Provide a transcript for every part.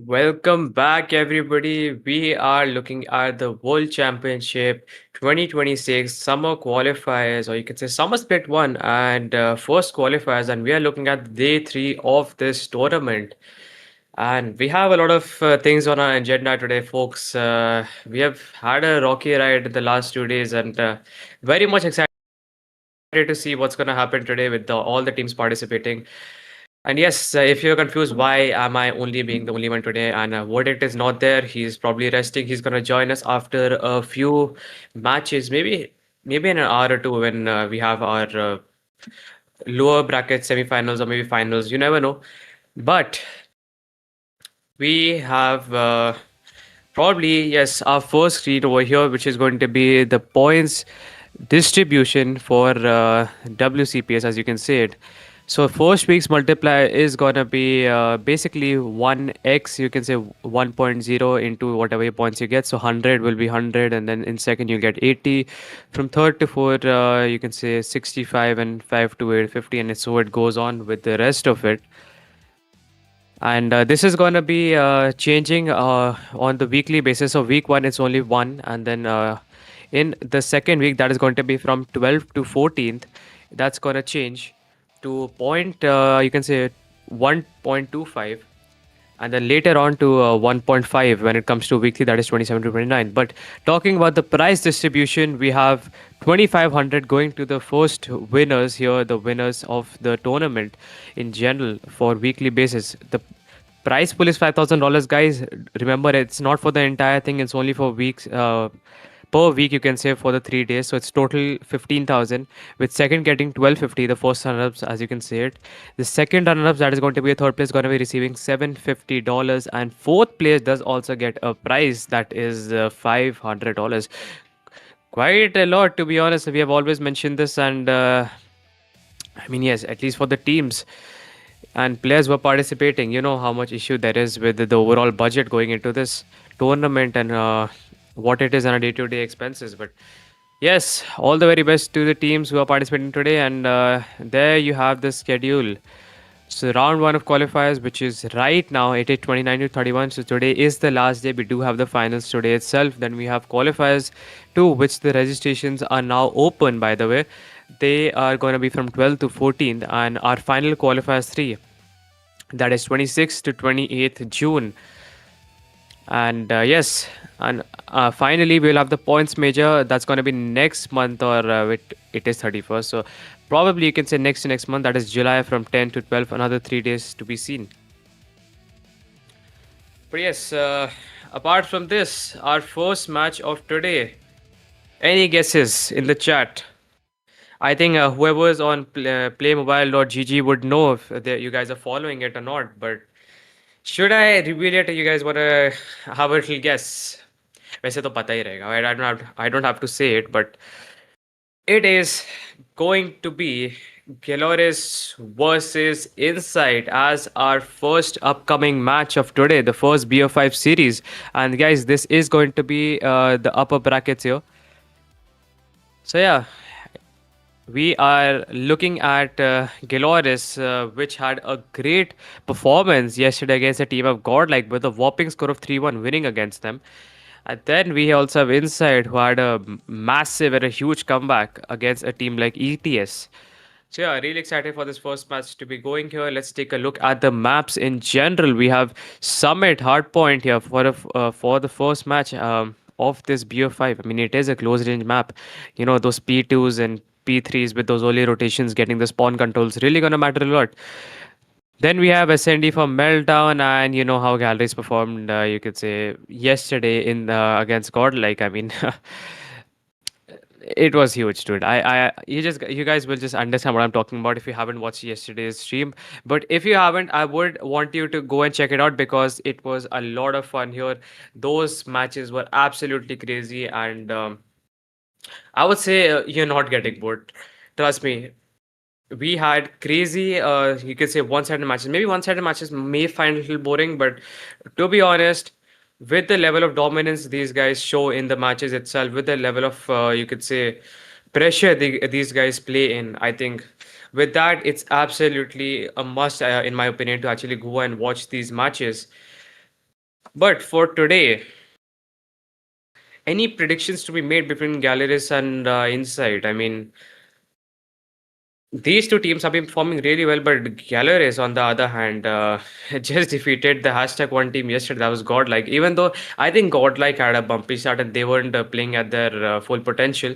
Welcome back, everybody. We are looking at the World Championship 2026 summer qualifiers, or you can say summer split one and first qualifiers, and we are looking at day three of this tournament. And we have a lot of things on our agenda today, folks. We have had a rocky ride the last 2 days, and very much excited to see what's going to happen today with all the teams participating. And yes, if you're confused, why am I only being the only one today? And Verdict is not there. He's probably resting. He's gonna join us after a few matches, maybe in an hour or two when we have our lower bracket semifinals or maybe finals. You never know. But we have probably yes our first screen over here, which is going to be the points distribution for WCPS, as you can see it. So first week's multiplier is gonna be basically 1x. You can say 1.0 into whatever points you get. So 100 will be 100, and then in second you get 80. From third to fourth, you can say 65, and 5 to 8, 50, and so it goes on with the rest of it. And this is going to be changing on the weekly basis. So week one it's only one, and then in the second week, that is going to be from 12th to 14th, that's going to change to point you can say 1.25, and then later on to 1.5 when it comes to weekly, that is 27 to 29. But talking about the prize distribution, we have 2500 going to the first winners here, the winners of the tournament in general for weekly basis. The prize pool is $5,000, guys. Remember, it's not for the entire thing, it's only for weeks. Per week, you can say, for the 3 days, so it's total 15,000, with second getting 1250, the first runner-ups, as you can see it. The second runner-ups, that is going to be a third place, going to be receiving $750, and fourth place does also get a prize that is $500. Quite a lot, to be honest. We have always mentioned this, and I mean, yes, at least for the teams and players who are participating, you know how much issue there is with the overall budget going into this tournament, and what it is on a day-to-day expenses. But yes, all the very best to the teams who are participating today. And there you have the schedule. So round one of qualifiers, which is right now, it is 29 to 31. So today is the last day. We do have the finals today itself. Then we have qualifiers two, which the registrations are now open, by the way. They are going to be from 12th to 14th, and our final qualifiers three, that is 26th to 28th June. And yes, and finally we'll have the points major. That's going to be next month, or it is 31st. So probably you can say next to next month, that is July, from 10 to 12, another 3 days to be seen. But yes, apart from this, our first match of today, any guesses in the chat? I think whoever is on playmobile.gg would know if you guys are following it or not. But should I reveal it? You guys want to have a little guess? वैसे तो पता ही रहेगा. I don't have to say it, but it is going to be Galores versus Insight as our first upcoming match of today, the first BO5 series. And guys, this is going to be the upper brackets here. So yeah, we are looking at Galores, which had a great performance yesterday against a team of Godlike with a whopping score of 3-1, winning against them. And then we also have Inside, who had a massive and a huge comeback against a team like ETS. So yeah, really excited for this first match to be going here. Let's take a look at the maps in general. We have Summit Hardpoint here for the first match of this BO5. I mean, it is a close range map. You know, those P2s and P3s with those early rotations, getting the spawn controls, really gonna matter a lot. Then we have SND for Meltdown, and you know how Galleries performed, you could say, yesterday in against Godlike. I mean, it was huge, dude. You guys will just understand what I'm talking about if you haven't watched yesterday's stream. But if you haven't, I would want you to go and check it out because it was a lot of fun here. Those matches were absolutely crazy, and I would say you're not getting bored. Trust me, we had crazy you could say one-sided matches. Maybe one-sided matches may find a little boring, but to be honest, with the level of dominance these guys show in the matches itself, with the level of you could say pressure these guys play in, I think with that it's absolutely a must in my opinion to actually go and watch these matches. But for today, any predictions to be made between Galleries and Insight? I mean, these two teams have been performing really well, but Galleries, on the other hand, just defeated the hashtag one team yesterday. That was Godlike. Even though I think Godlike had a bumpy start and they weren't playing at their full potential.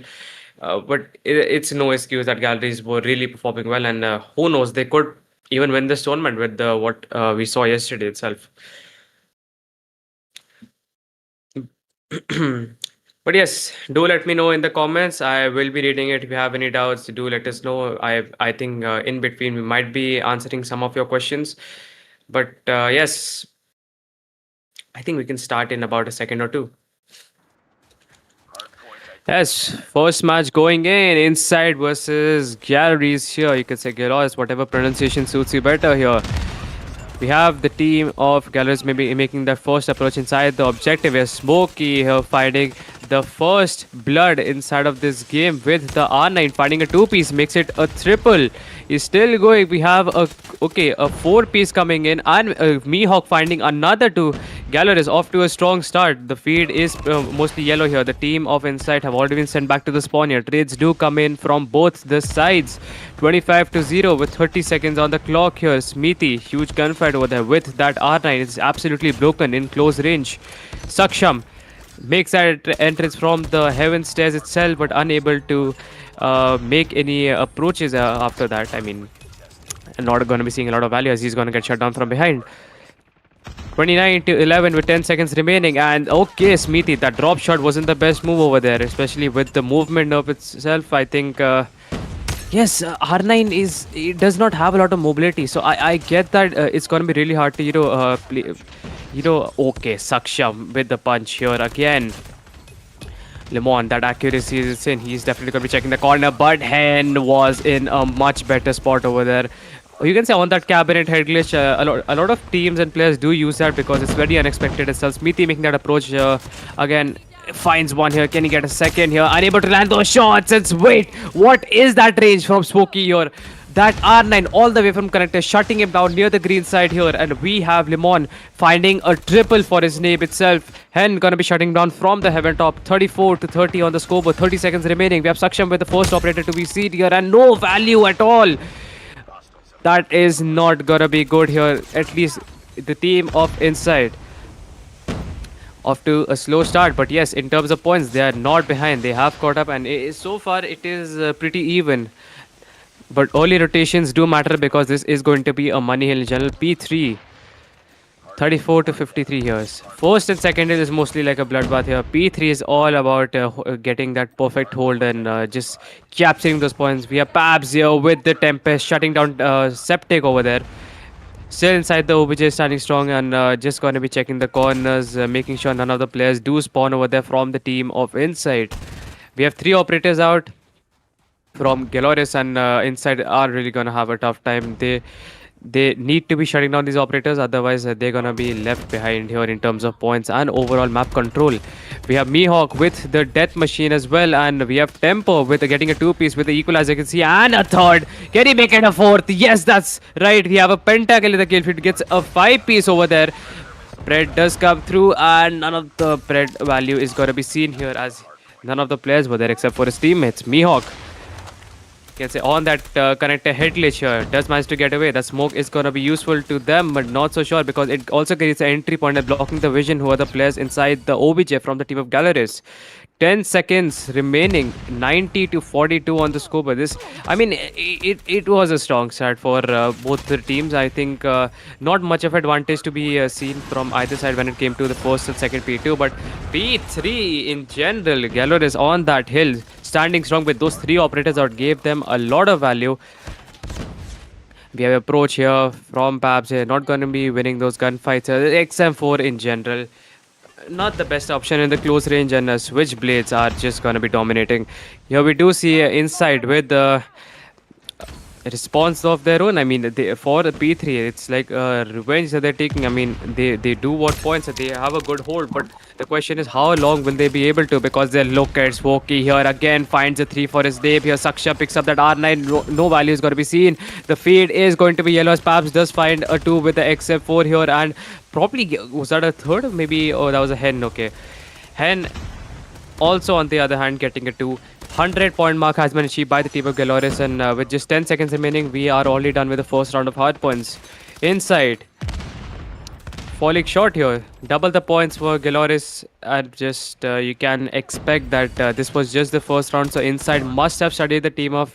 But it's no excuse that Galleries were really performing well, and who knows, they could even win this tournament with what we saw yesterday itself. But yes, do let me know in the comments. I will be reading it. If you have any doubts, do let us know. I think in between we might be answering some of your questions. But yes, I think we can start in about a second or two. Yes, first match going in, Inside versus Galleries here. You can say Gallois, whatever pronunciation suits you better here. We have the team of Gallows maybe making their first approach inside. The objective is Smokey here finding the first blood inside of this game with the R9 finding a two-piece, makes it a triple. He's still going. We have a four-piece coming in, and Mihawk finding another two. Galler is off to a strong start. The feed is mostly yellow here. The team of Insight have already been sent back to the spawn here. Trades do come in from both the sides. 25-0 with 30 seconds on the clock here. Smithy, huge gunfight over there with that R9. It's absolutely broken in close range. Saksham makes that entrance from the heaven stairs itself, but unable to make any approaches after that. I mean, not going to be seeing a lot of value as he's going to get shut down from behind. 29-11 with 10 seconds remaining, and okay, Smithy, that drop shot wasn't the best move over there, especially with the movement of itself. I think yes, R9 it does not have a lot of mobility, so I get that it's going to be really hard to play, okay, Saksham with the punch here again. Lemon, that accuracy is in. He's definitely going to be checking the corner, but Hen was in a much better spot over there. You can say on that cabinet head glitch, a lot of teams and players do use that because it's very unexpected itself. Smithy making that approach again. Finds one here. Can he get a second here? Unable to land those shots. It's wait. What is that range from Smokey here? That R9 all the way from connector, shutting him down near the green side here. And we have Limon finding a triple for his name itself. Hen gonna be shutting down from the heaven top. 34-30 on the scoreboard. 30 seconds remaining. We have Saksham with the first operator to be seen here. And no value at all. That is not gonna be good here. At least the team of Inside off to a slow start, but yes, in terms of points, they are not behind. They have caught up, and so far it is pretty even. But early rotations do matter because this is going to be a money hill in general. P3, 34-53 years. First and second hill is mostly like a bloodbath here. P3 is all about getting that perfect hold and just capturing those points. We have Pabs here with the Tempest shutting down Septic over there. Still inside the OBJ standing strong and just going to be checking the corners, making sure none of the players do spawn over there from the team of Inside. We have 3 operators out from Galoris, and Inside are really going to have a tough time. They need to be shutting down these operators, otherwise they're gonna be left behind here in terms of points and overall map control. We have Mihawk with the death machine as well, and we have Tempo with getting a 2-piece with the equalizer, you can see, and a third. Can he make it a 4th? Yes, that's right. We have a pentakill in the kill feed, gets a 5-piece over there. Pred does come through, and none of the Pred value is gonna be seen here as none of the players were there except for his teammates. Mihawk, can say on that connector head glitch here, does manage to get away. The smoke is going to be useful to them, but not so sure because it also creates an entry point and blocking the vision who are the players inside the OBJ from the team of Galeris. 10 seconds remaining, 90-42 on the score. But this, I mean, it was a strong start for both the teams. I think not much of advantage to be seen from either side when it came to the first and second P2, but P3 in general, Galor is on that hill, standing strong with those 3 operators out, gave them a lot of value. We have approach here from Pabs here, not going to be winning those gunfights. XM4 in general, not the best option in the close range, and switchblades are just going to be dominating. Here we do see Inside with response of their own. I mean, for the P3, it's like revenge that they're taking. I mean, they do what points, they have a good hold, but the question is how long will they be able to? Because they look at Smokey here again, finds a 3 for his Dave here. Saksha picks up that R9, no value is going to be seen. The feed is going to be yellow as Paps does find a 2 with the XF4 here, and probably, was that a third? Maybe, oh, that was a Hen, okay. Hen also, on the other hand, getting a 200-point mark has been achieved by the team of Galoris, and with just 10 seconds remaining, we are already done with the first round of hard points. Inside, falling short here. Double the points for Galoris, and just you can expect that this was just the first round. So Inside must have studied the team of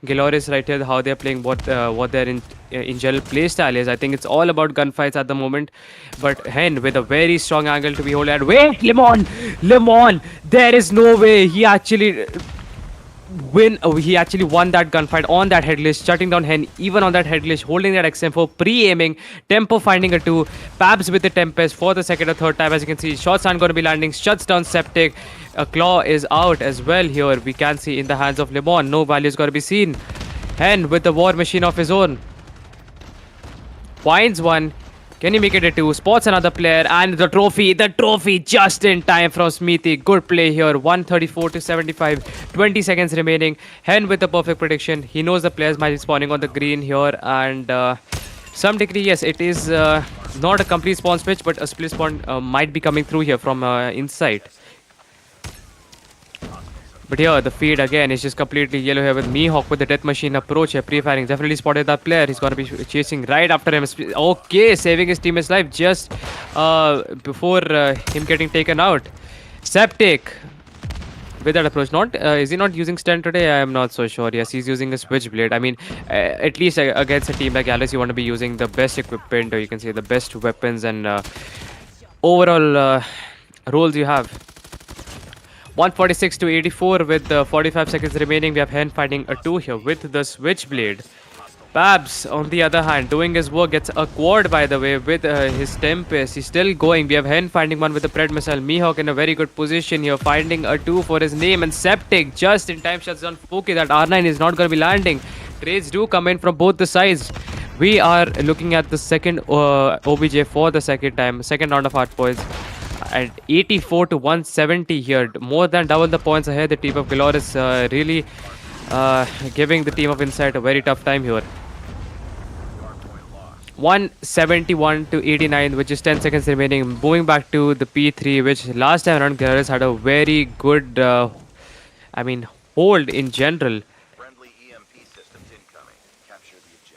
Galoris right here, how they're playing, what their in general play style is. I think it's all about gunfights at the moment. But Hen with a very strong angle to be hold at. Wait, Lemon, there is no way he actually he actually won that gunfight on that headless, shutting down Hen even on that headless, holding that XM4, pre-aiming, Tempo finding a 2, Pabs with the Tempest for the second or third time. As you can see, shots aren't going to be landing, shuts down Septic. A Claw is out as well here. We can see in the hands of Lemon, no value is going to be seen. Hen with the war machine of his own finds one. Can he make it a 2? Spots another player, and the trophy just in time from Smithy. Good play here. 134 to 75. 20 seconds remaining. Hen with the perfect prediction. He knows the players might be spawning on the green here, and some degree, yes, it is not a complete spawn switch, but a split spawn might be coming through here from inside. But here, the feed again is just completely yellow here with Mihawk with the death machine approach here, pre-firing. Definitely spotted that player. He's going to be chasing right after him. Okay, saving his teammate's life just before him getting taken out. Septic with that approach. Not is he not using stun today? I am not so sure. Yes, he's using a switchblade. I mean, at least against a team like Alice, you want to be using the best equipment, or you can say the best weapons and overall roles you have. 146 to 84 with 45 seconds remaining. We have Hen fighting a 2 here with the switchblade. Babs, on the other hand, doing his work, gets a quad, by the way, with his Tempest. He's still going. We have Hen finding one with the Pred missile. Mihawk in a very good position here, finding a 2 for his name. And Septic just in time shuts down Fouki. That R9 is not going to be landing. Trades do come in from both the sides. We are looking at the second OBJ for the second time, second round of hard points. At 84 to 170 here, more than double the points ahead. The team of Galoris really giving the team of Inside a very tough time here. 171 to 89 with just 10 seconds remaining. Moving back to the P3, which last time around Galoris had a very good, hold in general.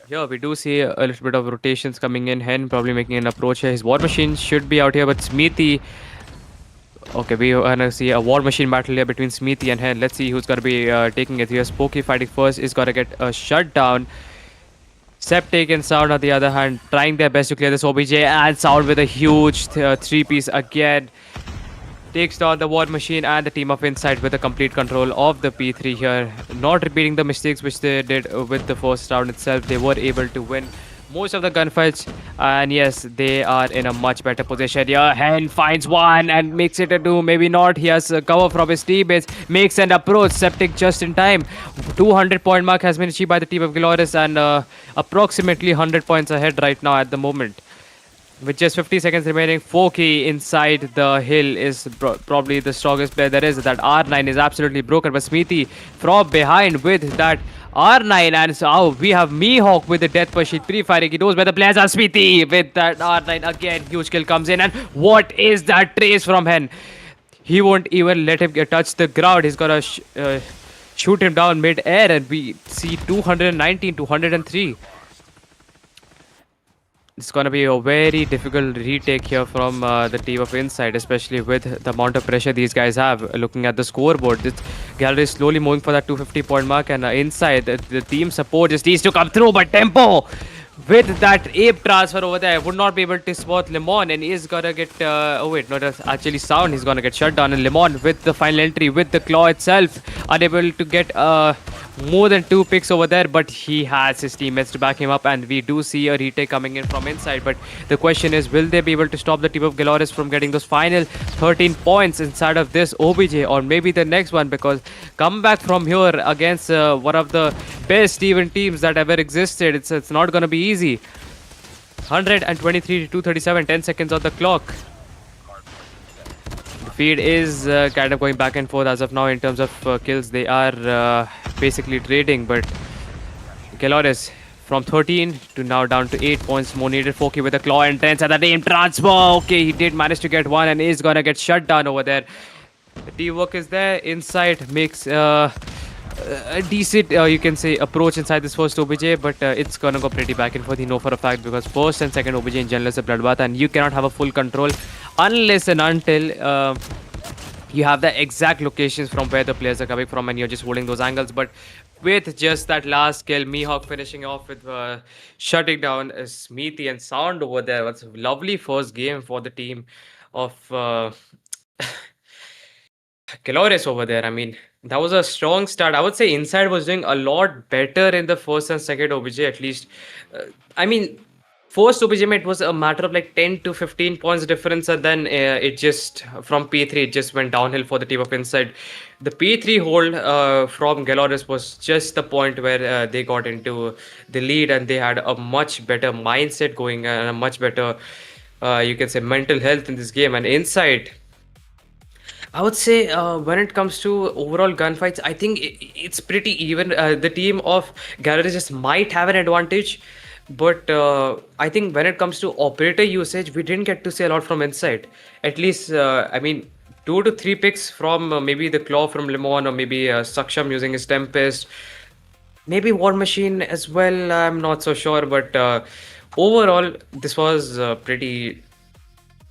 Here we do see a little bit of rotations coming in. Hen probably making an approach here. His war machine should be out here, but Smithy... Okay, we're gonna see a war machine battle here between Smithy and Hen. Let's see who's gonna be taking it here. Spooky fighting first is gonna get a shutdown. Septic and Sound on the other hand trying their best to clear this OBJ, and Sound with a huge 3-piece again. Takes down the war machine and the team of Inside with a complete control of the P3 here. Not repeating the mistakes which they did with the first round itself. They were able to win most of the gunfights, and yes, they are in a much better position here. Hen finds one and makes it a 2. Maybe not. He has cover from his teammates. Makes an approach. Septic just in time. 200-point mark has been achieved by the team of Galoris, and approximately 100 points ahead right now at the moment. With just 50 seconds remaining, Fouki inside the hill is probably the strongest player there is. That R9 is absolutely broken, but Smithy from behind with that R9, and so we have Mihawk with the death machine pre-firing. He knows where the players are. Smithy with that R9 again. Huge kill comes in, and what is that trace from Hen? He won't even let him touch the ground. He's gonna shoot him down mid-air, and we see 219 to 103. It's going to be a very difficult retake here from the team of Inside, especially with the amount of pressure these guys have. Looking at the scoreboard, this gallery is slowly moving for that 250-point mark, and Inside, the team support just needs to come through, but Tempo with that ape transfer over there would not be able to spot Lemon, and he's gonna get oh wait, no, that's actually Sound. He's gonna get shut down, and Lemon with the final entry with the claw itself, unable to get more than 2 picks over there, but he has his teammates to back him up, and we do see a retake coming in from inside. But the question is, will they be able to stop the team of Galores from getting those final 13 points inside of this OBJ, or maybe the next one? Because come back from here against one of the best even teams that ever existed, it's not gonna be easy. 123 to 237, 10 seconds on the clock. The feed is kind of going back and forth as of now in terms of kills. They are basically trading, but Galores from 13 to now down to 8 points more needed. Foki with a claw intense at the aim transfer. Okay, he did manage to get one and is gonna get shut down over there. The teamwork is there. Inside makes a decent, you can say, approach inside this first OBJ, but it's gonna go pretty back and forth. You know for a fact, because first and second OBJ in general is a bloodbath, and you cannot have a full control unless and until you have the exact locations from where the players are coming from, and you're just holding those angles. But with just that last kill, Mihawk finishing off with shutting down Smithy and Sound over there. It's a lovely first game for the team of Calores over there. I mean, that was a strong start. I would say Inside was doing a lot better in the first and second OBJ at least. I mean, first OBJ it was a matter of like 10 to 15 points difference, and then it just from P3 it just went downhill for the team of Inside. The P3 hold from Galores was just the point where they got into the lead, and they had a much better mindset going and a much better, you can say, mental health in this game. And Inside, I would say when it comes to overall gunfights, I think it's pretty even. The team of garages might have an advantage, but I think when it comes to operator usage, we didn't get to see a lot from Inside. At least, I mean, 2 to 3 picks from maybe the Claw from Lemon, or maybe Saksham using his Tempest, maybe War Machine as well. I'm not so sure, but overall, this was pretty,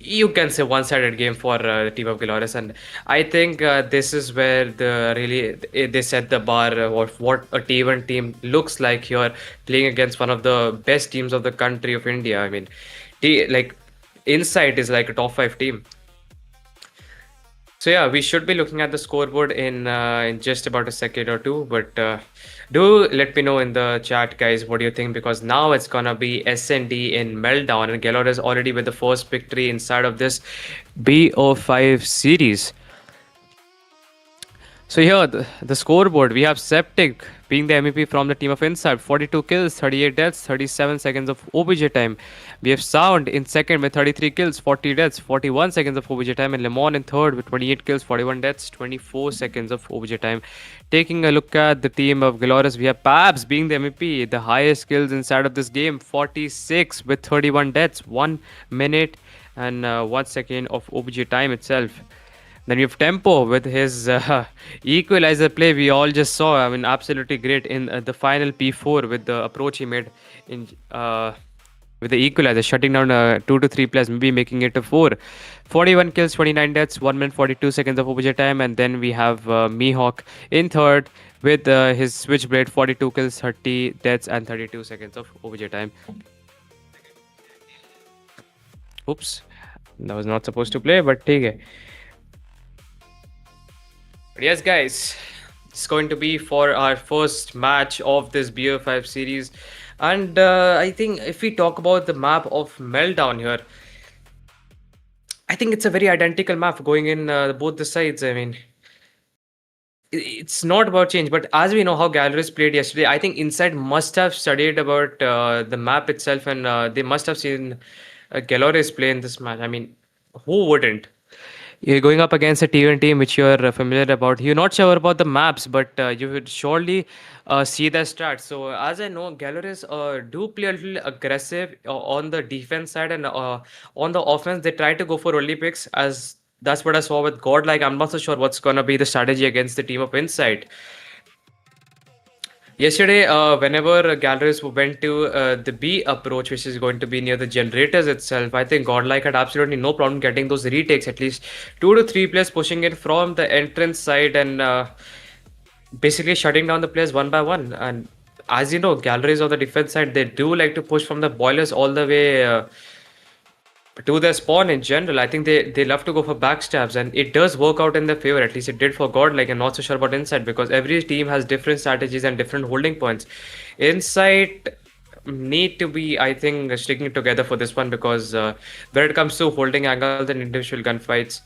you can say, one-sided game for the team of Galores, and I think this is where they set the bar of what a T1 team looks like here, playing against one of the best teams of the country of India. I mean, like Inside is like a top 5 team. So yeah, we should be looking at the scoreboard in just about a second or two, but do let me know in the chat, guys, what do you think? Because now it's gonna be SND in Meltdown, and Galore is already with the first victory inside of this BO5 series. So here, the scoreboard, we have Septic being the MVP from the team of Inside, 42 kills, 38 deaths, 37 seconds of OBJ time. We have Sound in second with 33 kills, 40 deaths, 41 seconds of OBJ time, and Lemon in third with 28 kills, 41 deaths, 24 seconds of OBJ time. Taking a look at the team of Galores, we have Pabs being the MVP, the highest kills inside of this game, 46 with 31 deaths, 1 minute and 1 second of OBJ time itself. Then we have Tempo with his equalizer play we all just saw. I mean, absolutely great in the final P4 with the approach he made in with the equalizer, shutting down 2 to 3 players, maybe making it a 4. 41 kills, 29 deaths, 1 minute 42 seconds of OBJ time. And then we have Mihawk in third with his Switchblade, 42 kills, 30 deaths, and 32 seconds of OBJ time. Oops, that was not supposed to play, but take it. But yes, guys, it's going to be for our first match of this BO5 series. And I think if we talk about the map of Meltdown here, I think it's a very identical map going in both the sides. I mean, it's not about change, but as we know how Galleries played yesterday, I think Inside must have studied about the map itself, and they must have seen Galleries play in this match. I mean, who wouldn't? You're going up against a T1 team which you're familiar about. You're not sure about the maps, but you would surely see their stats. So as I know, Galleries do play a little aggressive on the defense side, and on the offense they try to go for early picks. As that's what I saw with Godlike. I'm not so sure what's gonna be the strategy against the team of Inside. Yesterday, whenever Galleries went to the B approach, which is going to be near the generators itself, I think Godlike had absolutely no problem getting those retakes. At least 2 to 3 players pushing it from the entrance side and basically shutting down the players one by one. And as you know, Galleries on the defense side, they do like to push from the boilers all the way to their spawn in general. I think they love to go for backstabs, and it does work out in their favor. At least it did for God. Like, I'm not so sure about Insight because every team has different strategies and different holding points. Insight need to be, I think, sticking together for this one because when it comes to holding angles and individual gunfights,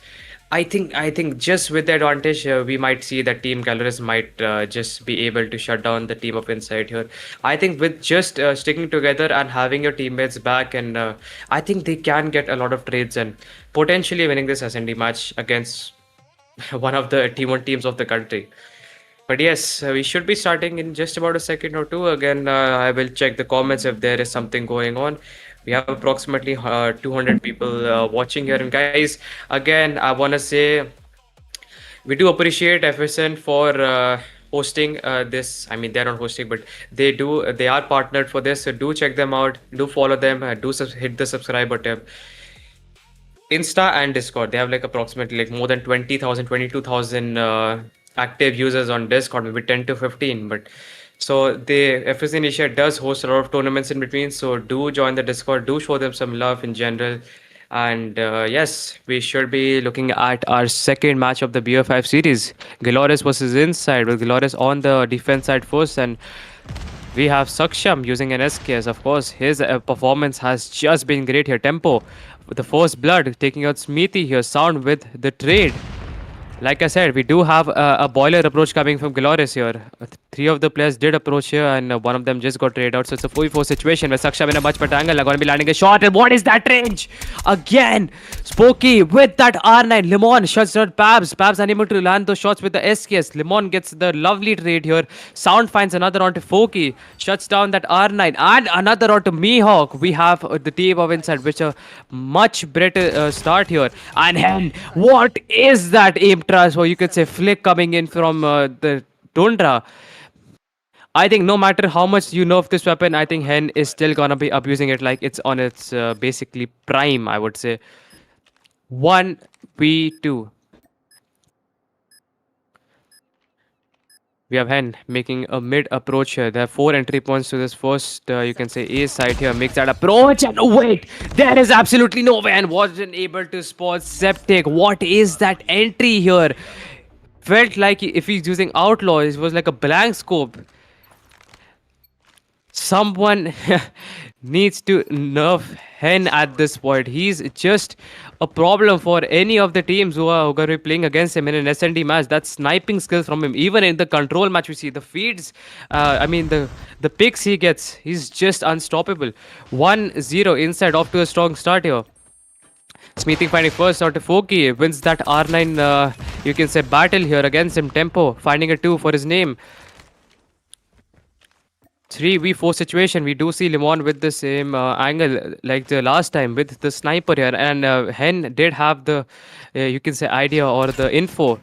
I think just with the advantage, we might see that Team Galleries might just be able to shut down the team of Insight here. I think with just sticking together and having your teammates back, and I think they can get a lot of trades and potentially winning this SND match against one of the T1 teams of the country. But yes, we should be starting in just about a second or two. Again, I will check the comments if there is something going on. We have approximately 200 people watching here. And guys, again, I want to say we do appreciate FSN for hosting this. I mean, they're not hosting, but they are partnered for this. So do check them out. Do follow them. Hit the subscribe button. Insta and Discord. They have like approximately like more than 20,000, 22,000 active users on Discord, maybe 10 to 15. But so the FSN Asia does host a lot of tournaments in between. So do join the Discord, do show them some love in general. And yes, we should be looking at our second match of the BO5 series. Galores versus Inside, with Galores on the defense side first, and we have Saksham using an SKS. Of course, his performance has just been great here. Tempo with the first blood, taking out Smithy here. Sound with the trade. Like I said, we do have a boiler approach coming from Glorious here. Three of the players did approach here, and one of them just got traded out. So it's a 4v4 situation where Saksham in a much better angle are going to be landing a shot. And what is that range? Again, Spooky with that R9. Lemon shuts down Pabs. Pabs unable to land those shots with the SKS. Lemon gets the lovely trade here. Sound finds another onto Foki. Shuts down that R9. And another onto Mihawk. We have the team of Inside, which a much better start here. And Hen, what is that aim trust, or you could say flick coming in from the Tundra? I think no matter how much you know of this weapon, I think Hen is still gonna be abusing it like it's on its basically prime, I would say. 1v2. We have Hen making a mid approach here. There are 4 entry points to this first, you can say, A side here. Makes that approach, and oh, wait, there is absolutely no way, and wasn't able to spot Septic. What is that entry here? Felt like if he's using Outlaw, it was like a blank scope. Someone needs to nerf Hen at this point. He's just a problem for any of the teams who are going to be playing against him in an SND match. That sniping skills from him, even in the control match, we see the feeds. I mean, the picks he gets, he's just unstoppable. 1-0 inside, off to a strong start here. Smithing finding first out to Foki, wins that R9, you can say, battle here against him. Tempo finding a 2 for his name. 3v4 situation. We do see Limon with the same angle like the last time with the sniper here, and Hen did have the you can say idea or the info.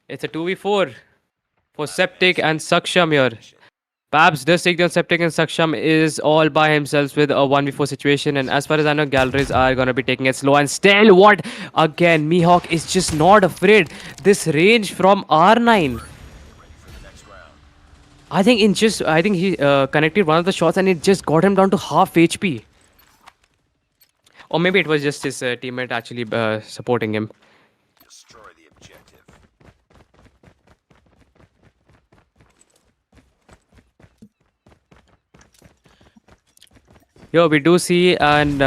It's a 2v4 for Septic and Saksham here. Babs does take down Septic, and Saksham is all by himself with a 1v4 situation. And as far as I know, galleries are going to be taking it slow. And still, what? Again, Mihawk is just not afraid. This range from R9. I think he connected one of the shots and it just got him down to half HP. Or maybe it was just his teammate actually supporting him. Destroy the objective. Here we do see an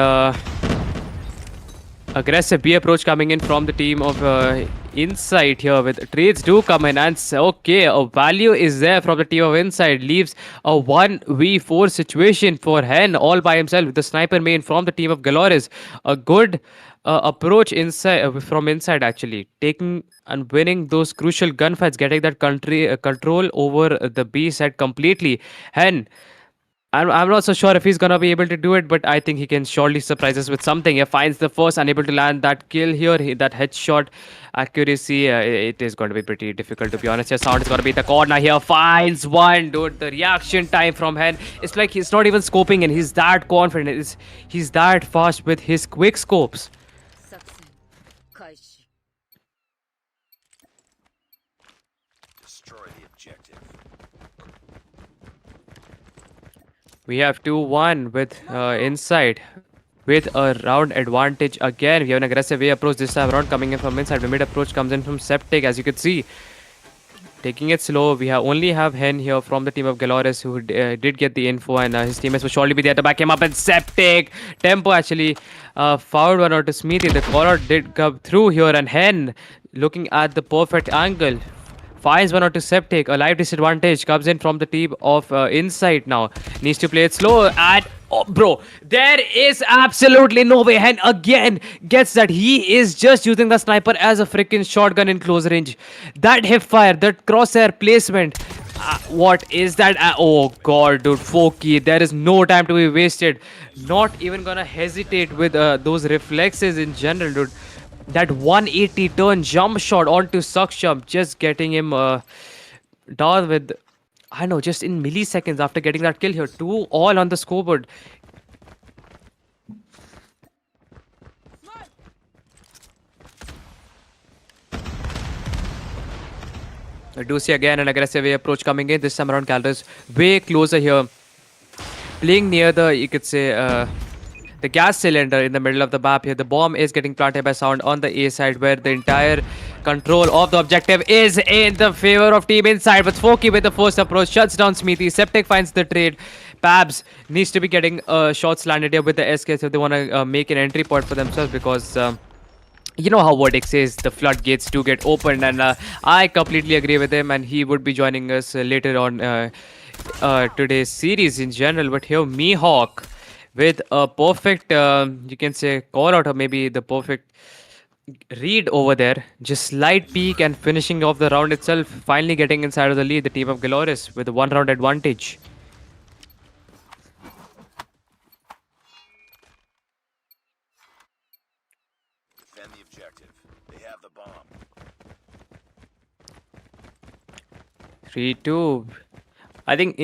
aggressive B approach coming in from the team of Inside here, with trades do come in, and okay, a value is there from the team of Inside. Leaves a 1v4 situation for Hen all by himself with the sniper main from the team of Galores. A good approach inside from Inside, actually taking and winning those crucial gunfights, getting that control over the B side completely. Hen, I'm not so sure if he's gonna be able to do it, but I think he can surely surprise us with something. He finds the first, unable to land that kill here. That headshot accuracy, it is going to be pretty difficult, to be honest. Your sound is going to be the corner here. Finds one, dude. The reaction time from Hen, it's like he's not even scoping in. He's that confident. He's that fast with his quick scopes. We have 2-1 with Inside. with a round advantage again. We have an aggressive way approach this time around coming in from inside. The mid approach comes in from Septic, as you can see. Taking it slow. We have only have Hen here from the team of Galores who did get the info, and his teammates will surely be there to back him up. And Septic Tempo actually fouled one out to Smithy. The call out did come through here, and Hen looking at the perfect angle. Finds one out to Septic. A live disadvantage comes in from the team of Insight now. Needs to play it slow. And oh, bro, there is absolutely no way. Hen again gets that. He is just using the sniper as a freaking shotgun in close range. That hip fire, that crosshair placement. What is that? Oh god, dude, Foki. There is no time to be wasted. Not even gonna hesitate with those reflexes in general, dude. That 180 turn jump shot onto Saksham, just getting him down with, I know, just in milliseconds after getting that kill here. 2 all on the scoreboard. I do see again an aggressive way approach coming in. This time around, Calder's way closer here. Playing near the, you could say, the gas cylinder in the middle of the map here. The bomb is getting planted by Sound on the A side, where the entire control of the objective is in the favor of team Inside. But Foki with the first approach shuts down Smithy. Septic finds the trade. Pabs needs to be getting shots landed here with the SKS if they want to make an entry point for themselves, because you know how Verdict says the floodgates do get opened, and I completely agree with him, and he would be joining us later on today's series in general. But here Mihawk with a perfect, you can say, call out, or maybe the perfect read over there. Just slight peek and finishing off the round itself. Finally getting inside of the lead, the team of Galores with a 1 round advantage. Defend the objective. They have the bomb. 3-2. I think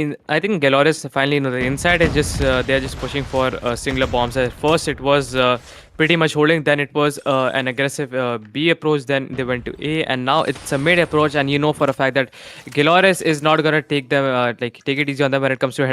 Galores finally, the Inside is just they're just pushing for singular bombs. At first it was pretty much holding, then it was an aggressive B approach, then they went to A, and now it's a mid approach. And you know for a fact that Galores is not gonna take them take it easy on them when it comes to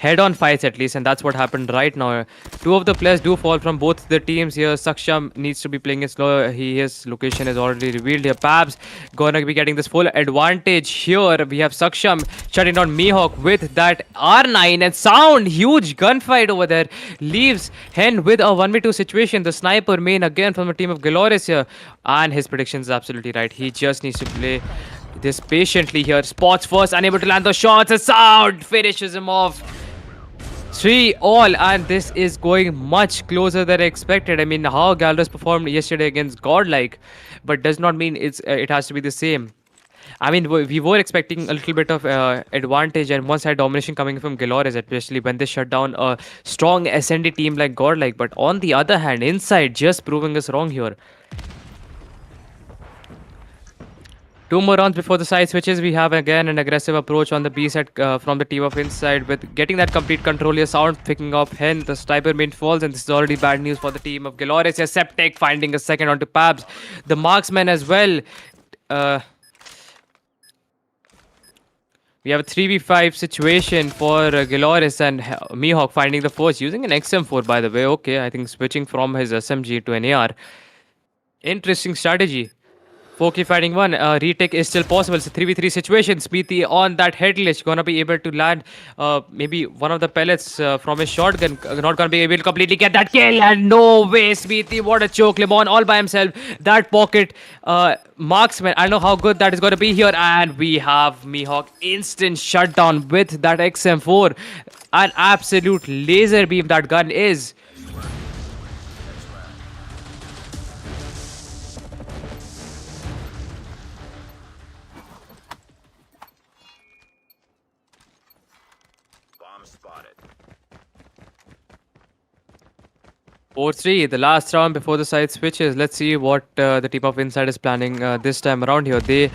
head-on fights, at least, and that's what happened right now. 2 of the players do fall from both the teams here. Saksham needs to be playing it slow. His location is already revealed here. Pabs gonna be getting this full advantage here. We have Saksham shutting down Mihawk with that R9, and Sound, huge gunfight over there, leaves Hen with a 1v2 situation. The sniper main again from the team of Galores here, and his prediction is absolutely right. He just needs to play this patiently here. Spots first, unable to land the shots, and Sound finishes him off. 3 all, and this is going much closer than expected. I mean, how Galros performed yesterday against Godlike, but does not mean it has to be the same. I mean, we were expecting a little bit of advantage and one-side domination coming from Galores, especially when they shut down a strong SND team like Godlike. But on the other hand, Inside just proving us wrong here. 2 more rounds before the side switches. We have again an aggressive approach on the B side from the team of Inside, with getting that complete control here. Sound picking up Hen. The sniper main falls, and this is already bad news for the team of Galores. Septic finding a second onto Pabs. The marksman as well. We have a 3v5 situation for Galores, and Mihawk finding the first using an XM4, by the way. Okay, I think switching from his SMG to an AR. Interesting strategy. 4K fighting one. Retake is still possible. It's a 3v3 situation. Smithy on that head glitch. Gonna be able to land maybe one of the pellets from his shotgun. Not gonna be able to completely get that kill. And no way, Smithy. What a choke. Lemon all by himself. That pocket marksman. I don't know how good that is gonna be here. And we have Mihawk instant shutdown with that XM4. An absolute laser beam that gun is. Bomb spotted. 4-3, the last round before the side switches. Let's see what the team of Inside is planning this time around here.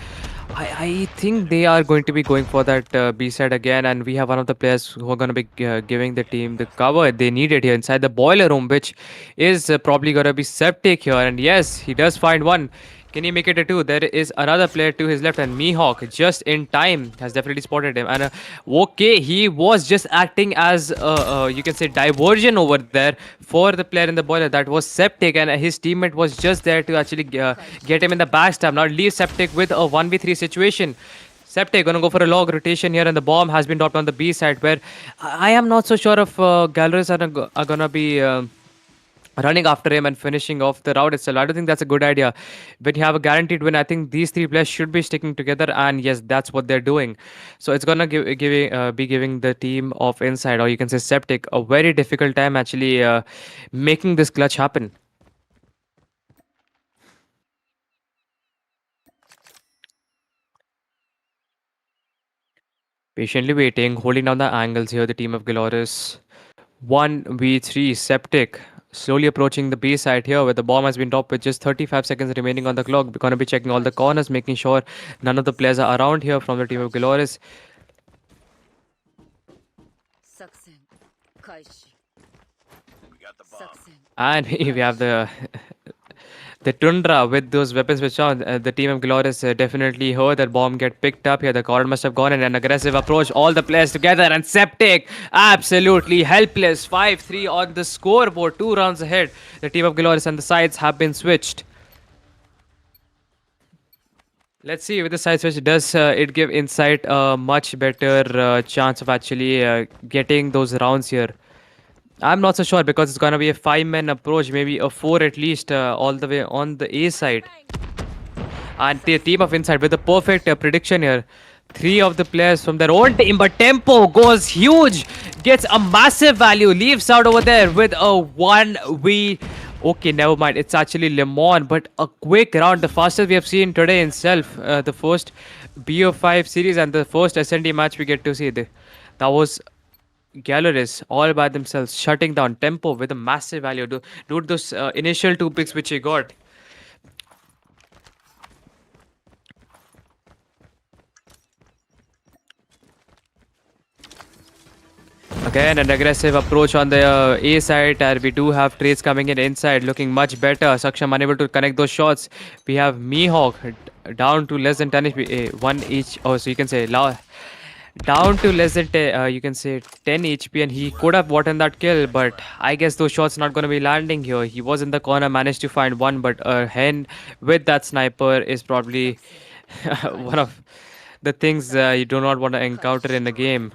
I think they are going to be going for that B side again, and we have one of the players who are going to be giving the team the cover they needed here inside the boiler room, which is probably going to be Septic here. And yes, he does find one. Can he make it a two? There is another player to his left, and Mihawk just in time has definitely spotted him. And okay, he was just acting as you can say diversion over there for the player in the boiler. That was Septic, and his teammate was just there to actually get him in the backstab. Now leave Septic with a 1v3 situation. Septic gonna go for a log rotation here, and the bomb has been dropped on the B side. Where I am not so sure if Galleries are gonna be. Running after him and finishing off the route itself. I don't think that's a good idea. When you have a guaranteed win, I think these three players should be sticking together, and yes, that's what they're doing. So it's gonna be giving the team of Inside, or you can say Septic, a very difficult time actually making this clutch happen. Patiently waiting, holding down the angles here, the team of Galoris. 1v3 Septic slowly approaching the B side here where the bomb has been dropped with just 35 seconds remaining on the clock. We're going to be checking all the corners, making sure none of the players are around here from the team of Galoris. We got the bomb. And we have the Tundra with those weapons which on. The team of Glorious definitely heard that bomb get picked up here. The corner must have gone in an aggressive approach. All the players together and Septic absolutely helpless. 5-3 on the scoreboard. 2 rounds ahead. The team of Glorious and the sides have been switched. Let's see with the side switch, does it give Insight a much better chance of actually getting those rounds here? I'm not so sure because it's gonna be a 5-man approach, maybe a 4 at least, all the way on the A side. And the team of Inside with the perfect prediction here. 3 of the players from their own team, but Tempo goes huge, gets a massive value, leaves out over there with a 1v. Okay, never mind. It's actually Lemon, but a quick round, the fastest we have seen today itself. The first BO5 series and the first SND match we get to see. That was Galleries all by themselves, shutting down Tempo with a massive value. Dude, those initial 2 picks which he got. Again, an aggressive approach on the A side, and we do have trades coming in inside, looking much better. Saksham unable to connect those shots. We have Mihawk down to less than 10 HP, 1 each. Oh, so you can say down to less than you can say 10 HP, and he could have gotten that kill, but I guess those shots not going to be landing here. He was in the corner, managed to find one, but Hen with that sniper is probably one of the things you do not want to encounter in a game.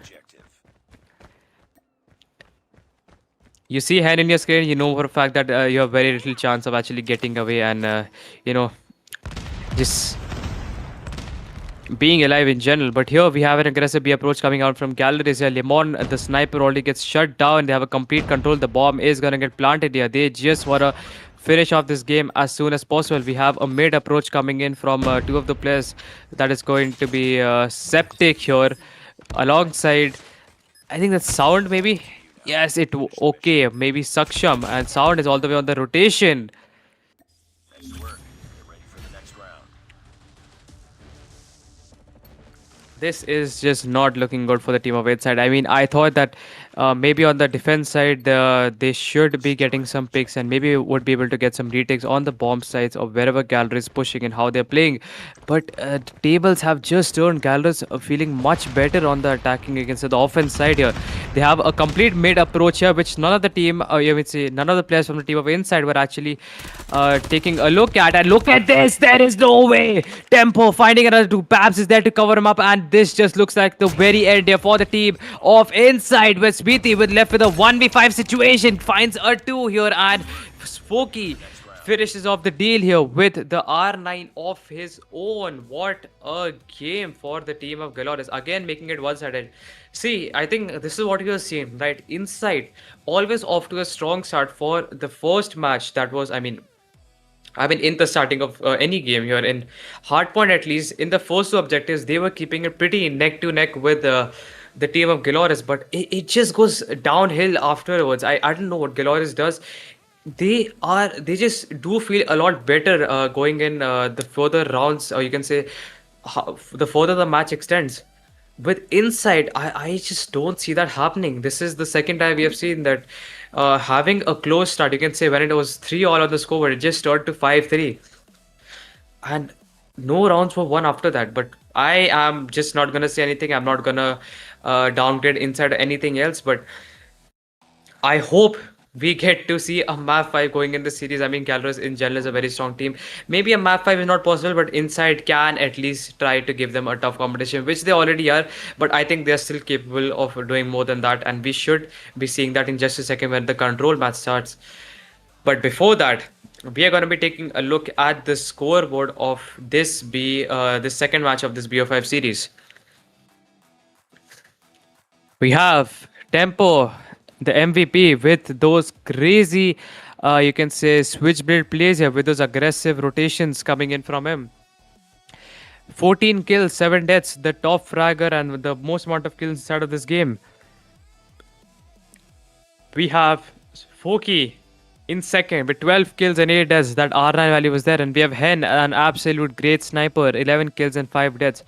You see Hen in your screen, you know for a fact that you have very little chance of actually getting away and you know, just being alive in general. But here we have an aggressive B approach coming out from Galleries here. Lemon, the sniper, already gets shut down. They have a complete control. The bomb is gonna get planted here. They just wanna finish off this game as soon as possible. We have a mid approach coming in from 2 of the players. That is going to be Septic here alongside, I think that's Sound maybe. Yes, okay, maybe Saksham, and Sound is all the way on the rotation. Nice work. Get ready for the next round. This is just not looking good for the team of Inside. I mean, I thought that maybe on the defense side, they should be getting some picks and maybe would be able to get some retakes on the bomb sides of wherever Gallery is pushing and how they're playing. But the tables have just turned. Gallery's feeling much better on the attacking against the offense side here. They have a complete mid approach here, which none of the team, you would say, none of the players from the team of Inside were actually taking a look at. And look at this, there is no way. Tempo finding another 2. Babs is there to cover him up, and this just looks like the very end here for the team of Inside, where Smithy with left with a 1v5 situation finds a 2 here, and Spooky finishes off the deal here with the R9 of his own. What a game for the team of Galores. Again, making it one-sided. See, I think this is what you're seeing, right? Inside, always off to a strong start for the first match. That was, I mean, in the starting of any game here, in Hardpoint at least, in the first 2 objectives, they were keeping it pretty neck to neck with the team of Galores, but it just goes downhill afterwards. I don't know what Galores does. They just do feel a lot better going in the further rounds, or you can say the further the match extends. With Inside, I just don't see that happening. This is the second time we have seen that having a close start, you can say when it was 3 all on the score, it just turned to 5-3. and no rounds were won after that. But I am just not gonna say anything. I'm not gonna downgrade inside anything else. But I hope we get to see a map 5 going in the series. I mean, Galros in general is a very strong team. Maybe a map 5 is not possible, but Inside can at least try to give them a tough competition, which they already are. But I think they're still capable of doing more than that, and we should be seeing that in just a second when the control match starts. But before that, we are going to be taking a look at the scoreboard of this second match of this BO5 series. We have Tempo, the MVP, with those crazy, you can say, switchblade plays here with those aggressive rotations coming in from him. 14 kills, 7 deaths, the top fragger and the most amount of kills inside of this game. We have Foki in second with 12 kills and 8 deaths. That R9 value was there. And we have Hen, an absolute great sniper, 11 kills and 5 deaths.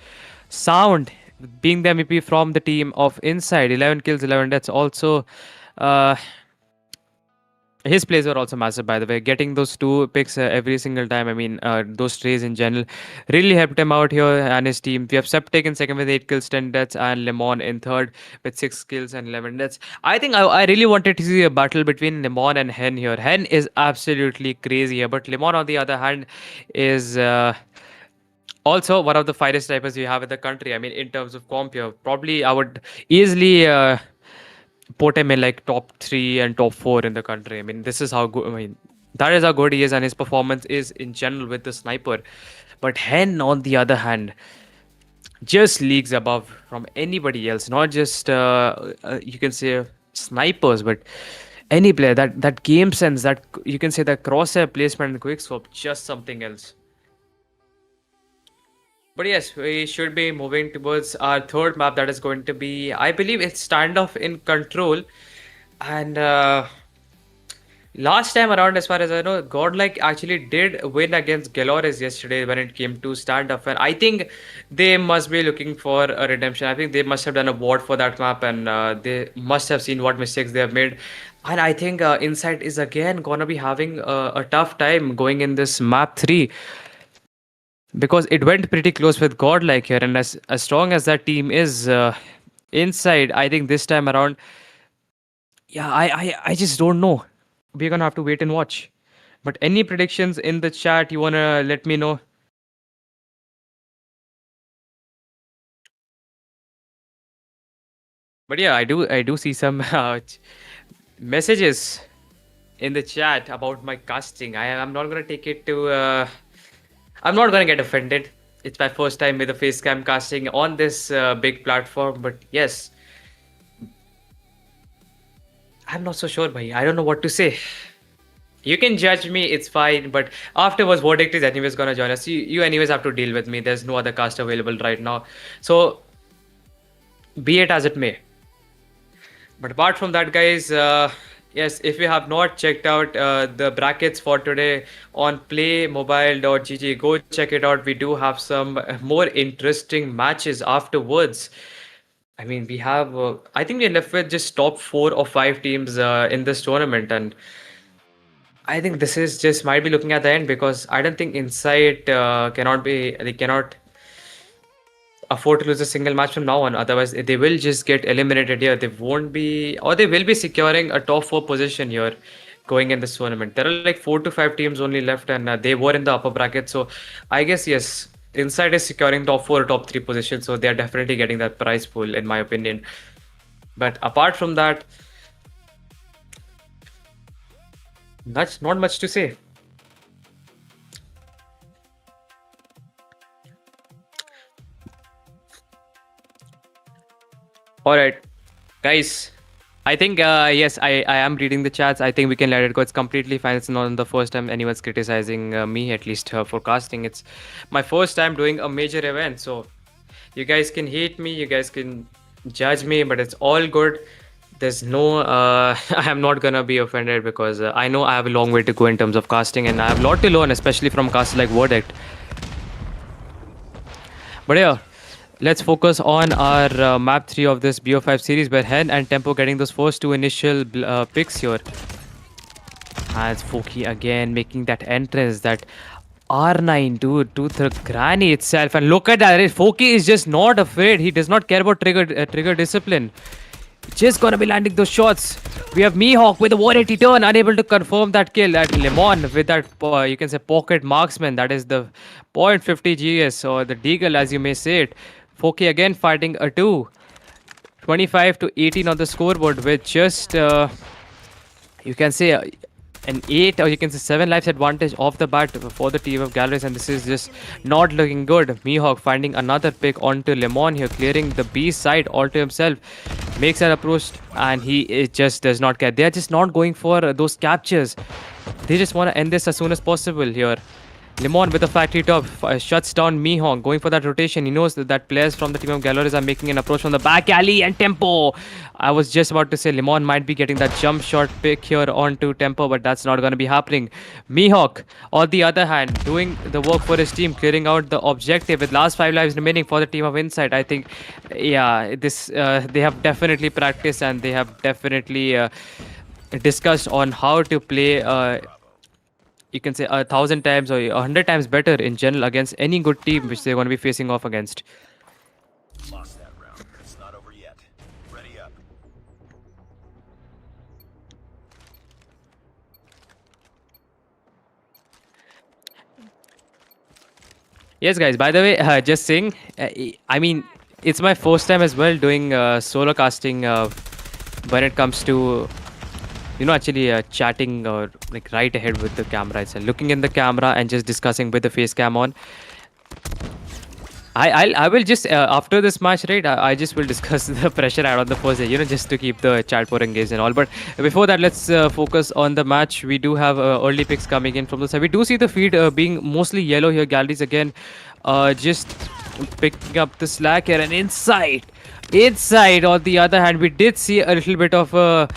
Sound being the MVP from the team of Inside, 11 kills, 11 deaths. Also, uh, his plays were also massive, by the way. Getting those 2 picks every single time, I mean, those trays in general, really helped him out here and his team. We have Septic in second with 8 kills, 10 deaths, and Lemon in third with 6 kills and 11 deaths. I think I really wanted to see a battle between Lemon and Hen here. Hen is absolutely crazy here, but Lemon, on the other hand, is. Also, one of the finest snipers you have in the country. I mean, in terms of comp here, probably I would easily put him in like top 3 and top 4 in the country. I mean, this is how good. I mean, that is how good he is, and his performance is in general with the sniper. But Hen, on the other hand, just leagues above from anybody else. Not just you can say snipers, but any player. That game sense, that you can say the crosshair placement and quick swap, just something else. But yes, we should be moving towards our third map that is going to be, I believe it's standoff in control. And last time around, as far as I know, Godlike actually did win against Galores yesterday when it came to standoff. And I think they must be looking for a redemption. I think they must have done a board for that map and they must have seen what mistakes they have made. And I think Insight is again gonna be having a tough time going in this map 3 because it went pretty close with Godlike here, and as strong as that team is Inside, I think this time around, yeah, I just don't know. We're gonna have to wait and watch. But any predictions in the chat you wanna let me know? But yeah, I do see some messages in the chat about my casting. I'm not gonna take it to. I'm not gonna get offended. It's my first time with a face cam casting on this big platform. But yes, I'm not so sure, bhai. I don't know what to say. You can judge me, it's fine. But afterwards, Verdict is anyways gonna join us. You anyways have to deal with me. There's no other cast available right now. So be it as it may. But apart from that, guys, yes, if you have not checked out the brackets for today on playmobile.gg, go check it out. We do have some more interesting matches afterwards. I mean, we have, I think we're left with just top 4 or 5 teams in this tournament. And I think this is just might be looking at the end because I don't think Insight they cannot afford to lose a single match from now on. Otherwise, they will just get eliminated here. They won't be, or they will be securing a top 4 position here going in this tournament. There are like 4 to 5 teams only left, and they were in the upper bracket. So I guess, yes, Inside is securing top 4 or top 3 positions. So they are definitely getting that prize pool, in my opinion. But apart from that, that's not much to say. All right, guys. I think yes, I am reading the chats. I think we can let it go. It's completely fine. It's not the first time anyone's criticizing me, at least for casting. It's my first time doing a major event, so you guys can hate me, you guys can judge me, but it's all good. There's no, I'm not gonna be offended because I know I have a long way to go in terms of casting, and I have a lot to learn, especially from casters like Verdict. But yeah, let's focus on our map 3 of this BO5 series, where Hen and Tempo getting those first 2 initial picks here. As Foki again making that entrance, that R9, dude, to the granny itself. And look at that. Foki is just not afraid. He does not care about trigger discipline. Just gonna be landing those shots. We have Mihawk with a 180 turn, unable to confirm that kill. At Lemon with that, you can say, pocket marksman. That is the .50 GS or the Deagle, as you may say it. Foki again fighting a 2. 25 to 18 on the scoreboard with just you can say an 8 or you can say 7 lives advantage off the bat for the team of Galleries, and this is just not looking good. Mihawk finding another pick onto Lemon here, clearing the B side all to himself, makes an approach, and he just does not care. They are just not going for those captures. They just want to end this as soon as possible here. Lemon with the factory top shuts down Mihawk, going for that rotation. He knows that players from the team of Galores are making an approach from the back alley and Tempo. I was just about to say Lemon might be getting that jump shot pick here onto Tempo, but that's not going to be happening. Mihawk, on the other hand, doing the work for his team, clearing out the objective with last 5 lives remaining for the team of Insight. I think, yeah, this they have definitely practiced and they have definitely discussed on how to play. You can say 1,000 times or 100 times better in general against any good team which they're going to be facing off against. Lost that round. It's not over yet. Ready up. Yes, guys, by the way, just saying, I mean, it's my first time as well doing solo casting when it comes to, actually chatting or like right ahead with the camera itself, looking in the camera and just discussing with the face cam on. I will just after this match, right? I just will discuss the pressure I had on the first day, just to keep the chat more engaged and all. But before that, let's focus on the match. We do have early picks coming in from the side. We do see the feed being mostly yellow here. Galleries again, just picking up the slack here, and inside. On the other hand, we did see a little bit of a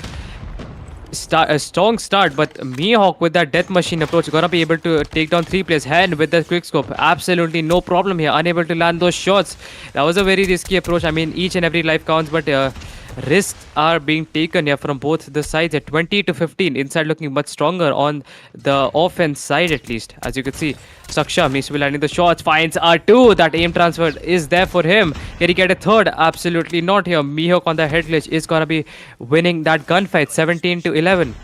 strong start, but Mihawk with that death machine approach gonna be able to take down 3 players. Hand with the quick scope, absolutely no problem here, unable to land those shots. That was a very risky approach. I mean, each and every life counts, but risks are being taken here from both the sides. At 20 to 15, Inside looking much stronger on the offense side, at least. As you can see, Saksham needs to be landing the shots, finds R2. That aim transfer is there for him. Can he get a third? Absolutely not here. Mihawk on the head glitch is gonna be winning that gunfight, 17 to 11.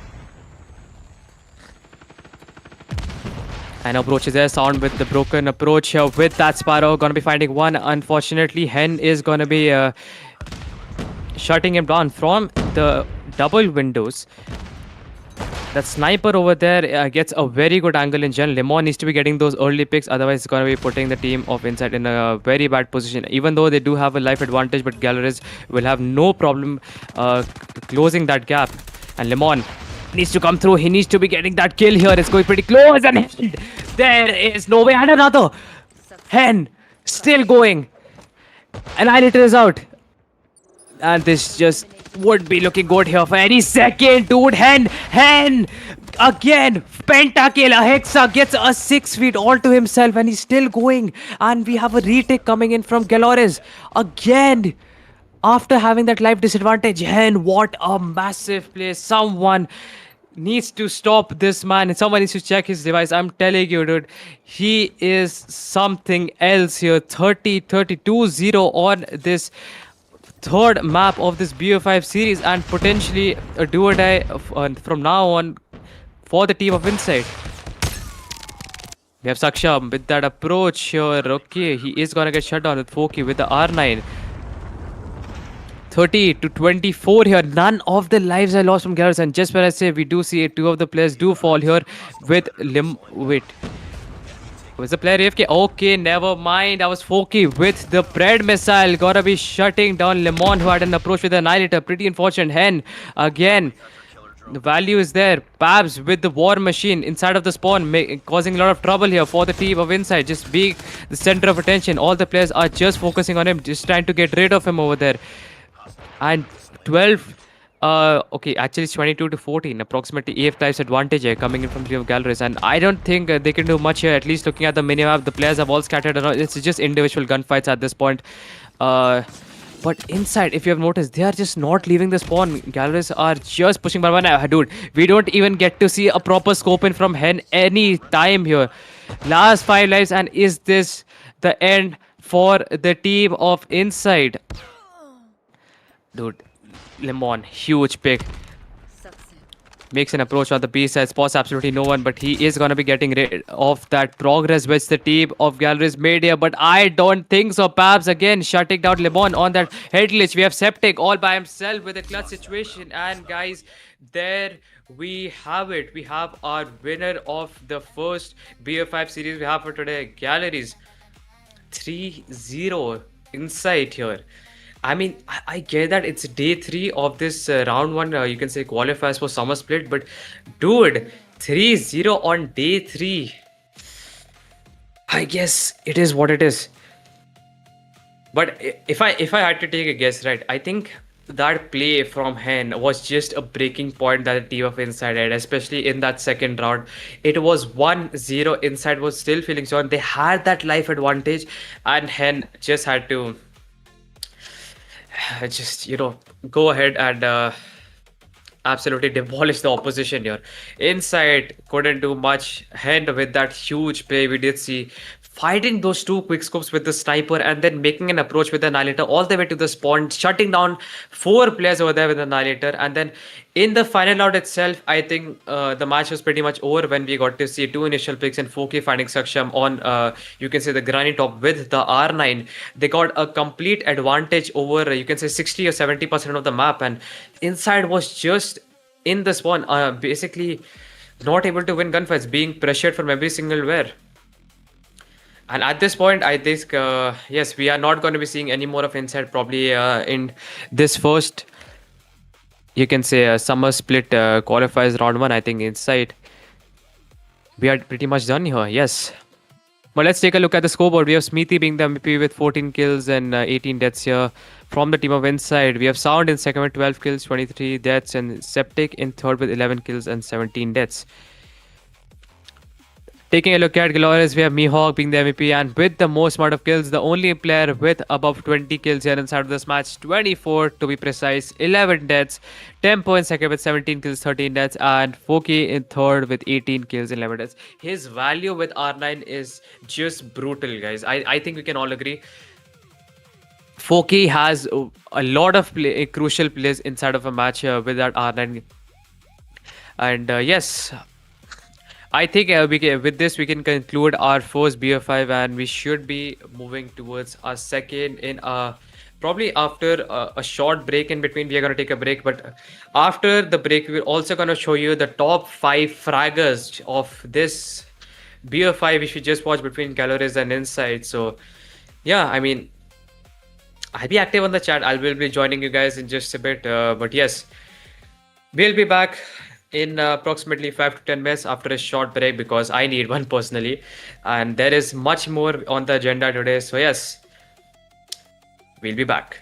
And approach is there. Sound with the broken approach here with that Sparrow. Gonna be finding one. Unfortunately, Hen is gonna be shutting him down from the double windows. That sniper over there gets a very good angle in general. Lemon needs to be getting those early picks, otherwise it's going to be putting the team of Insight in a very bad position. Even though they do have a life advantage, but Galleries will have no problem closing that gap. And Lemon needs to come through. He needs to be getting that kill here. It's going pretty close, and there is no way. And another Hen still going. Annihilator is out. And this just would be looking good here for any second, dude. Hen again, pentakill. A Hexa gets a 6 feet all to himself, and he's still going. And we have a retake coming in from Galores again. After having that life disadvantage, Hen, what a massive play. Someone needs to stop this man. Someone needs to check his device. I'm telling you, dude, he is something else here. 32-0 on this third map of this BO5 series, and potentially a do or die from now on for the team of Insight. We have Saksham with that approach here. Okay, he is gonna get shut down with Foki with the R9. 30 to 24 here. None of the lives are lost from Garrus, and just when I say we do see 2 of the players do fall here with wait. Was the player AFK? Okay, never mind. I was Foki with the Pred missile. Gotta be shutting down Lemon, who had an approach with the Annihilator. Pretty unfortunate. Hen again. The value is there. Pabs with the war machine inside of the spawn, causing a lot of trouble here for the team of Inside. Just being the center of attention. All the players are just focusing on him, just trying to get rid of him over there. And 12. Okay, actually it's 22 to 14, approximately AF lives advantage here coming in from the team of Galleries, and I don't think they can do much here. At least looking at the minimap, the players have all scattered around. It's just individual gunfights at this point. But Inside, if you have noticed, they are just not leaving the spawn. Galleries are just pushing by one. Dude, we don't even get to see a proper scope in from Hen any time here. Last 5 lives, and is this the end for the team of Inside? Dude, Lemon, huge pick. Makes an approach on the B side, spots absolutely no one, but he is gonna be getting rid of that progress which the team of Galleries made here. But I don't think so. Pabs again shutting down Lemon on that head glitch. We have Septic all by himself with a clutch situation, and guys, there we have it. We have our winner of the first BF5 series we have for today, Galleries. 3-0 inside here. I mean, I get that it's day three of this round one, you can say qualifiers for summer split, but dude, 3-0 on day three. I guess it is what it is. But if I had to take a guess, right, I think that play from Hen was just a breaking point that the team of Inside had, especially in that second round. It was 1-0. Inside was still feeling strong. They had that life advantage, and Hen just had to just go ahead and absolutely demolish the opposition here. Inside couldn't do much. Hand with that huge play we did see, fighting those two quickscopes with the sniper and then making an approach with the annihilator all the way to the spawn, shutting down 4 players over there with the annihilator. And then in the final round itself, I think the match was pretty much over when we got to see two initial picks and 4K finding Saksham on you can say the granny top with the R9. They got a complete advantage over you can say 60 or 70% of the map, and Inside was just in the spawn basically not able to win gunfights, being pressured from every single where. And at this point, I think, yes, we are not going to be seeing any more of Inside probably in this first, you can say, summer split qualifiers round one. I think Inside, we are pretty much done here, yes. But let's take a look at the scoreboard. We have Smithy being the MVP with 14 kills and 18 deaths here from the team of Inside. We have Sound in second with 12 kills, 23 deaths, and Septic in third with 11 kills and 17 deaths. Taking a look at Glorious, we have Mihawk being the MVP and with the most amount of kills, the only player with above 20 kills here inside of this match, 24 to be precise, 11 deaths, Tempo in second with 17 kills, 13 deaths, and Foki in third with 18 kills, 11 deaths. His value with R9 is just brutal, guys. I think we can all agree. Foki has a lot of crucial plays inside of a match with that R9. And yes, I think with this we can conclude our first BF5, and we should be moving towards our second in probably after a short break in between. We are going to take a break, but after the break we're also going to show you the top 5 fraggers of this BF5 which we just watched between Calories and Inside. So yeah, I mean, I'll be active on the chat. I will be joining you guys in just a bit, but yes, we'll be back in approximately 5 to 10 minutes after a short break because I need one personally, and there is much more on the agenda today. So yes, we'll be back.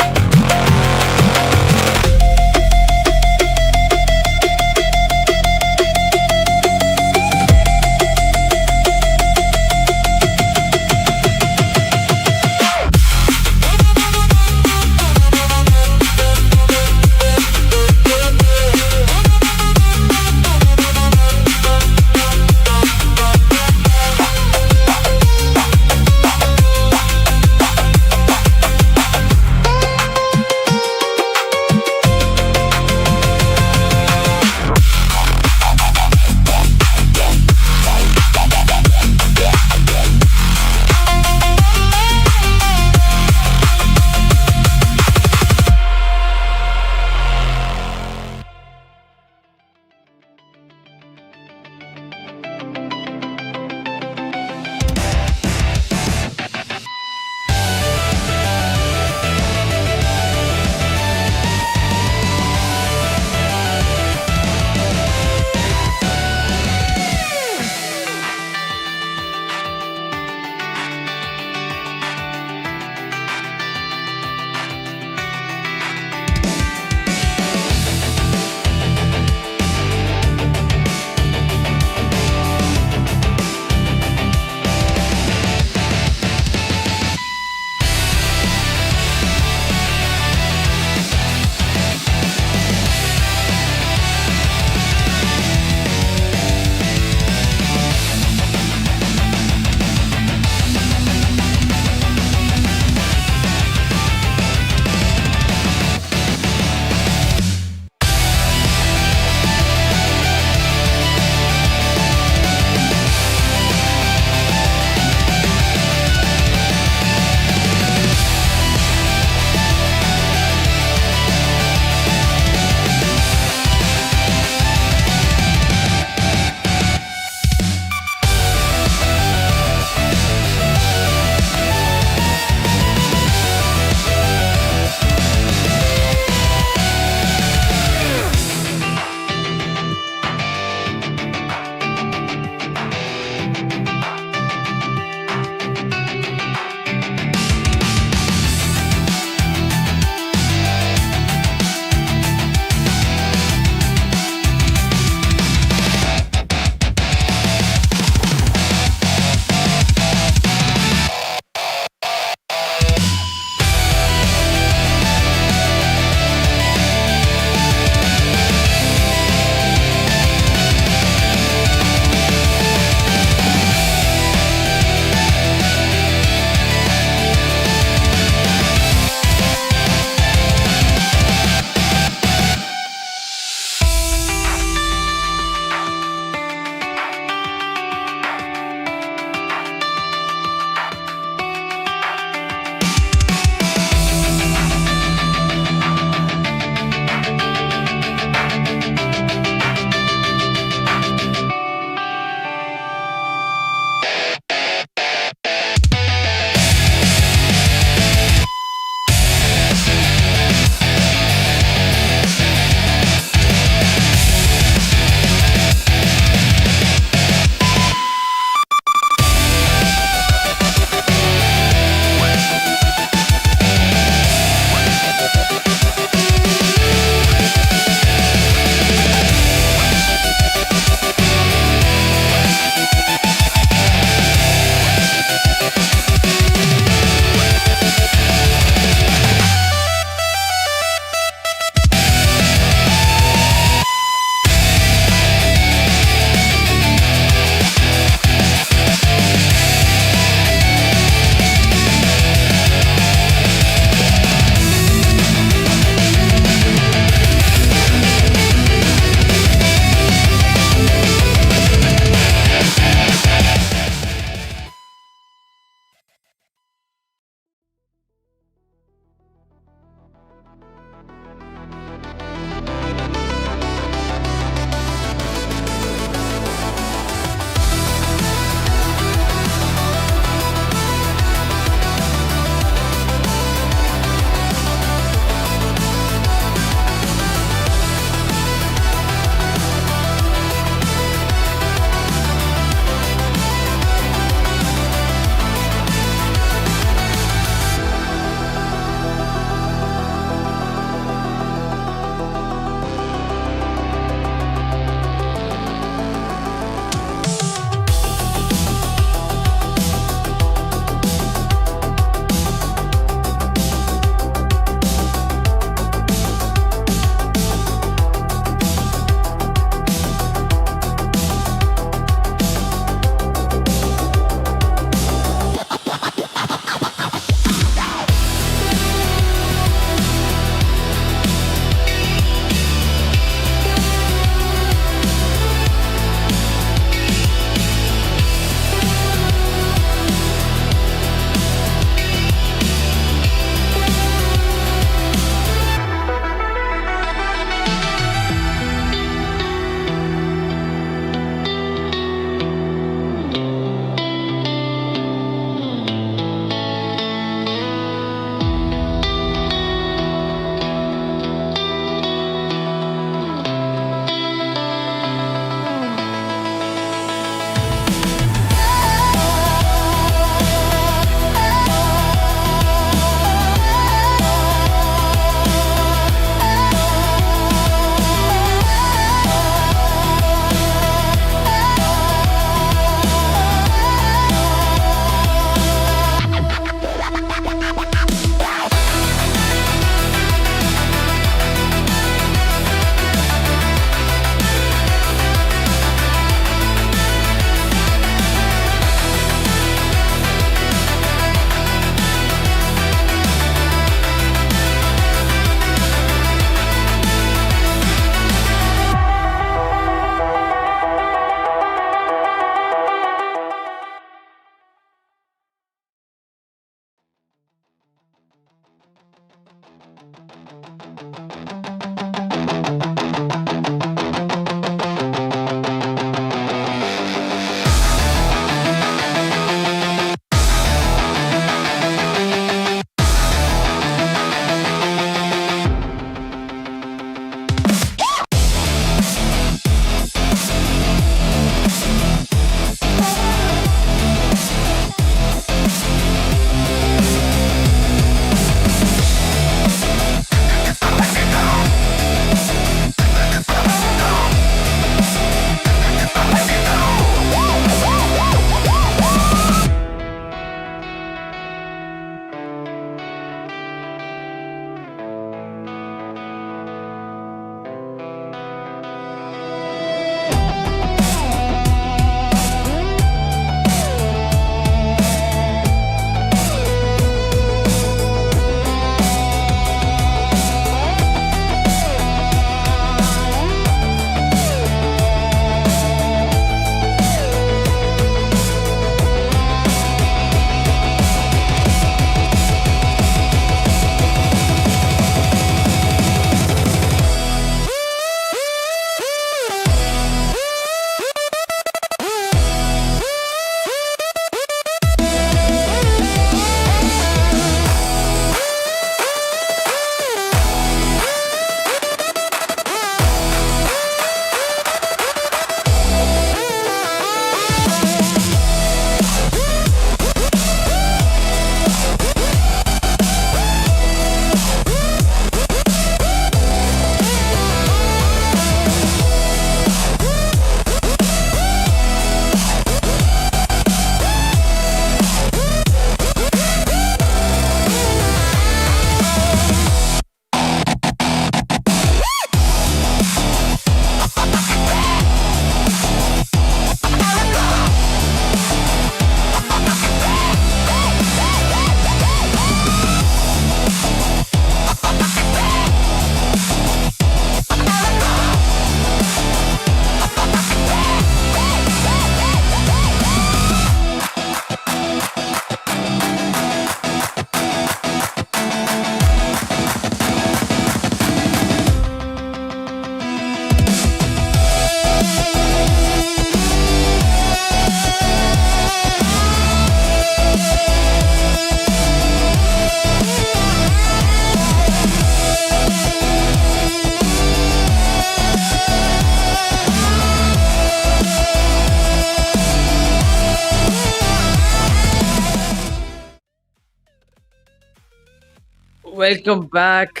Welcome back.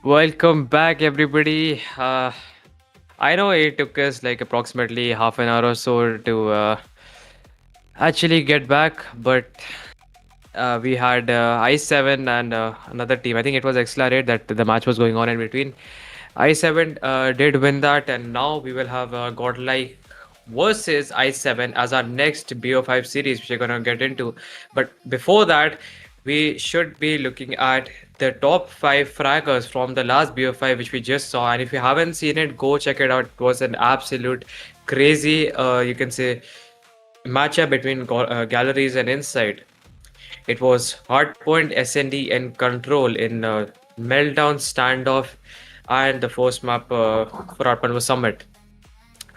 Welcome back, everybody. I know it took us like approximately half an hour or so to actually get back, but we had I7 and another team. I think it was Accelerate that the match was going on in between. I7 did win that, and now we will have Godlike versus I7 as our next BO5 series, which we're gonna get into. But before that, we should be looking at the top five fraggers from the last BO5, which we just saw. And if you haven't seen it, go check it out. It was an absolute crazy, you can say, matchup between galleries and inside. It was Hardpoint, SND, and Control in Meltdown, Standoff, and the first map for Hardpoint was Summit.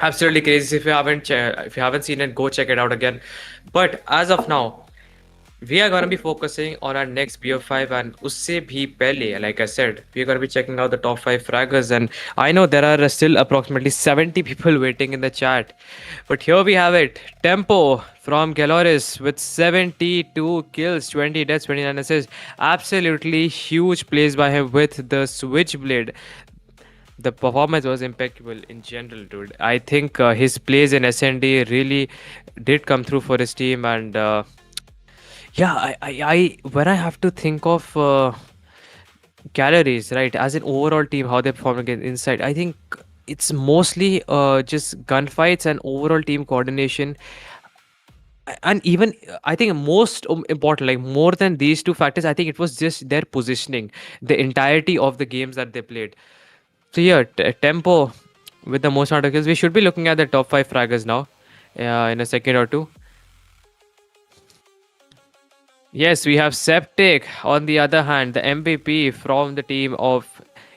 Absolutely crazy. If you haven't seen it, go check it out again. But as of now, we are going to be focusing on our next BO5, and usse bhi pehle, like I said, we are going to be checking out the top 5 fraggers. And I know there are still approximately 70 people waiting in the chat, but here we have it. Tempo from Galoris with 72 kills, 20 deaths, 29 assists. Absolutely huge plays by him with the Switchblade. The performance was impeccable in general, dude. I think his plays in SND really did come through for his team. And yeah, I when I have to think of calories, right, as an overall team, how they perform against inside, I think it's mostly just gunfights and overall team coordination. And even I think most important, like more than these two factors, I think it was just their positioning, the entirety of the games that they played. So yeah, tempo with the most amount of kills. We should be looking at the top five fraggers now, in a second or two. Yes, we have Septic on the other hand, the MVP from the team of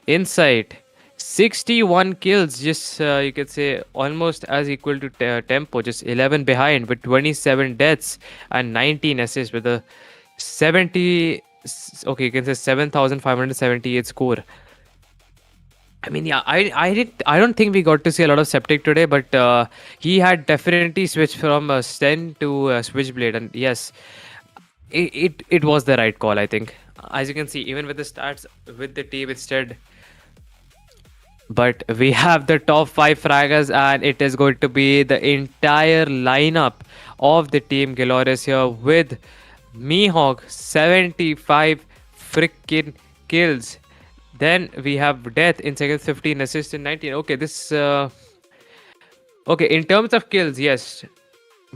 Insight. 61 kills, just you could say almost as equal to Tempo, just 11 behind with 27 deaths and 19 assists with a 70. Okay, you can say 7,578 score. I mean, yeah, I don't think we got to see a lot of Septic today, but he had definitely switched from Sten to Switchblade, and yes, it was the right call, I think. As you can see, even with the stats with the team instead. But we have the top five fraggers, and it is going to be the entire lineup of the team Galoris here with Mihawk 75 freaking kills. Then we have Death in second, 15 assists in 19. Okay, this okay, in terms of kills, yes,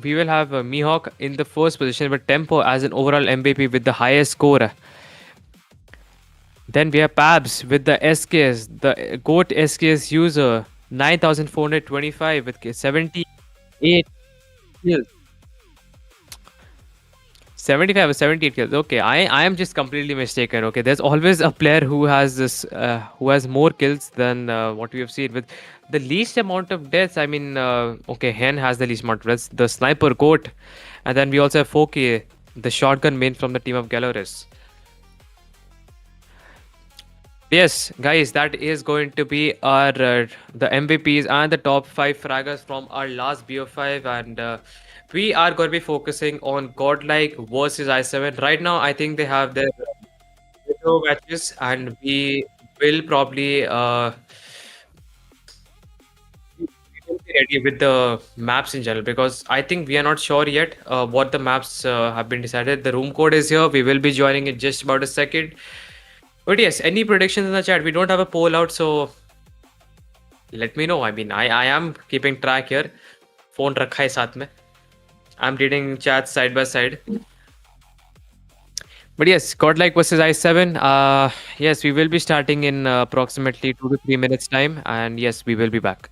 we will have Mihawk in the first position, but Tempo as an overall MVP with the highest score. Then we have Pabs with the SKS, the GOAT SKS user, 9,425 with 78 kills. 75 or 78 kills. Okay, I am just completely mistaken. Okay, there's always a player who has this who has more kills than what we have seen with the least amount of deaths. I mean, okay, Hen has the least amount of deaths. The sniper goat, and then we also have Foki, the shotgun main from the team of Galoris. Yes, guys, that is going to be our the MVPs and the top five fraggers from our last BO5, and we are going to be focusing on Godlike versus I7. Right now, I think they have their video matches, and we will probably we will be ready with the maps in general, because I think we are not sure yet what the maps have been decided. The room code is here. We will be joining in just about a second. But yes, any predictions in the chat? We don't have a poll out, so let me know. I mean, I am keeping track here. Phone rakha hai saath mein. I'm reading chats side by side. But yes, Godlike versus I7. Yes, we will be starting in approximately 2 to 3 minutes time, and yes, we will be back.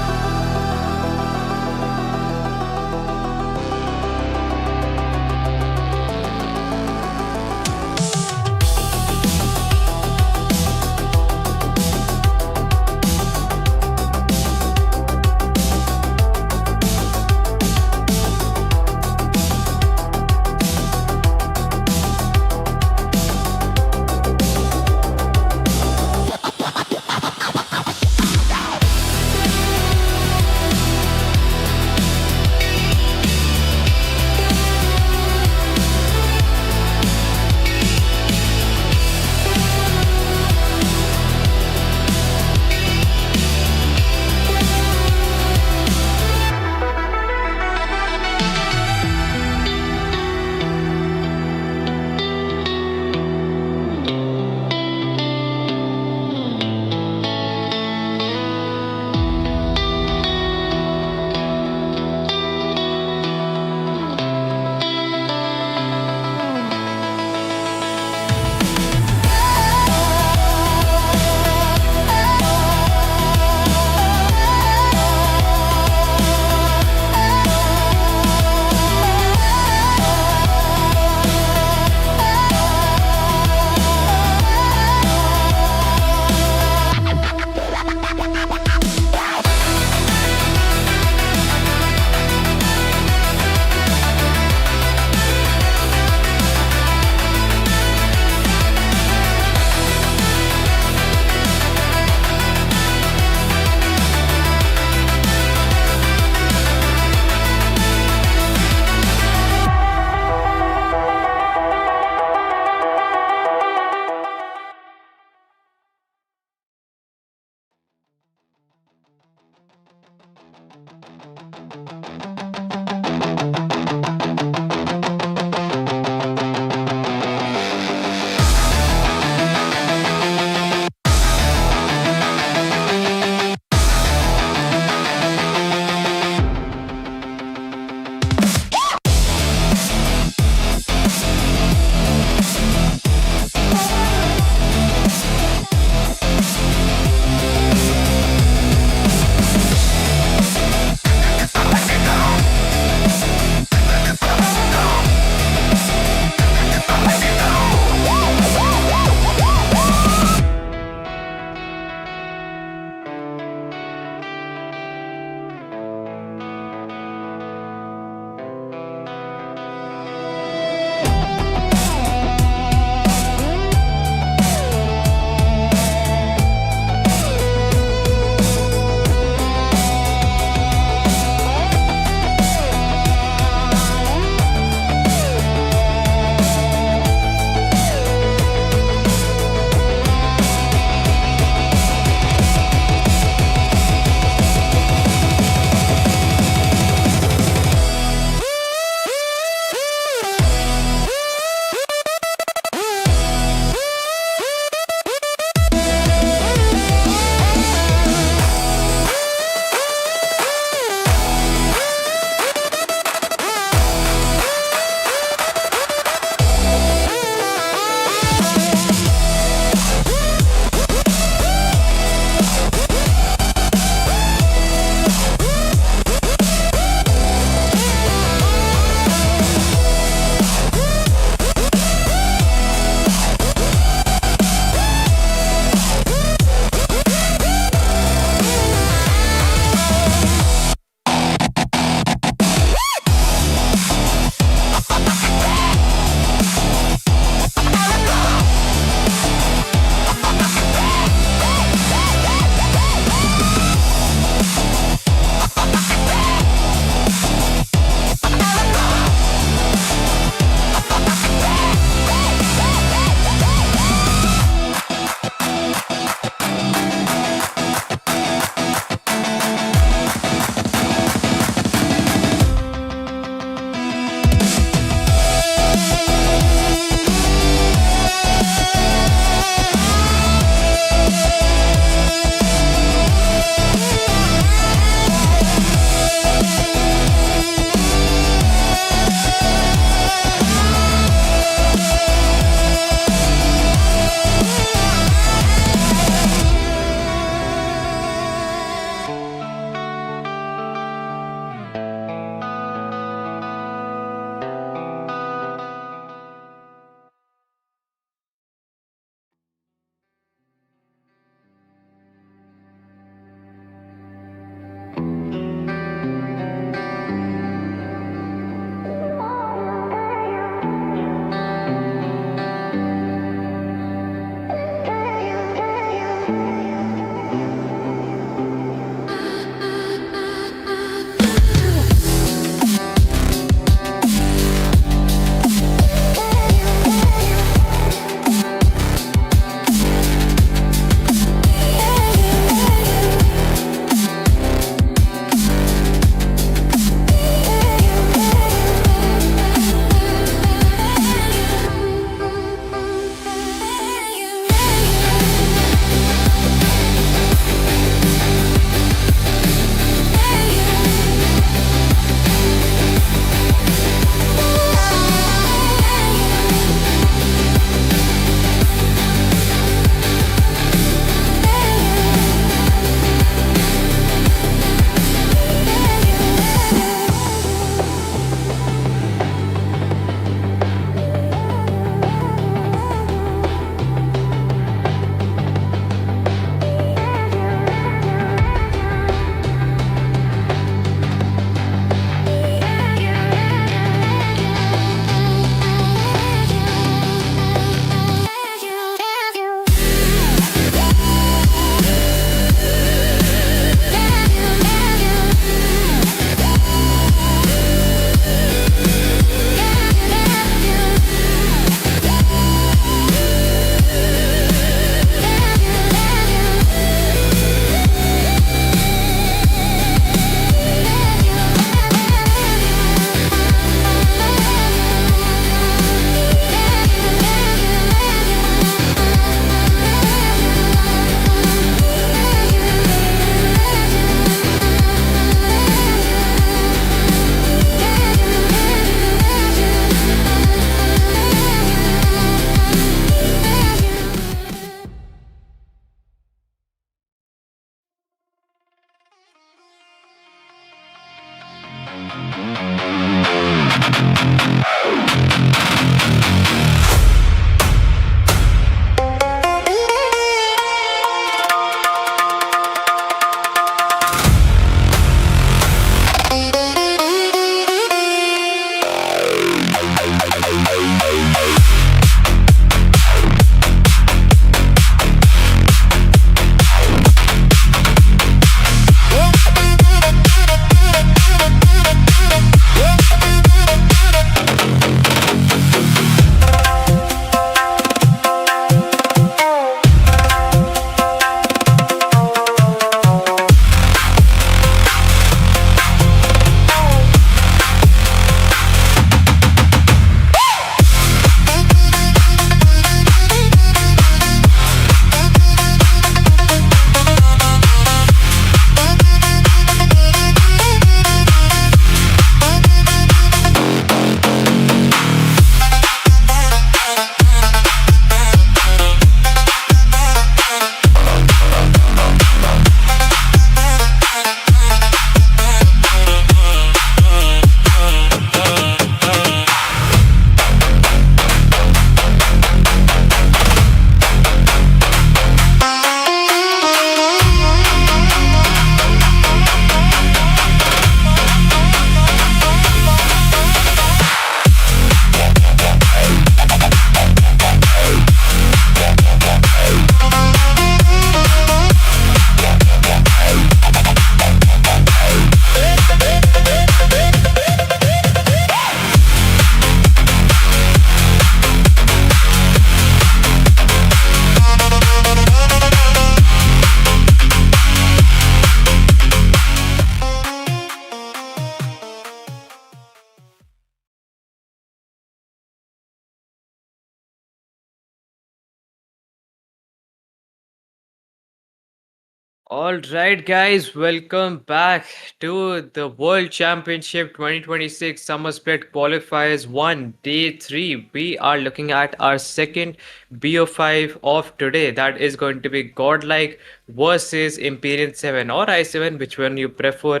All right, guys, welcome back to the World Championship 2026 Summer Split Qualifiers 1 Day 3. We are looking at our second BO5 of today. That is going to be Godlike versus Imperial 7 or I7, which one you prefer.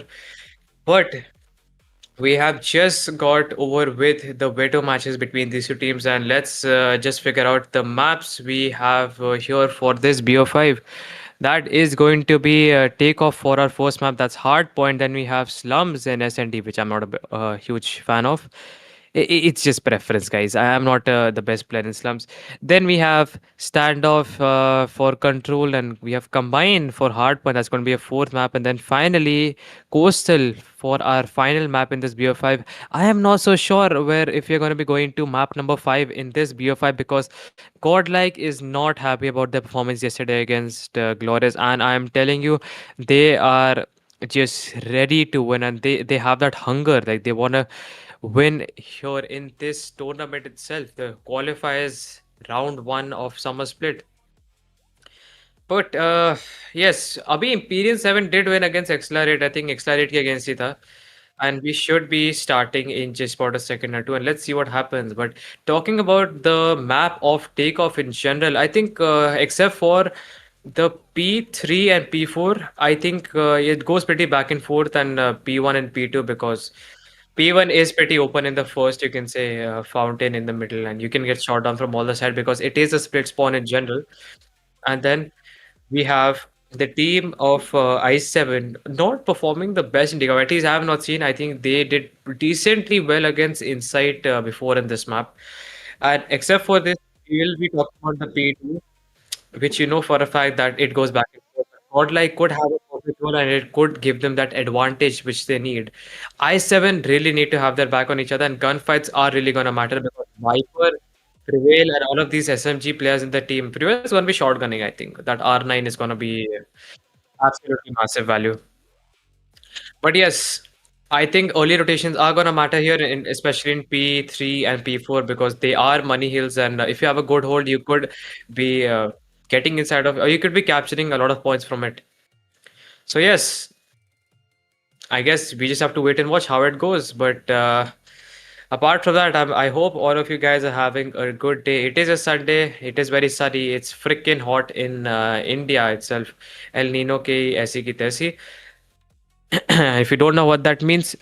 But we have just got over with the veto matches between these two teams, and let's just figure out the maps we have here for this BO5. That is going to be a takeoff for our first map. That's Hardpoint. Then we have Slums and SND, which I'm not a huge fan of. It's just preference, guys. I am not the best player in Slums. Then we have Standoff for Control, and we have Combine for Hardpoint. That's going to be a fourth map, and then finally Coastal for our final map in this BO5. I am not so sure where if you're going to be going to map number 5 in this BO5 because Godlike is not happy about their performance yesterday against Glorious, and I am telling you, they are just ready to win, and they have that hunger, like they want to win here in this tournament itself, the qualifiers round 1 of Summer Split. But yes, अभी Imperial 7 did win against Accelerate. I think Accelerate के against ही था. And we should be starting in just about a second or two, and let's see what happens. But talking about the map of takeoff in general, I think except for the P3 and P4, I think it goes pretty back and forth, and P1 and P2 because P1 is pretty open in the first, you can say fountain in the middle, and you can get shot down from all the side because it is a split spawn in general. And then we have the team of I7 not performing the best in Liga. At least I have not seen. I think they did decently well against Insight before in this map. And except for this, we will be talking about the P2, which you know for a fact that it goes back and forth. Godlike could have a perfect role and it could give them that advantage which they need. I7 really need to have their back on each other, and gunfights are really going to matter because Viper, Prevail, and all of these SMG players in the team. Prevail is going to be shotgunning, I think. That R9 is going to be absolutely massive value. But yes, I think early rotations are going to matter here, especially in P3 and P4 because they are money hills. And if you have a good hold, you could be getting inside of, or you could be capturing a lot of points from it. So, yes, I guess we just have to wait and watch how it goes. But apart from that, I hope all of you guys are having a good day. It is a Sunday. It is very sunny. It's freaking hot in India itself. El Nino ke aisi ki taisi. If you don't know what that means,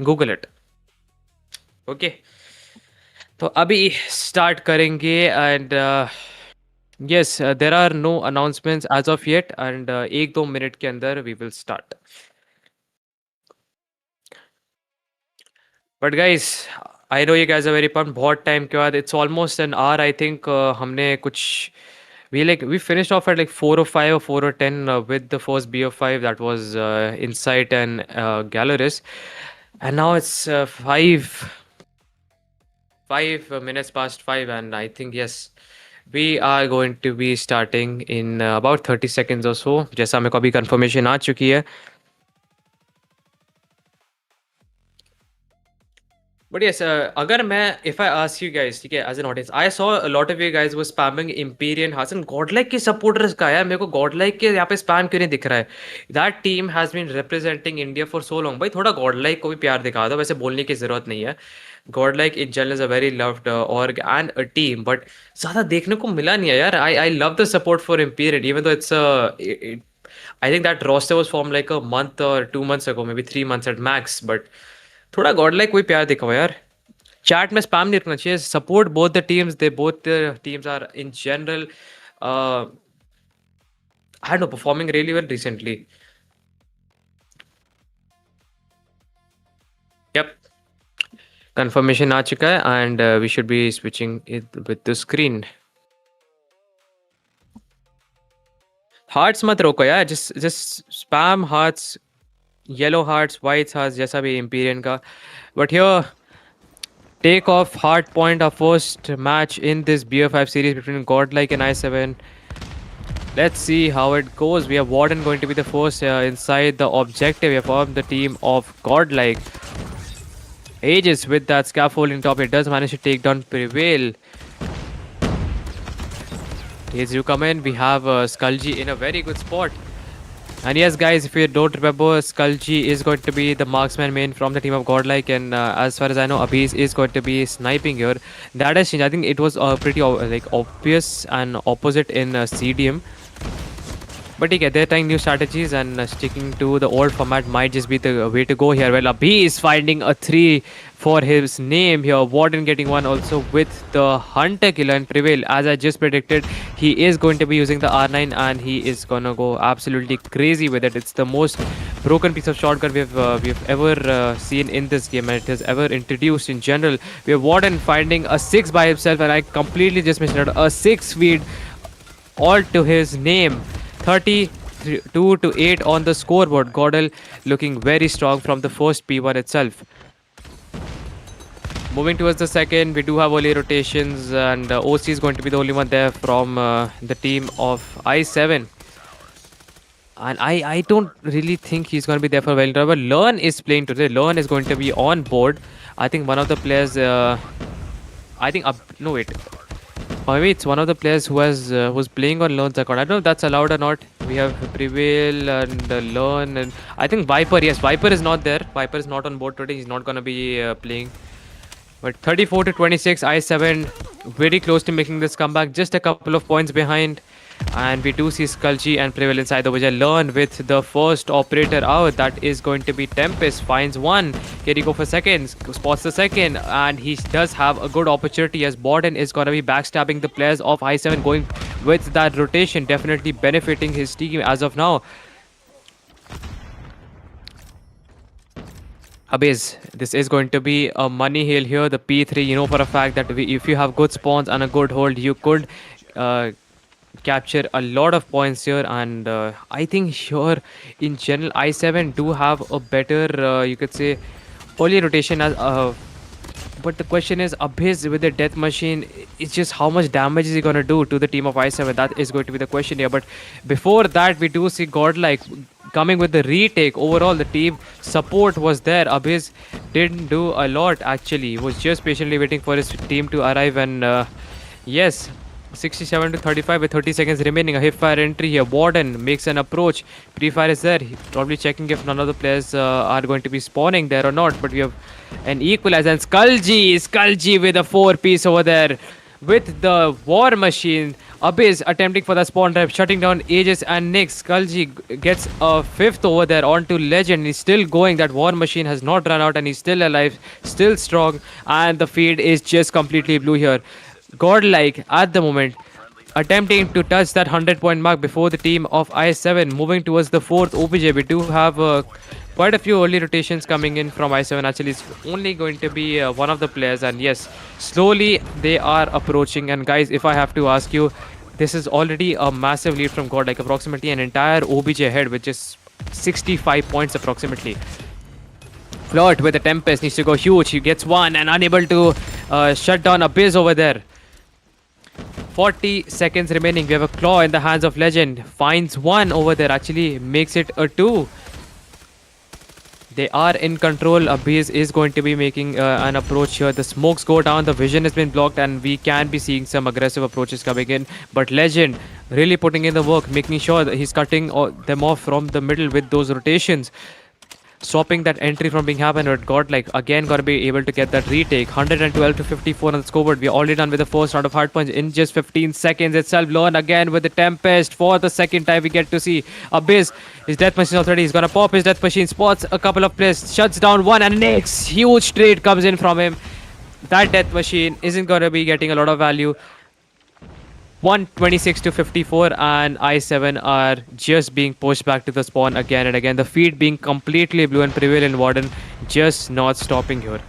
Google it. Okay. तो अभी start करेंगे and yes, there are no announcements as of yet, and 1-2 minute के अंदर we will start. But guys, I know you guys are very pumped. बहुत time के बाद it's almost an hour. I think हमने कुछ we finished off at like 4:05 or 4:10 with the first BO5 that was Insight and Galeris, and now it's 5 minutes past 5, and I think yes, we are going to be starting in about 30 seconds or so. जैसा मेरे को अभी confirmation आ चुकी है. But yes, अगर मैं if I ask you guys, ठीक है, as an audience, I saw a lot of you guys were spamming Empyrean Hassan. Godlike के supporters का यार मेरे को Godlike के यहाँ पे spam क्यों नहीं दिख रहा है? That team has been representing India for so long. भाई थोड़ा Godlike को भी प्यार दिखा दो. वैसे बोलने की जरूरत नहीं है. Godlike in general is a very loved org and a team, but ज़्यादा देखने को मिला नहीं है यार. I love the support for Empyrean, even though it's I think that roster was formed like a month or 2 months ago, maybe 3 months at max, but थोड़ा Godlike कोई प्यार दिखाओ यार. चैट में स्पैम नहीं रखना चाहिए. Support both the teams. They both the teams are in general I know performing really well recently. Yup, confirmation आ चुका है and we should be switching it with the screen. Hearts मत रोको यार. Just spam hearts, yellow hearts, white hearts, जैसा भी इंपीरियन का. But here take off hard point, our first match in this BO5 series between Godlike and I7. Let's see how it goes. We have Warden going to be the first inside the objective. We have formed the team of Godlike. Aegis with that scaffolding top. It does manage to take down Prevail. As you come in, we have Skulji in a very good spot. And yes, guys, if you don't remember, Skulji is going to be the marksman main from the team of Godlike, and as far as I know, Abhi's is going to be sniping here. That has changed. I think it was pretty like obvious and opposite in CDM. But okay, they're trying new strategies and sticking to the old format might just be the way to go here. Well, Abhi is finding a 3 for his name here. Warden getting one also with the Hunter Killer and Prevail. As I just predicted, he is going to be using the R9 and he is gonna go absolutely crazy with it. It's the most broken piece of shotgun we've ever seen in this game, and it has ever introduced in general. We have Warden finding a 6 by himself, and I completely just missed out. A 6 feed all to his name. 32 to 8 on the scoreboard. Godel looking very strong from the first P1 itself. Moving towards the second, we do have early rotations, and OC is going to be the only one there from the team of I7. And I don't really think he's going to be there for a while. But Learn is playing today. Learn is going to be on board. I think one of the players. I think no wait. Or maybe it's one of the players who's playing on Learn's account. I don't know if that's allowed or not. We have Prevail and Learn, and I think Viper. Yes, Viper is not there. Viper is not on board today. He's not gonna be playing. But 34 to 26, I7 very close to making this comeback. Just a couple of points behind. And we do see Skulji and Prevail inside the Vijay. Learn with the first operator out. That is going to be Tempest. Finds one. Can he go for second? Spots the second. And he does have a good opportunity as Borden is going to be backstabbing the players of I7, going with that rotation. Definitely benefiting his team as of now. Abiz, this is going to be a money hill here. The P3, you know for a fact that if you have good spawns and a good hold, you could capture a lot of points here. And I think sure, in general, I7 do have a better, you could say, early rotation as but the question is, Abhiz with the death machine, it's just how much damage is he gonna do to the team of I7? That is going to be the question here. But before that, we do see Godlike coming with the retake. Overall, the team support was there. Abhiz didn't do a lot actually. He was just patiently waiting for his team to arrive, and yes. 67 to 35 with 30 seconds remaining. A hipfire entry here. Warden makes an approach. Pre-fire is there. He's probably checking if none of the players are going to be spawning there or not. But we have an equalizer. And Skulji with a 4-piece over there. With the war machine. Abyss attempting for the spawn trap. Shutting down Aegis and Nick. Skulji gets a 5th over there onto Legend. He's still going. That war machine has not run out and he's still alive. Still strong. And the feed is just completely blue here. Godlike at the moment attempting to touch that 100-point mark before the team of I7 moving towards the 4th OBJ. We do have quite a few early rotations coming in from I7. Actually, it's only going to be one of the players, and yes, slowly they are approaching. And guys, if I have to ask you, this is already a massive lead from Godlike, approximately an entire OBJ ahead with just 65 points approximately. Flirt with the Tempest needs to go huge. He gets one and unable to shut down Abyss over there. 40 seconds remaining. We have a claw in the hands of Legend. Finds one over there. Actually makes it a 2. They are in control. Abyss is going to be making an approach here. The smokes go down. The vision has been blocked and we can be seeing some aggressive approaches coming in. But Legend really putting in the work, making sure that he's cutting them off from the middle with those rotations. Stopping that entry from being happened. But Godlike again gonna be able to get that retake. 112 to 54 on the scoreboard. We're already done with the first round of hardpoints in just 15 seconds itself. Learn again with the Tempest. For the second time we get to see Abyss. His death machine already. He's gonna pop his death machine. Spots a couple of players. Shuts down one and next huge trade comes in from him. That death machine isn't gonna be getting a lot of value. 126 to 54 and I7 are just being pushed back to the spawn again and again. The feed being completely blue and Prevail and Warden just not stopping here.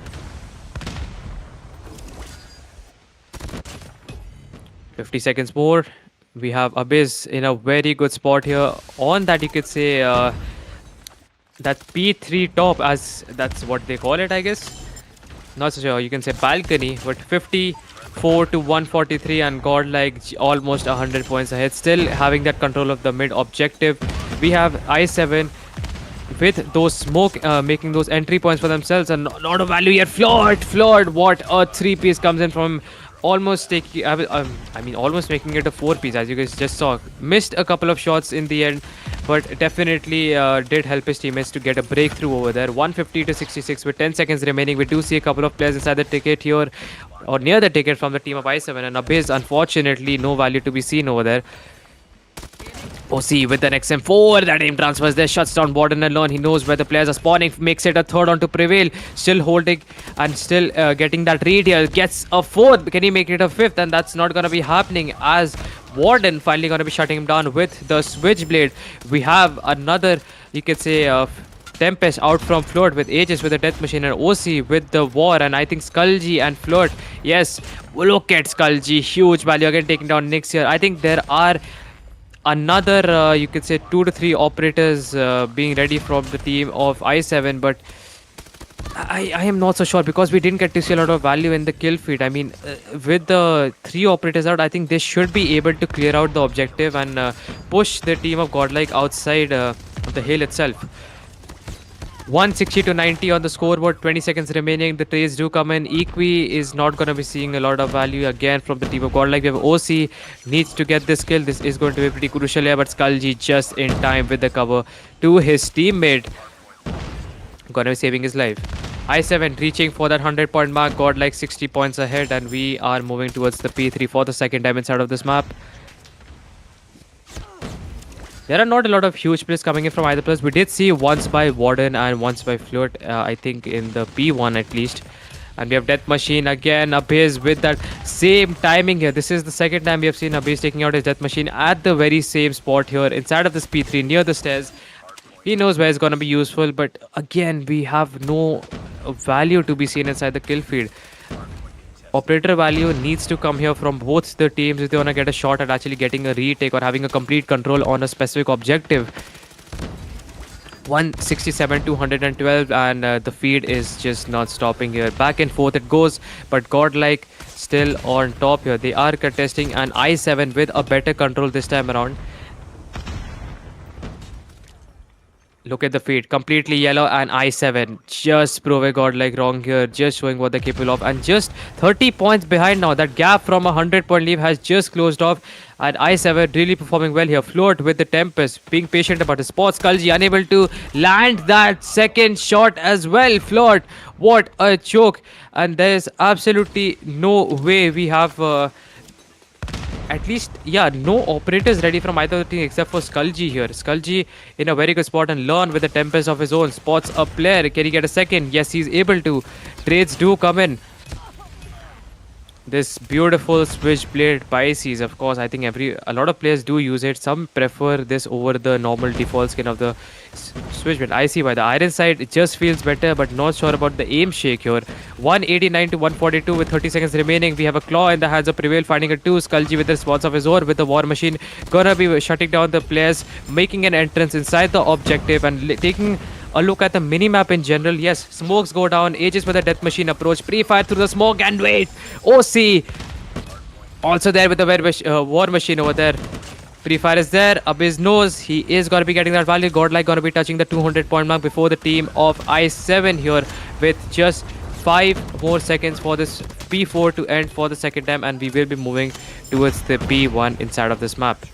50 seconds more. We have Abyss in a very good spot here. On that you could say that P3 top, as that's what they call it I guess. Not so sure, you can say balcony, but 54 to 143 and Godlike almost 100 points ahead, still having that control of the mid objective. We have I7 with those smoke making those entry points for themselves and a lot of value here. Flirt, what a 3-piece comes in from almost taking almost making it a 4-piece, as you guys just saw. Missed a couple of shots in the end but definitely did help his teammates to get a breakthrough over there. 150 to 66 with 10 seconds remaining. We do see a couple of players inside the ticket here, or near the ticket from the team of I7, and Abyss, unfortunately, no value to be seen over there. OC with an XM4, that aim transfers there, shuts down Warden alone. He knows where the players are spawning, makes it a third on to Prevail. Still holding and still getting that read here. Gets a fourth. Can he make it a fifth? And that's not going to be happening, as Warden finally going to be shutting him down with the Switchblade. We have another, you could say, Tempest out from Float with Aegis with the Death Machine, and OC with the War, and I think Skullgy and Float. Yes, look at Skullgy. Huge value again taking down Nyx here. I think there are another, you could say, 2 to 3 operators being ready from the team of I7, but I am not so sure, because we didn't get to see a lot of value in the kill feed. I mean, with the 3 operators out, I think they should be able to clear out the objective and push the team of Godlike outside of the hill itself. 160 to 90 on the scoreboard, 20 seconds remaining. The trades do come in. Equi is not going to be seeing a lot of value again from the team of Godlike. We have OC, needs to get this kill. This is going to be pretty crucial here, but Skullgy just in time with the cover to his teammate. Going to be saving his life. I7 reaching for that 100-point mark. Godlike 60 points ahead, and we are moving towards the P3 for the second time inside of this map. There are not a lot of huge plays coming in from either players. We did see once by Warden and once by Float, I think in the P1 at least. And we have Death Machine again, Abyss with that same timing here. This is the second time we have seen Abyss taking out his Death Machine at the very same spot here inside of this P3 near the stairs. He knows where it's going to be useful, but again, we have no value to be seen inside the kill feed. Operator value needs to come here from both the teams if they want to get a shot at actually getting a retake or having a complete control on a specific objective. 167 to 112, and the feed is just not stopping here. Back and forth it goes, but Godlike still on top here. They are contesting an I7 with a better control this time around. Look at the feed, completely yellow, and I7 just prove Godlike wrong here, just showing what they're capable of, and just 30 points behind now. That gap from a 100-point lead has just closed off, and I7 really performing well here. Float with the Tempest, being patient about his spot. Skullgy unable to land that second shot as well. Float, what a choke, and there's absolutely no way we have... at least, yeah, no operators ready from either team except for Skullgy here. Skullgy in a very good spot, and Learn with a Tempest of his own spots a player. Can he get a second? Yes, he's able to. Trades do come in. This beautiful Switchblade Pisces, of course, I think a lot of players do use it. Some prefer this over the normal default skin of the Switchblade. I see why. The Iron Sight, it just feels better, but not sure about the aim shake here. 189 to 142 with 30 seconds remaining. We have a Claw in the hands of Prevail, finding a 2. Skullgy with the spots of his own with the War Machine. Gonna be shutting down the players, making an entrance inside the objective, and taking a look at the minimap in general. Yes, smokes go down. Aegis with the Death Machine approach. Pre-fire through the smoke, and wait. OC also there with the War Machine over there. Pre-fire is there. Abyss knows he is going to be getting that value. Godlike going to be touching the 200-point mark before the team of I7 here, with just 5 more seconds for this P4 to end for the second time, and we will be moving towards the P1 inside of this map.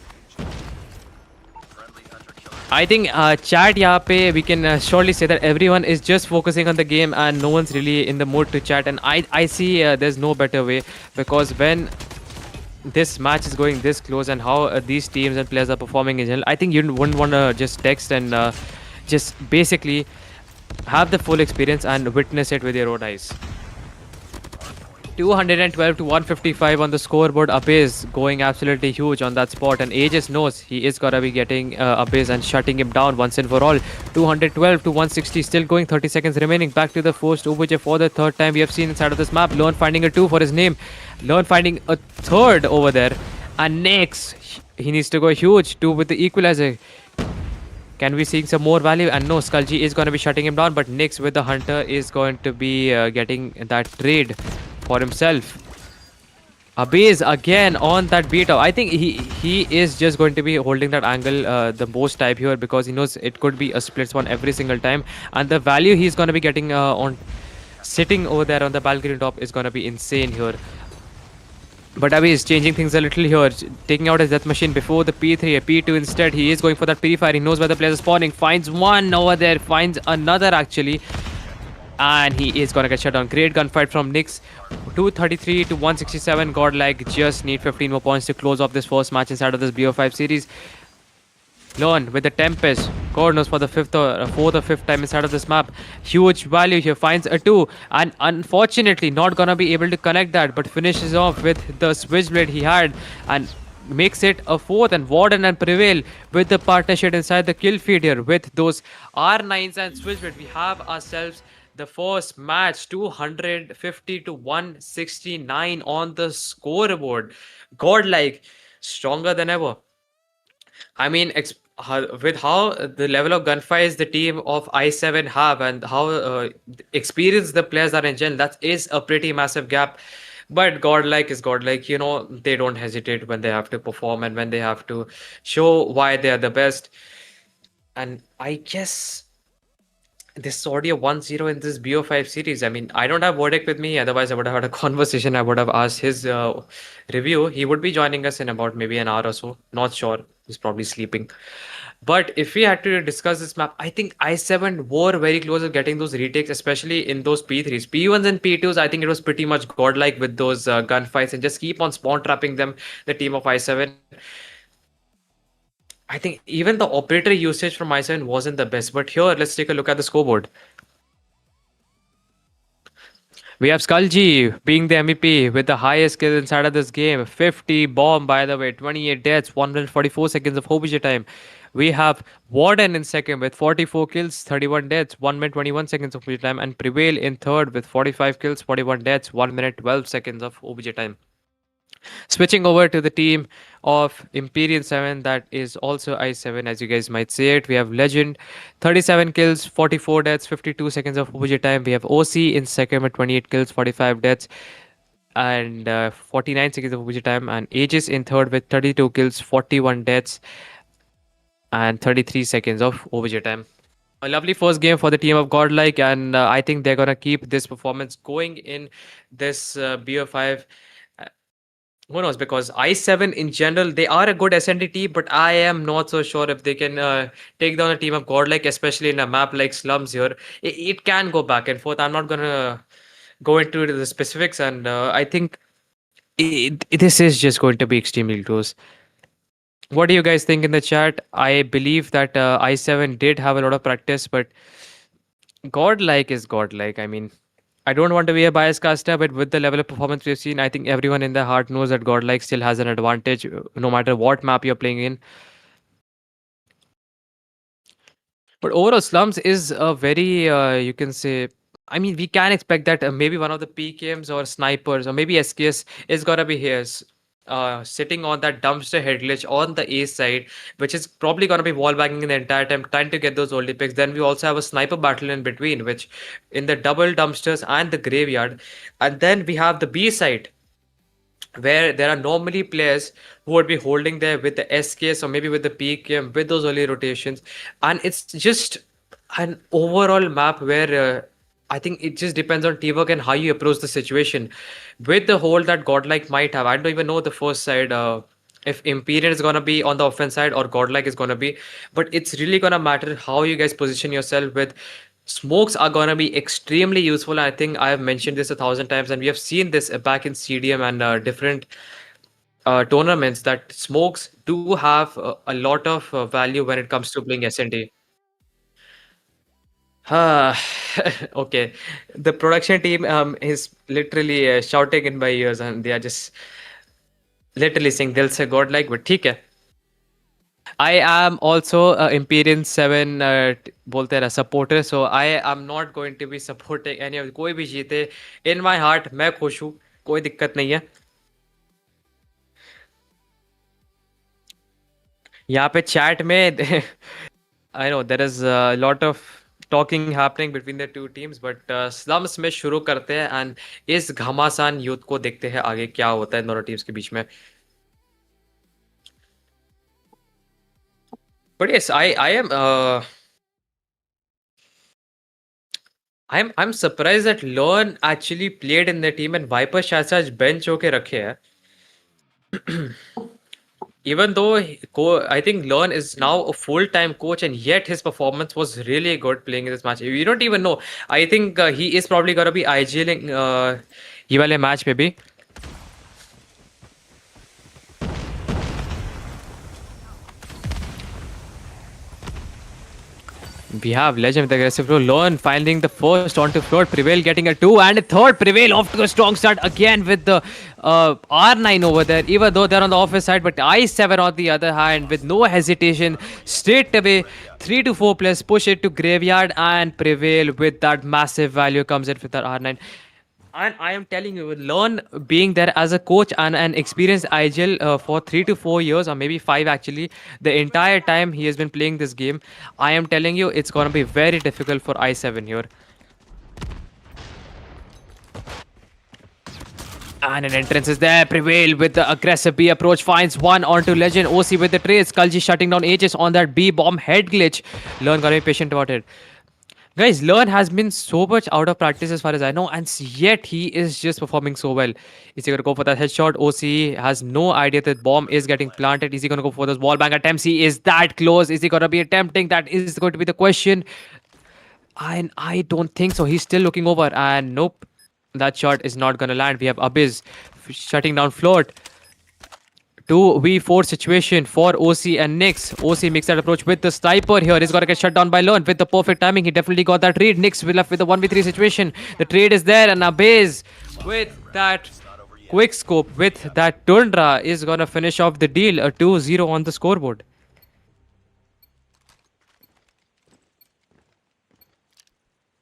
I think chat यहाँ पे we can surely say that everyone is just focusing on the game and no one's really in the mood to chat, and I see there's no better way, because when this match is going this close and how these teams and players are performing in general, I think you wouldn't want to just text and just basically have the full experience and witness it with your own eyes. 212 to 155 on the scoreboard. Abyss going absolutely huge on that spot, and Aegis knows he is gonna be getting Abyss and shutting him down once and for all. 212 to 160, still going, 30 seconds remaining. Back to the first OBJ for the third time we have seen inside of this map. Learn finding a 2 for his name. Learn finding a third over there. And next, he needs to go huge. 2 with the equalizer. Can we see some more value? And no, Skullgy is going to be shutting him down, but Nyx with the Hunter is going to be getting that trade for himself. Abyss again on that beat up. I think he is just going to be holding that angle the most type here, because he knows it could be a split one every single time, and the value he's going to be getting on sitting over there on the balcony top is going to be insane here. But Abhi is changing things a little here, taking out his death machine before the P3, a P2 instead. He is going for that purifier. He knows where the players are spawning. Finds one over there, finds another actually. And he is gonna get shut down. Great gunfight from Nyx. 233 to 167. Godlike just need 15 more points to close off this first match inside of this BO5 series. Learn with the Tempest. God knows for the fourth or fifth time inside of this map. Huge value here. Finds a two. And unfortunately, not gonna be able to connect that. But finishes off with the Switchblade he had. And makes it a fourth. And Warden and Prevail with the partnership inside the kill feed here. With those R9s and Switchblade, we have ourselves the first match 250 to 169 on the scoreboard. Godlike, stronger than ever. I mean, with how the level of gunfights the team of I7 have and how experienced the players are in general, that is a pretty massive gap. But godlike is godlike, they don't hesitate when they have to perform and when they have to show why they are the best. And I guess this is already a 1-0 in this BO5 series. I mean, I don't have Verdict with me. Otherwise, I would have had a conversation. I would have asked his review. He would be joining us in about maybe an hour or so. Not sure. He's probably sleeping. But if we had to discuss this map, I think I7 were very close to getting those retakes, especially in those P3s. P1s and P2s, I think it was pretty much godlike with those gunfights and just keep on spawn trapping them, the team of I7. I think even the operator usage from I7 wasn't the best. But here, let's take a look at the scoreboard. We have Skulji being the MVP with the highest kills inside of this game. 50 bomb, by the way, 28 deaths, 144 seconds of OBJ time. We have Warden in second with 44 kills, 31 deaths, 1 minute 21 seconds of OBJ time, and Prevail in third with 45 kills, 41 deaths, 1 minute 12 seconds of OBJ time. Switching over to the team of Imperial 7, that is also I7, as you guys might say it. We have Legend, 37 kills, 44 deaths, 52 seconds of OPG time. We have OC in second with 28 kills, 45 deaths, and 49 seconds of OPG time. And Aegis in third with 32 kills, 41 deaths, and 33 seconds of OPG time. A lovely first game for the team of Godlike, and I think they're gonna keep this performance going in this BO5. Who knows? Because I7 in general, they are a good SND team, but I am not so sure if they can take down a team of Godlike, especially in a map like Slums here. It can go back and forth. I'm not gonna go into the specifics, and I think this is just going to be extremely close. What do you guys think in the chat? I believe that I7 did have a lot of practice, but godlike is godlike. I mean, I don't want to be a biased caster, but with the level of performance we've seen, I think everyone in their heart knows that godlike still has an advantage, no matter what map you're playing in. But overall, Slums is a very, you can say, I mean, we can expect that maybe one of the PKMs or snipers or maybe SKS is gonna be here, sitting on that dumpster head glitch on the A side, which is probably gonna be wall banging in the entire time, trying to get those oldie picks. Then we also have a sniper battle in between, which in the double dumpsters and the graveyard, and then we have the B side where there are normally players who would be holding there with the SKS or maybe with the PKM with those early rotations, and it's just an overall map where I think it just depends on teamwork and how you approach the situation. With the hold that Godlike might have, I don't even know the first side. If Imperial is gonna be on the offense side or Godlike is gonna be, but it's really gonna matter how you guys position yourself with smokes are gonna be extremely useful. I think I have mentioned this 1,000 times, and we have seen this back in CDM and different tournaments that smokes do have a lot of value when it comes to playing SND. Ah, okay. The production team is literally shouting in my ears, and they are just literally saying they'll say godlike, but ठीक है. I am also a Imperial 7 बोलते हैं ना supporter, so I am not going to be supporting any of कोई भी जीते. In my heart मैं खुश हूँ, कोई दिक्कत नहीं है. यहाँ पे chat में I know there is a lot of talking happening between the two teams, but slums में शुरू करते हैं and इस घमासान युद्ध को देखते हैं आगे क्या होता है इन दोनों टीम्स के बीच में. But yes, I am I'm surprised that Lorne actually played in the team and Viper शायद से आज bench होके रखे हैं. Even though I think Learn is now a full-time coach, and yet his performance was really good playing in this match. You don't even know. I think he is probably gonna be IGLing ये वाले match maybe. We have Legend with aggressive role. Learn finding the first onto float. Prevail getting a 2 and a third. Prevail off to a strong start again with the R9 over there. Even though they're on the offense side, but I7 on the other hand with no hesitation. Straight away 3 to 4 plus push it to graveyard and Prevail with that massive value comes in with that R9. And I am telling you, Learn being there as a coach and an experienced IGL for 3 to 4 years, or maybe five actually, the entire time he has been playing this game. I am telling you, it's gonna be very difficult for I7 here. And an entrance is there. Prevail with the aggressive B approach. Finds one onto Legend. OC with the trade. Skulji shutting down Aegis on that B bomb head glitch. Learn gotta be patient about it. Guys, Learn has been so much out of practice as far as I know, and yet he is just performing so well. Is he going to go for that headshot? OC has no idea that bomb is getting planted. Is he going to go for those wall bang attempts? He is that close. Is he going to be attempting? That is going to be the question. And I don't think so. He's still looking over, and nope, that shot is not going to land. We have Abyss shutting down Float. 2v4 situation for OC and Nix. OC makes that approach with the sniper here. He's got to get shut down by Learn with the perfect timing. He definitely got that read. Nix will left with the 1v3 situation. The trade is there, and Abaze with that quick scope with that Tundra is going to finish off the deal. A 2-0 on the scoreboard.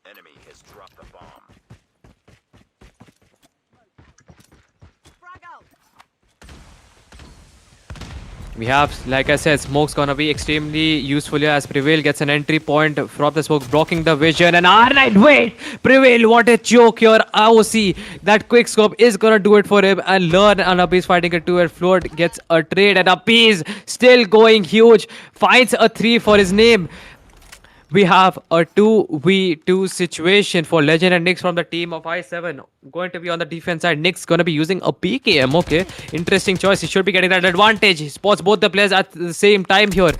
Enemy has dropped the bomb. We have, like I said, smoke's gonna be extremely useful here as Prevail gets an entry point from the smoke, blocking the vision. And R9, wait! Prevail, what a choke here. AOC, that quick scope is gonna do it for him. And Learn and Abiz fighting a 2 at Float gets a trade. And Abiz still going huge, finds a 3 for his name. We have a 2v2 situation for Legend and Nix from the team of I7. Going to be on the defense side. Nix going to be using a PKM. Okay, interesting choice. He should be getting that advantage. He spots both the players at the same time here.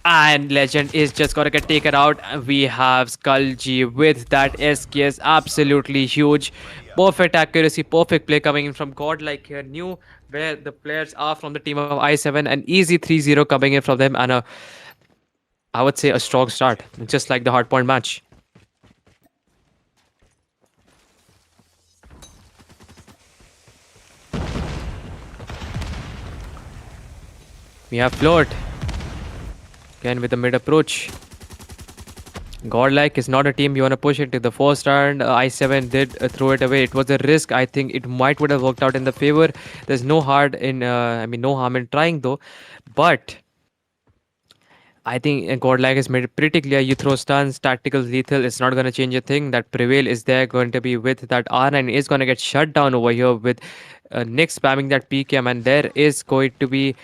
And Legend is just going to get taken out. We have Skulji with that SKS. Absolutely huge. Perfect accuracy, perfect play coming in from Godlike here. Knew where the players are from the team of I7. An easy 3-0 coming in from them. And I would say a strong start, just like the hardpoint match. We have Float. Again with the mid approach. Godlike is not a team you want to push into the first round. I7 did throw it away. It was a risk. I think it might would have worked out in the favor. There's no no harm in trying though. But I think Godlike has made it pretty clear. You throw stuns, tactical, lethal. It's not going to change a thing. That Prevail is there going to be with that R9 is going to get shut down over here with Nick spamming that PKM. And there is going to be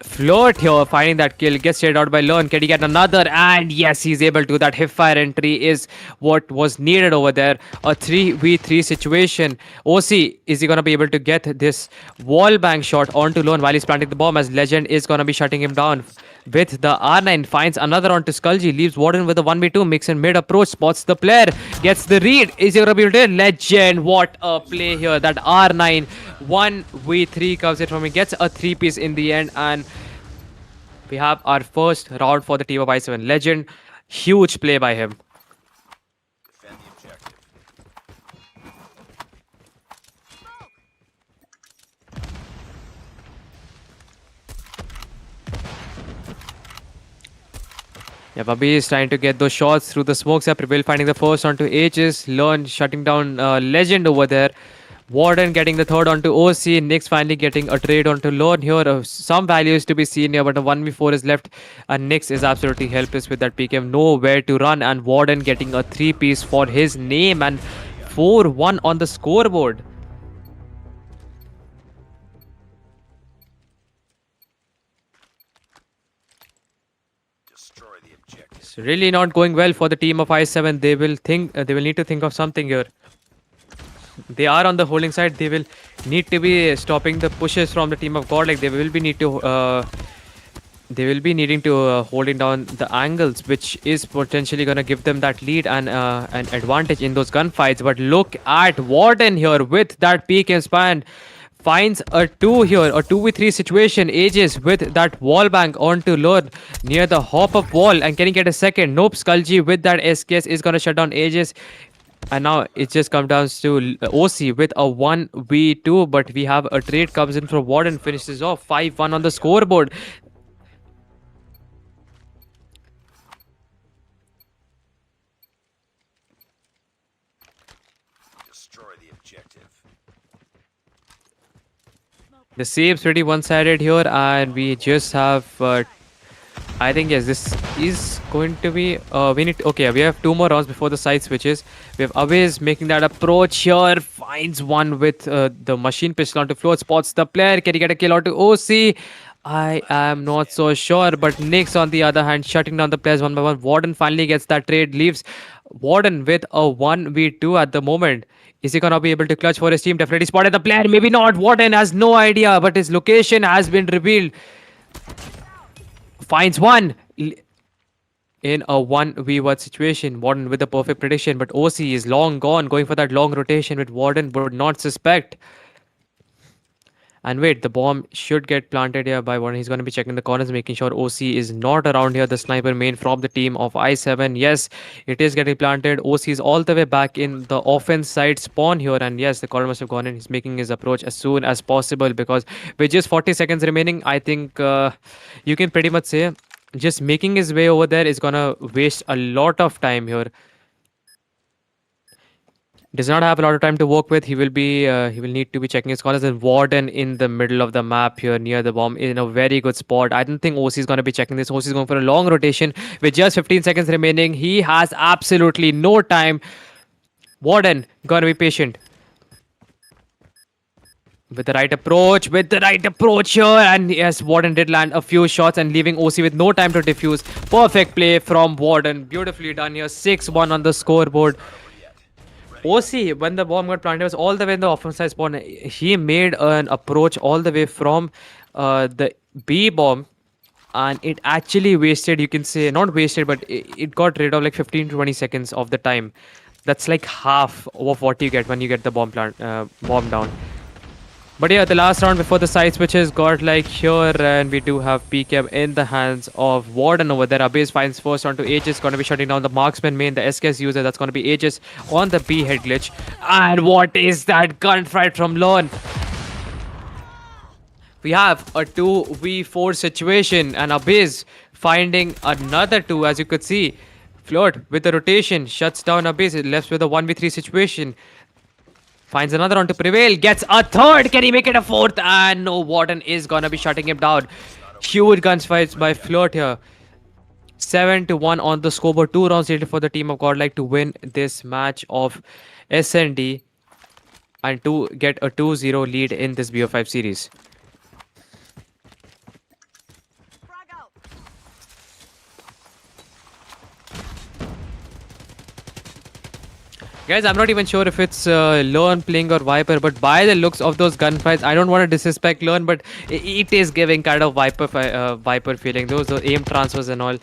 Float here finding that kill. Gets straight out by Learn. Can he get another? And yes, he's able to. That hipfire entry is what was needed over there. A 3v3 situation. OC, is he going to be able to get this wall bang shot onto Learn while he's planting the bomb, as Legend is going to be shutting him down with the R9, finds another onto Skulji, leaves Warden with a 1v2, makes in mid approach, spots the player, gets the read. Is he going to be able to? Legend, what a play here. That R9 1v3 comes in from him, gets a 3-piece in the end, and we have our first round for the team of I7. Legend, huge play by him. Defend the objective. Yeah, Bobby is trying to get those shots through the smokes. Prevail finding the first onto Aegis. Learn shutting down Legend over there. Warden getting the third onto OC. Nix finally getting a trade onto Learn here. Some values to be seen here, but a 1v4 is left. And Nix is absolutely helpless with that PKM. Nowhere to run. And Warden getting a 3-piece for his name. And 4-1 on the scoreboard. Destroy the objective. It's really not going well for the team of I7. They will need to think of something here. They are on the holding side. They will need to be stopping the pushes from the team of God. Like they will be needing to holding down the angles, which is potentially going to give them that lead and an advantage in those gunfights. But look at Warden here with that peak and span. Finds a 2 here, a 2v3 situation. Ages with that wall bank onto Lord near the hop up wall. And can he get a second? Nope. Skulji with that SKS is going to shut down Ages. And now it just comes down to OC with a 1v2. But we have a trade comes in from Warden, finishes off 5-1 on the scoreboard. Destroy the objective. The save's pretty one-sided here, and we just have. I think yes, this is going to be. We need. Okay, we have 2 more rounds before the side switches. We have Aviz making that approach here. Finds one with the machine pistol onto floor. Spots the player. Can he get a kill onto OC? I am not so sure, but Nyx on the other hand shutting down the players one by one. Warden finally gets that trade, leaves Warden with a 1v2 at the moment. Is he gonna be able to clutch for his team? Definitely spotted the player, maybe not. Warden has no idea, but his location has been revealed. Finds one in a 1v1 situation. Warden with the perfect prediction, but OC is long gone, going for that long rotation with Warden would not suspect. And wait, the bomb should get planted here by one. He's going to be checking the corners, making sure OC is not around here. The sniper main from the team of I7. Yes, it is getting planted. OC is all the way back in the offense side spawn here. And yes, the corner must have gone in. He's making his approach as soon as possible because with just 40 seconds remaining, I think you can pretty much say just making his way over there is going to waste a lot of time here. Does not have a lot of time to work with. He will need to be checking his corners. And Warden in the middle of the map here near the bomb in a very good spot. I don't think OC is going to be checking this. OC is going for a long rotation with just 15 seconds remaining. He has absolutely no time. Warden going to be patient with the right approach, here, and yes, Warden did land a few shots and leaving OC with no time to defuse. Perfect play from Warden, beautifully done here. 6-1 on the scoreboard. OC, when the bomb got planted, was all the way in the offensive spawn. He made an approach all the way from the B bomb, and it actually wasted, you can say, not wasted, but it got rid of like 15 to 20 seconds of the time. That's like half of what you get when you get the bomb down. But yeah, the last round before the side switches got like here, and we do have PKM in the hands of Warden over there. Abyss finds first onto Aegis, going to be shutting down the marksman main, the SKS user. That's going to be Aegis on the B head glitch. And what is that gunfight from Lone? We have a 2v4 situation, and Abyss finding another 2, as you could see. Float with the rotation, shuts down Abyss, it left with a 1v3 situation. Finds another one to prevail. Gets a third. Can he make it a fourth? And no, Warden is gonna be shutting him down. Huge gunfights by Flirt here. 7-1 on the scoreboard. 2 rounds needed for the team of Godlike to win this match of SND and to get a 2-0 lead in this BO5 series. Guys, I'm not even sure if it's Lone playing or Viper, but by the looks of those gunfights, I don't want to disrespect Lone, but it is giving kind of Viper feeling. Those aim transfers and all.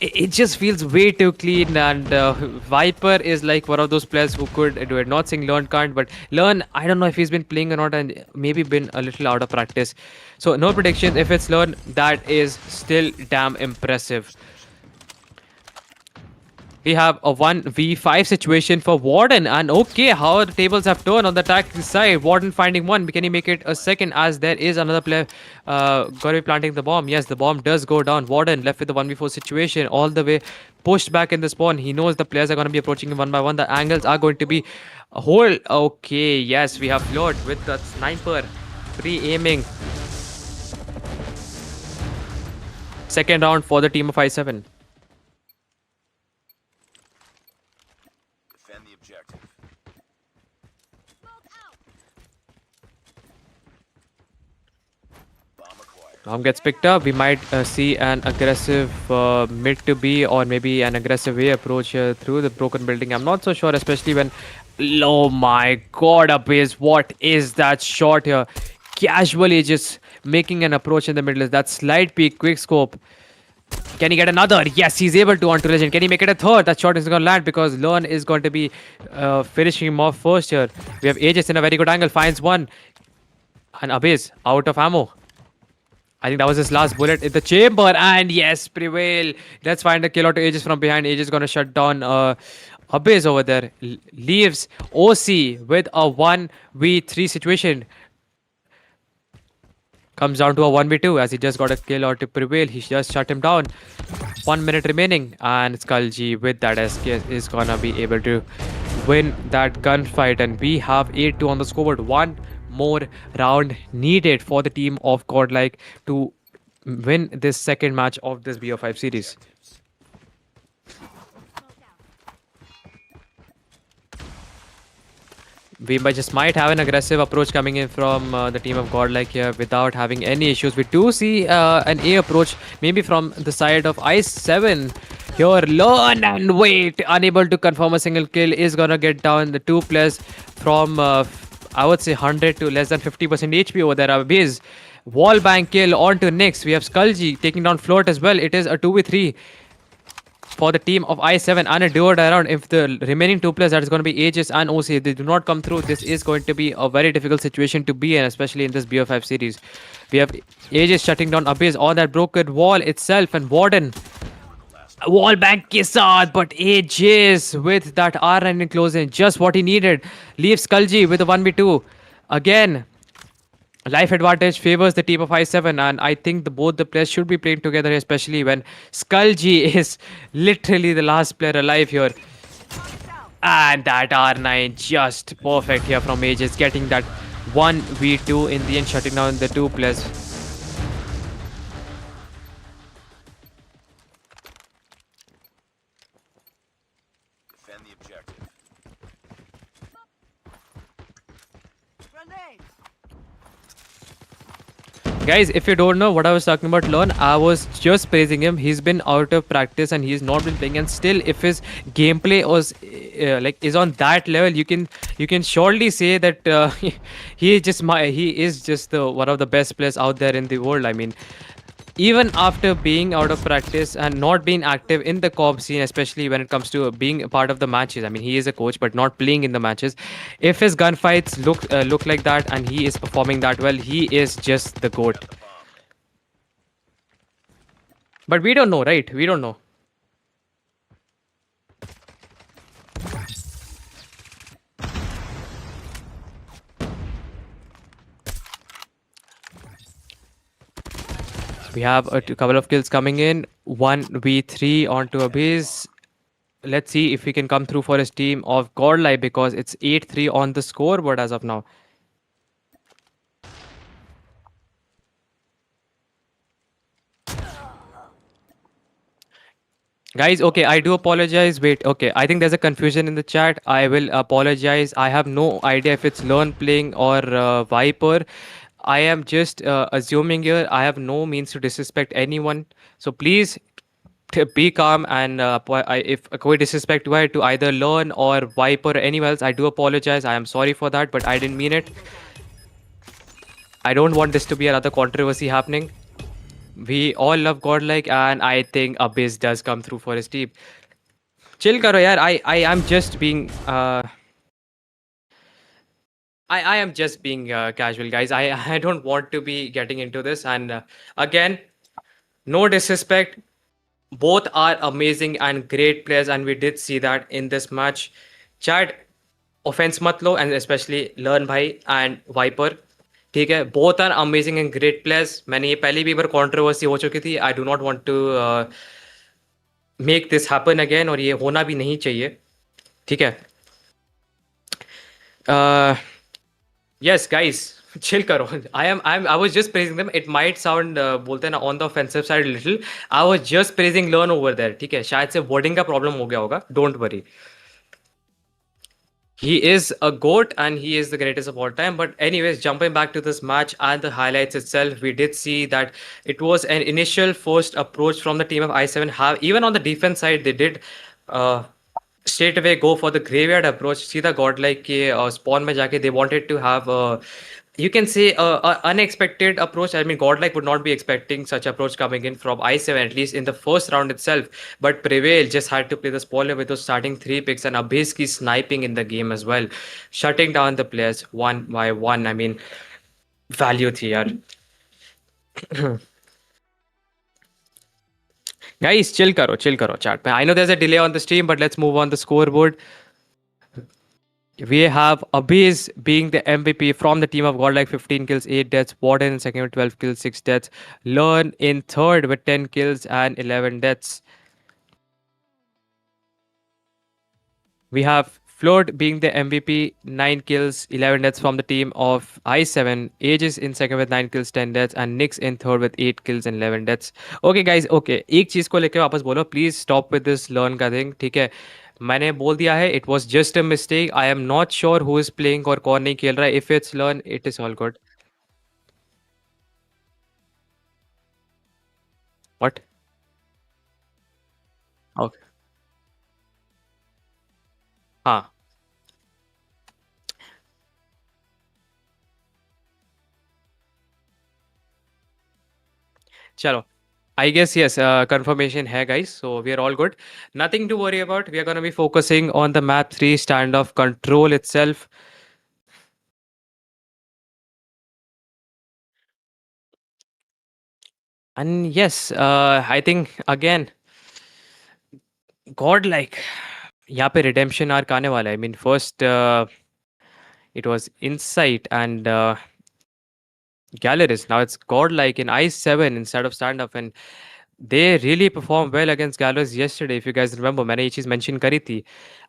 It just feels way too clean, and Viper is like one of those players who could do it. Not saying Lone can't, but Lone, I don't know if he's been playing or not, and maybe been a little out of practice. So no prediction. If it's Lone, that is still damn impressive. We have a 1v5 situation for Warden, and okay, how the tables have turned on the attack side. Warden finding one. Can he make it a second, as there is another player gonna be planting the bomb? Yes, the bomb does go down. Warden left with the 1v4 situation, all the way pushed back in the spawn. He knows the players are gonna be approaching him one by one. The angles are going to be a whole. Okay, yes, we have Float with the sniper pre-aiming. Second round for the team of I7. Defend the objective. Bomb acquired. Gets picked up. We might see an aggressive mid to B or maybe an aggressive A approach through the broken building. I'm not so sure, especially when. Oh my god, Abiz, what is that shot here? Casually just making an approach in the middle. That slight peek, quick scope. Can he get another? Yes, he's able to onto legend. Can he make it a third? That shot is going to land because Lern is going to be finishing him off first here. We have Aegis in a very good angle. Finds one. And Abiz out of ammo. I think that was his last bullet in the chamber. And yes, prevail. Let's find a kill out to Aegis from behind. Aegis gonna shut down Abyss over there. Leaves OC with a 1v3 situation. Comes down to a 1v2 as he just got a kill out to prevail. He just shut him down. 1 minute remaining. And Skullg with that SKS is gonna be able to win that gunfight. And we have 8-2 on the scoreboard. One more round needed for the team of Godlike to win this second match of this BO5 series. We might have an aggressive approach coming in from the team of Godlike here without having any issues. We do see an A approach maybe from the side of Ice 7. Here, learn and wait. Unable to confirm a single kill is gonna get down the 2 players from I would say 100 to less than 50% HP over there. Abiz. Wall bank kill onto Nyx. We have Skullg taking down Float as well. It is a 2v3 for the team of I7 and a duo around. If the remaining 2 players, that is going to be Aegis and OC, they do not come through, this is going to be a very difficult situation to be in, especially in this BO5 series. We have Aegis shutting down Abyss on that broken wall itself, and Warden. Wall bank Kisad, but Aegis with that R9 in closing, just what he needed. Leaves Skullg with a 1v2. Again, life advantage favors the team of I7, and I think both the players should be playing together, especially when Skullg is literally the last player alive here. And that R9 just perfect here from Aegis, getting that 1v2 in the end, shutting down the 2 players. Defend the objective. Guys, if you don't know what I was talking about Lon, I was just praising him. He's been out of practice and he's not been playing, and still if his gameplay was is on that level, you can surely say that he is just one of the best players out there in the world. I mean, even after being out of practice and not being active in the comp scene, especially when it comes to being a part of the matches. I mean, he is a coach, but not playing in the matches. If his gunfights look like that and he is performing that well, he is just the GOAT. But we don't know, right? We don't know. We have a couple of kills coming in. 1v3 onto Abyss. Let's see if we can come through for his team of Godlike, because it's 8-3 on the scoreboard as of now. Guys, okay, I do apologize. Wait, okay, I think there's a confusion in the chat. I will apologize. I have no idea if it's Learn playing or Viper. I am just assuming here. I have no means to disrespect anyone. So please be calm, and if a koi disrespect हुआ है to either Learn or Viper or anyone else, I do apologize. I am sorry for that, but I didn't mean it. I don't want this to be another controversy happening. We all love Godlike, and I think Abyss does come through for his team. Chill karo yaar. I am just being I am just being casual, guys. I don't want to be getting into this, and again, no disrespect. Both are amazing and great players, and we did see that in this match. Chad, offense mat lo, and especially Learn Bhai and Viper. ठीक है, both are amazing and great players. मैंने ये पहले भी एक बार controversy हो चुकी थी. I do not want to make this happen again, और ये होना भी नहीं चाहिए. ठीक है. Yes, guys, chill karo. I was just praising them. It might sound बोलते हैं ना on the offensive side a little. I was just praising Learn over there. ठीक है, शायद से wording का problem हो गया होगा. Don't worry. He is a goat and he is the greatest of all time. But anyways, jumping back to this match and the highlights itself, we did see that it was an initial forced approach from the team of I7. Have even on the defense side, they did uh, straight away go for the graveyard approach. सीधा godlike के spawn में जाके they wanted to have you can say a unexpected approach. I mean, godlike would not be expecting such approach coming in from I7 at least in the first round itself. But Prevail just had to play the spoiler with those starting three picks and Abhiski sniping in the game as well, shutting down the players one by one. I mean, value थी यार. Guys, chill karo chat. I know there's a delay on the stream, but let's move on the scoreboard. We have Abiz being the MVP from the team of Godlike, 15 kills, 8 deaths. Warden in second with 12 kills, 6 deaths. Learn in third with 10 kills and 11 deaths. We have Float being the MVP, 9 kills, 11 deaths from the team of I7. Aegis in second with 9 kills, 10 deaths. And Nix in third with 8 kills and 11 deaths. Okay guys, okay. एक चीज को लेके वापस बोलो. Please stop with this learn का thing. ठीक है. मैंने बोल दिया है. It was just a mistake. I am not sure who is playing और कौन नहीं खेल रहा है. If it's learn, it is all good. What? Okay. हाँ. चलो. I guess yes, confirmation hai guys. So we are all good. Nothing to worry about. We are going to be focusing on the map 3 standoff control itself. And yes, I think again, godlike. यहाँ पे redemption arc आने वाला है. I mean, first it was Insight and Galeris. Now it's godlike in I7 instead of stand up, and they really performed well against Galeris yesterday. If you guys remember, मैंने ये चीज़ mention करी थी.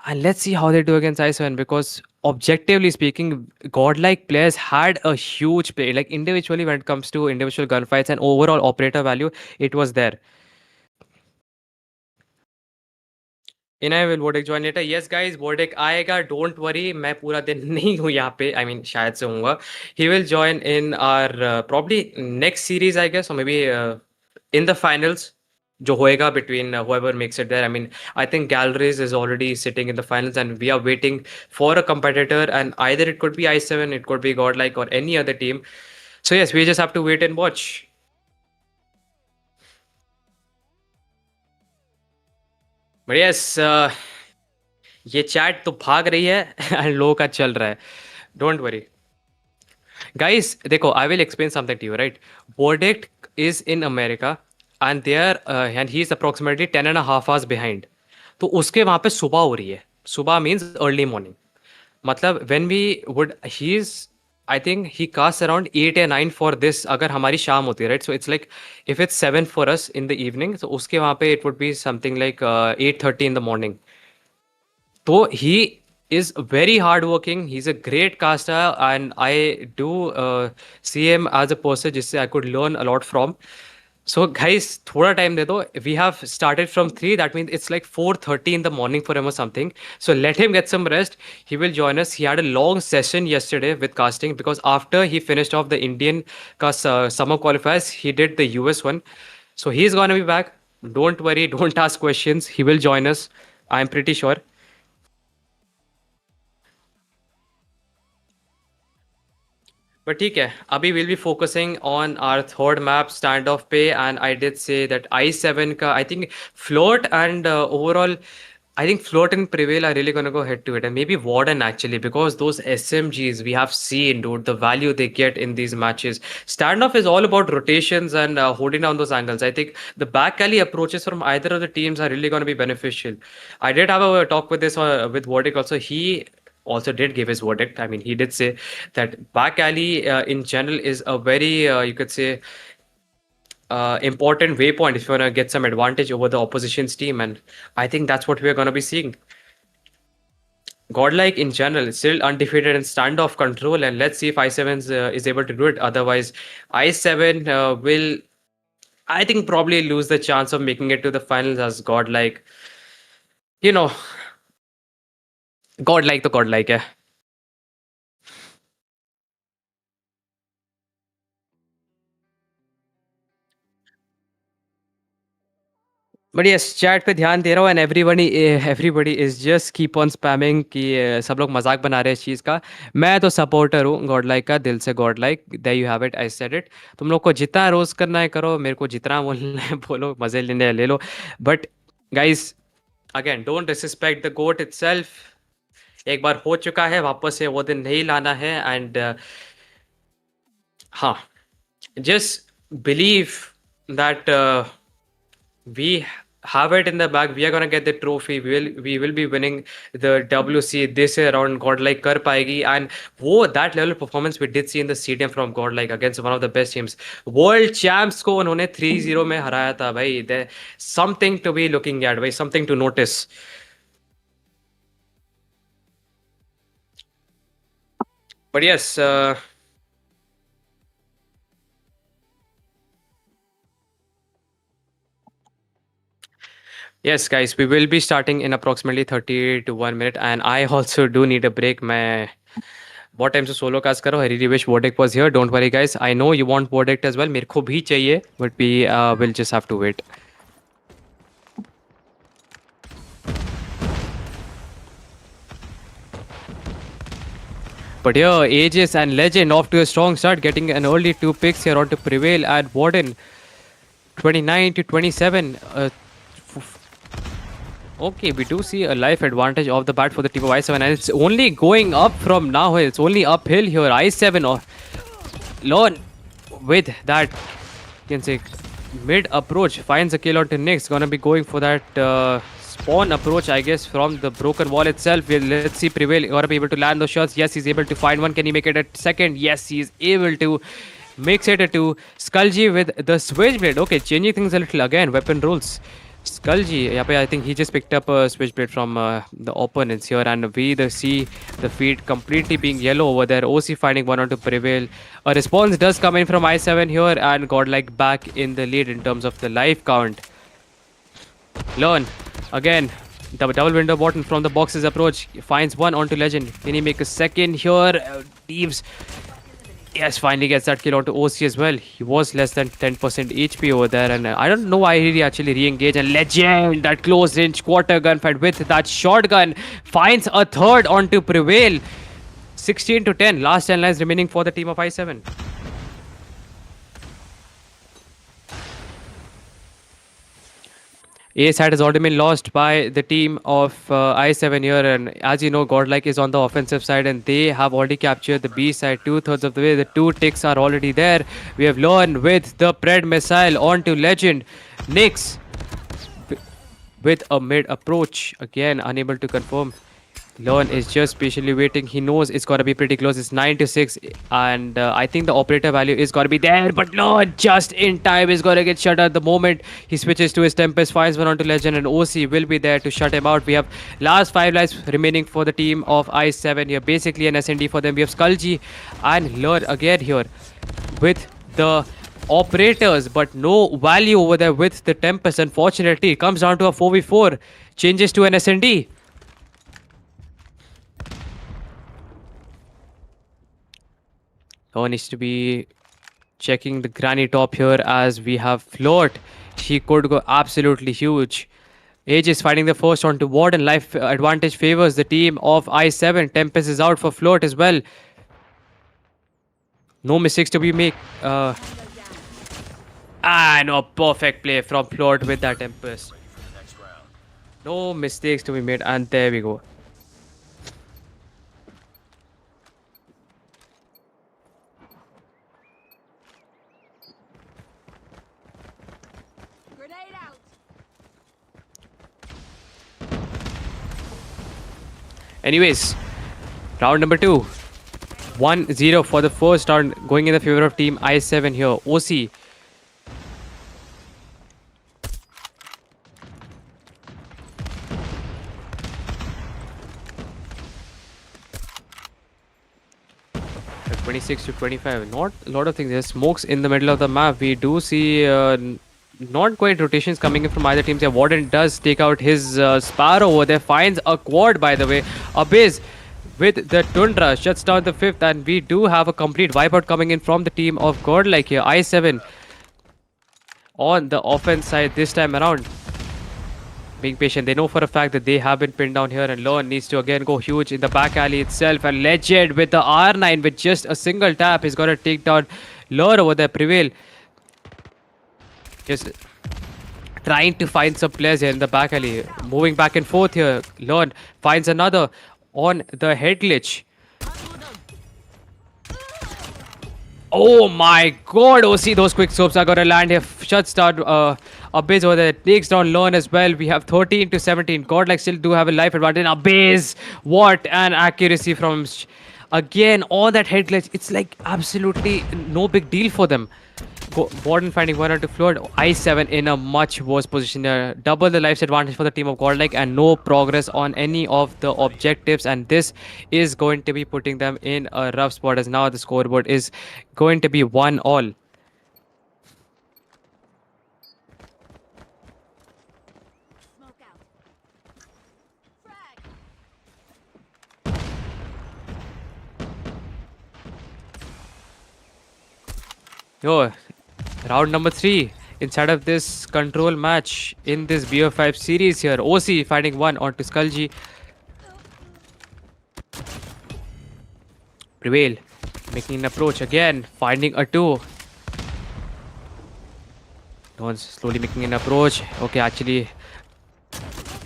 And let's see how they do against I7 because objectively speaking, godlike players had a huge play. Like individually, when it comes to individual gunfights and overall operator value, it was there. इनय will वोडेक join later yes guys वोडेक आएगा don't worry मैं पूरा दिन नहीं हूँ यहाँ पे आई मीन शायद से हूँगा he will join in our probably next series I guess और maybe in the finals जो होएगा between whoever makes it there. I mean, I think Galleries is already sitting in the finals and we are waiting for a competitor and either it could be I7, it could be Godlike or any other team. So yes, we just have to wait and watch. But yes, ये chat तो भाग रही है and low का चल रहा है don't worry guys देखो I will explain something to you right बोर्डेक्ट is in America and there and he is approximately 10.5 hours behind तो उसके वहाँ पे सुबह हो रही है सुबह मीन्स अर्ली मॉर्निंग मतलब when we would he is I think he cast around 8 या 9 फॉर दिस अगर हमारी शाम होती है right so it's like if it's 7 for us in the evening तो उसके वहाँ पे it would be something like 8:30 in the morning So he is very hardworking. He's a great caster, and I do see him as a person जिससे I could learn a lot from. So guys, थोड़ा time दे दो. We have started from 3. That means it's like 4:30 in the morning for him or something. So let him get some rest. He will join us. He had a long session yesterday with casting because after he finished off the Indian summer qualifiers, he did the US one. So he's gonna be back. Don't worry. Don't ask questions. He will join us. I'm pretty sure. But ठीक है अभी we'll be focusing on our third map standoff पे and I did say that I7 का I think float and overall I think float and prevail are really going to go head to it and maybe warden actually because those SMGs we have seen dude the value they get in these matches standoff is all about rotations and holding down those angles. I think the back alley approaches from either of the teams are really going to be beneficial. I did have a talk with this with Wardick also. He also did give his verdict. I mean, he did say that back alley in general is a very, you could say, important waypoint if you want to get some advantage over the opposition's team. And I think that's what we're going to be seeing. Godlike in general is still undefeated in standoff control. And let's see if I7 is able to do it. Otherwise, I7 will, I think, probably lose the chance of making it to the finals as Godlike. You know, God like तो God like है. But yes, chat पे ध्यान दे रहा हूँ and everybody is just keep on spamming कि सब लोग मजाक बना रहे हैं इस चीज़ का. मैं तो सपोर्टर हूँ गॉड लाइक का, दिल से god like. There you have it, I said it. तुम लोग को जितना रोज करना है करो, मेरे को जितना बोलना है बोलो, मजे लेने हैं ले लो. But guys, again don't disrespect the goat itself. एक बार हो चुका है, वापस से वो दिन नहीं लाना है. एंड हाँ, just believe that we have it in the bag. We are gonna get the trophy. We will be winning the WC this year around. Godlike कर पाएगी. And वो that level of performance we did see in the stadium from Godlike against one of the best teams. World champs को उन्होंने 3-0 में हराया था भाई. There something to be looking at भाई, something to notice. But yes, yes, guys, we will be starting in approximately 30 to 1 minute, and I also do need a break. मैं बहुत time से सोलो कास्ट कर रहा हूँ. I really wish Verdict was here. Don't worry, guys. I know you want Verdict as well. मेरे को भी चाहिए, but we will just have to wait. But here, Aegis and Legend off to a strong start, getting an early 2 picks here on to prevail at Warden. 29 to 27. Okay, we do see a life advantage off the bat for the team of I7, and it's only going up from now. It's only uphill here. I7 or Lone with that, you can say, mid approach finds a kill onto Nyx. Gonna be going for that spawn approach, I guess, from the broken wall itself. Let's see, Prevail gonna be able to land those shots. Yes, he's able to find one. Can he make it at second? Yes, he's able to. Makes it a two. Skullji with the switchblade. Okay, changing things a little again. Weapon rules. Skullji, yeah, I think he just picked up a switchblade from the opponents here, and we see the feed completely being yellow over there. OC finding one on to prevail. A response does come in from I7 here, and Godlike back in the lead in terms of the life count. Learn again. The double window bottom from the box's approach finds one onto Legend. Can he make a second here? Teams. Yes, finally gets that kill onto OC as well. He was less than 10% HP over there, and I don't know why he actually re-engaged. And Legend, that close range quarter gunfight with that shotgun, finds a third onto Prevail. 16 to 10. Last 10 lines remaining for the team of I7. A side has already been lost by the team of I7 here, and as you know, Godlike is on the offensive side, and they have already captured the B side 2/3 of the way. The 2 ticks are already there. We have learned with the Pred missile onto Legend. Nyx with a mid approach, again unable to confirm. Lone is just patiently waiting. He knows it's got to be pretty close. It's 9 to 6, and I think the operator value is got to be there. But Lone just in time is going to get shut out the moment he switches to his Tempest, finds one onto Legend, and OC will be there to shut him out. We have last 5 lives remaining for the team of I7 here. Basically an SND for them. We have Skullji and Lone again here with the operators, but no value over there with the Tempest. Unfortunately, it comes down to a 4v4. Changes to an SND. Needs to be checking the granny top here as we have Float. She could go absolutely huge. Age is fighting the first onto Warden. Life advantage favors the team of I7. Tempest is out for Float as well. No mistakes to be made. No, perfect play from Float with that Tempest. No mistakes to be made, and there we go. Anyways, round number 2. 1-0 for the first round, going in the favor of team I7 here. OC. At 26 to 25. Not a lot of things. There's smokes in the middle of the map. We do see not quite rotations coming in from either teams. Yeah, Warden does take out his Sparrow over there, finds a quad by the way. Abyss with the Tundra shuts down the fifth, and we do have a complete wipeout coming in from the team of Godlike here. I7 on the offense side this time around. Being patient, they know for a fact that they have been pinned down here, and Lone needs to again go huge in the back alley itself. And Legend with the R9 with just a single tap is going to take down Lure over there. Prevail just trying to find some players here in the back alley. Moving back and forth here. Lone finds another on the head glitch. Oh my god, OC, those quick scopes are gonna land here. Shuts down Abyss over there. Takes down Lone as well. We have 13 to 17. Godlike still do have a life advantage. Abyss, what an accuracy from again on that head glitch. It's like absolutely no big deal for them. Warden finding one or two floor. I7 in a much worse position. Double the life advantage for the team of Godlike, and no progress on any of the objectives. And this is going to be putting them in a rough spot, as now the scoreboard is going to be 1-all. Yo, round number 3 inside of this control match in this BO5 series here. OC finding one onto Skulji. Prevail making an approach again, finding a 2. No one's slowly making an approach. Okay, actually,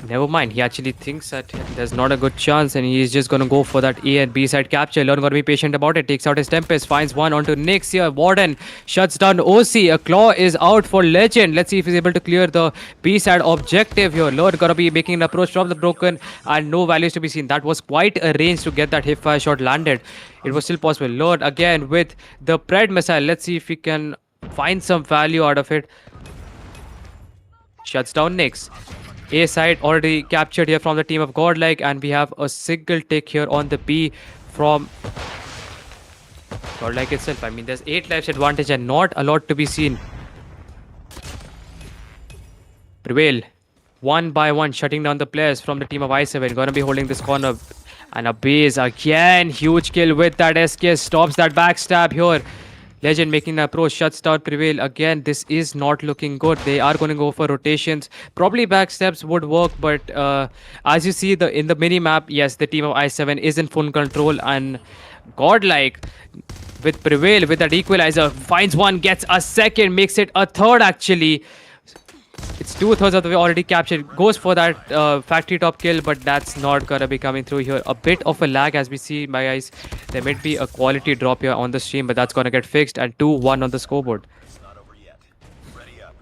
never mind. He actually thinks that there's not a good chance, and he's just gonna go for that A and B side capture. Learn gonna be patient about it. Takes out his Tempest, finds one onto Nyx here. Warden shuts down OC. A claw is out for Legend. Let's see if he's able to clear the B side objective here. Lord gonna be making an approach from the broken, and no values to be seen. That was quite a range to get that hip fire shot landed. It was still possible. Lord again with the Pred missile. Let's see if we can find some value out of it. Shuts down Nyx. A side already captured here from the team of Godlike, and we have a single tick here on the B from Godlike itself. I mean, there's 8 lives advantage and not a lot to be seen. Prevail. One by one, shutting down the players from the team of I7. Gonna be holding this corner. And a base again. Huge kill with that SKS. Stops that backstab here. Legend making an approach, shuts down Prevail. Again, this is not looking good. They are going to go for rotations. Probably backsteps would work, but as you see in the mini map, yes, the team of I7 is in full control, and Godlike with Prevail with that equalizer finds one, gets a second, makes it a third actually. It's 2/3 of the way already captured. Goes for that factory top kill, but that's not gonna be coming through here. A bit of a lag as we see, my guys. There might be a quality drop here on the stream, but that's gonna get fixed. And 2-1 on the scoreboard. It's not over yet. Ready up.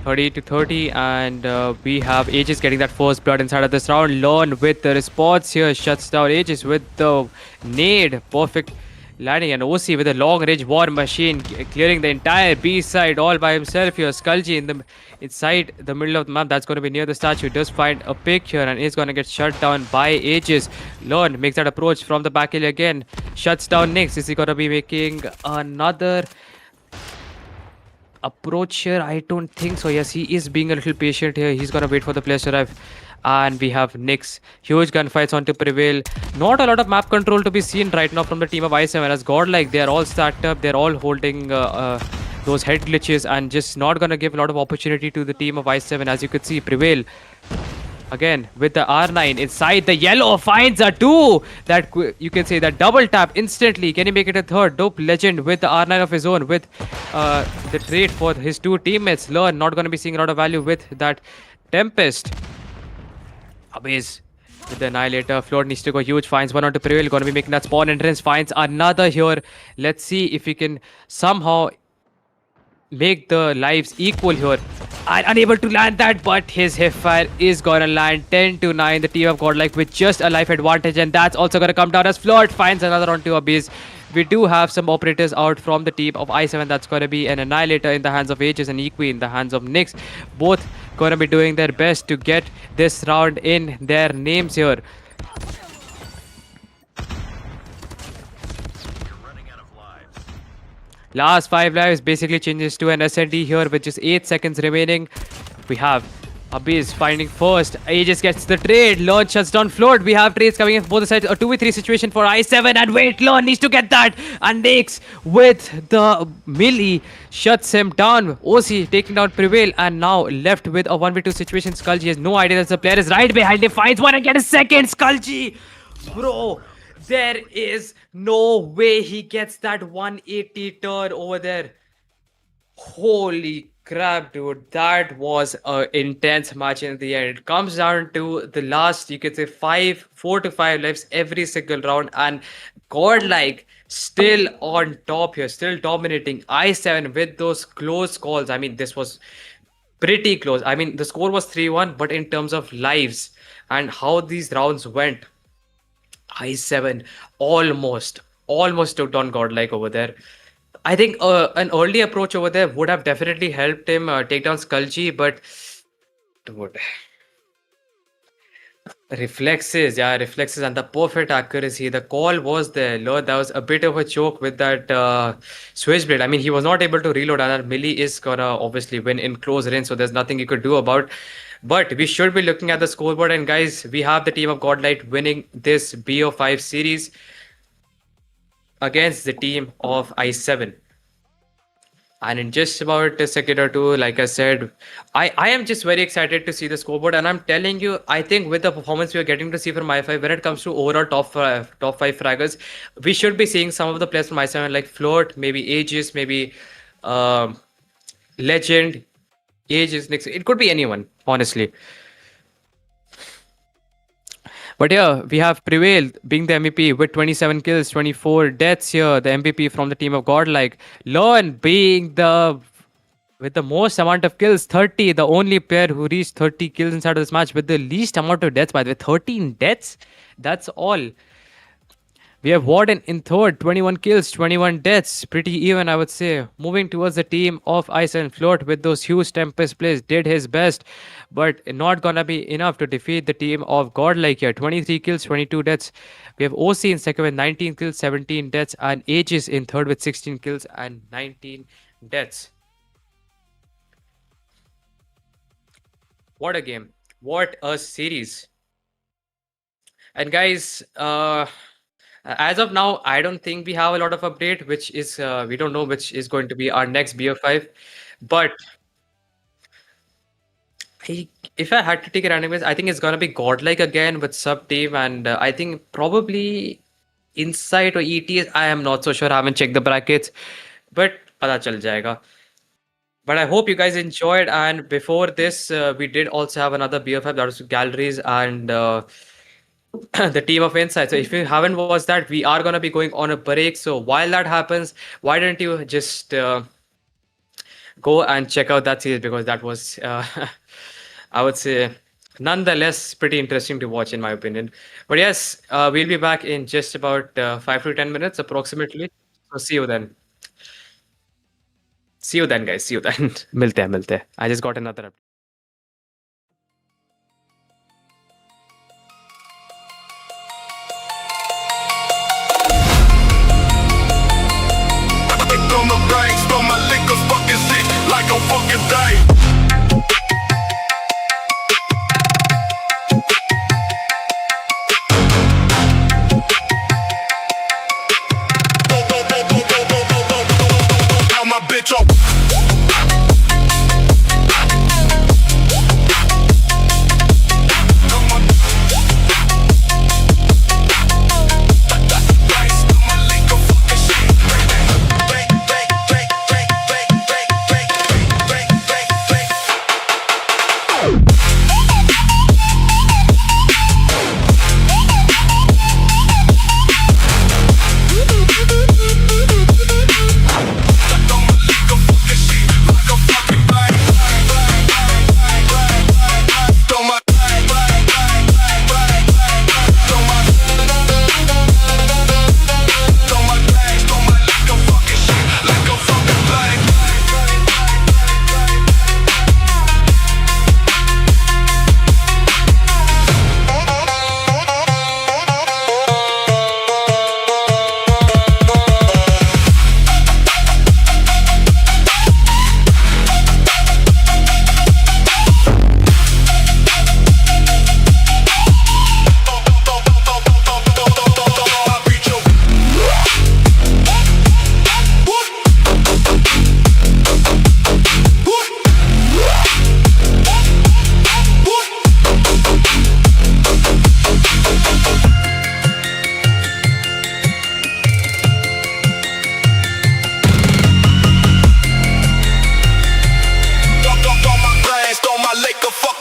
30 to 30, and we have Aegis getting that first blood inside of this round. Lone with the response here, shuts down Aegis with the nade. Perfect landing, and OC with a long range war machine clearing the entire B side all by himself here. Skulji inside the middle of the map, that's going to be near the statue, does find a pick here and is going to get shut down by Aegis. Lone makes that approach from the back hill again, shuts down Nyx. Is he going to be making another approach here? I don't think so. Yes, he is being a little patient here. He's gonna wait for the players to arrive. And we have Nyx. Huge gunfights on to Prevail. Not a lot of map control to be seen right now from the team of I7. As Godlike, they are all stacked up. They're all holding those head glitches, and just not gonna give a lot of opportunity to the team of I7. As you could see, Prevail again with the R9 inside the yellow, finds a 2. That you can say that double tap instantly. Can he make it a third? Dope Legend with the R9 of his own with the trade for his 2 teammates. Learn not going to be seeing a lot of value with that Tempest. Abyss with the Annihilator. Float needs to go huge, finds one onto Prevail. Going to be making that spawn entrance, finds another here. Let's see if he can somehow make the lives equal here. And unable to land that, but his hipfire is gonna land. 10 to 9. The team of Godlike with just a life advantage, and that's also gonna come down as Flood finds another onto Abyss. we do have some operators out from the team of I7. That's going to be an Annihilator in the hands of Aegis and Equi in the hands of Nyx. Both going to be doing their best to get this round in their names here. Last 5 lives basically changes to an SND here with just 8 seconds remaining. We have Abyss finding first. Aegis gets the trade. Lon shuts down Float. We have trades coming in from both sides. A 2v3 situation for I7. And wait, Lon needs to get that. And Nyx with the melee shuts him down. OC taking down Prevail. And now left with a 1v2 situation. Skullgy has no idea that the player is right behind him. Finds one and gets a second. Skullgy. Bro. There is no way he gets that 180 turn over there. Holy crap, dude. That was an intense match in the end. It comes down to the last, you could say, 4 to 5 lives every single round. And Godlike still on top here, still dominating. I7 with those close calls. I mean, this was pretty close. I mean, the score was 3-1, but in terms of lives and how these rounds went, I7 almost took down Godlike over there. I think an early approach over there would have definitely helped him take down Skullgy, but dude, reflexes and the perfect accuracy. The call was there. Lord, that was a bit of a choke with that switchblade. I mean, he was not able to reload, and that melee is gonna obviously win in close range, so there's nothing you could do about. But we should be looking at the scoreboard, and guys, we have the team of Godlight winning this BO5 series against the team of I7. And in just about a second or two, like I said, I am just very excited to see the scoreboard. And I'm telling you, I think with the performance we are getting to see from I5, when it comes to overall top five fraggers, we should be seeing some of the players from I7 like Float, maybe Aegis, maybe Legend, Aegis, Nyx. It could be anyone, honestly. But yeah, we have Prevail being the MVP with 27 kills, 24 deaths here. The MVP from the team of Godlike. Lon being the with the most amount of kills, 30. The only player who reached 30 kills inside of this match with the least amount of deaths, by the way. 13 deaths? That's all. We have Warden in third, 21 kills, 21 deaths. Pretty even, I would say. Moving towards the team of Ice and Float with those huge Tempest plays. Did his best, but not gonna be enough to defeat the team of Godlike here. 23 kills, 22 deaths. We have OC in second with 19 kills, 17 deaths. And Aegis in third with 16 kills and 19 deaths. What a game. What a series. And guys, as of now, I don't think we have a lot of update, which is we don't know which is going to be our next BO5. But if I had to take a random guess, I think it's gonna be Godlike again with sub team, and I think probably Insight or ETS. I am not so sure. I haven't checked the brackets, but pata chal jayega. But I hope you guys enjoyed. And before this, we did also have another BO5, that was Galleries and the team of Insight. So if you haven't watched that, we are going to be going on a break. So while that happens, why don't you just go and check out that series, because that was, I would say, nonetheless pretty interesting to watch in my opinion. But yes, we'll be back in just about 5 to 10 minutes approximately. So see you then. See you then, guys. See you then. Milte hain. I just got another update. On the banks, but my liquor's fucking shit like a fucking day. How my bitch up.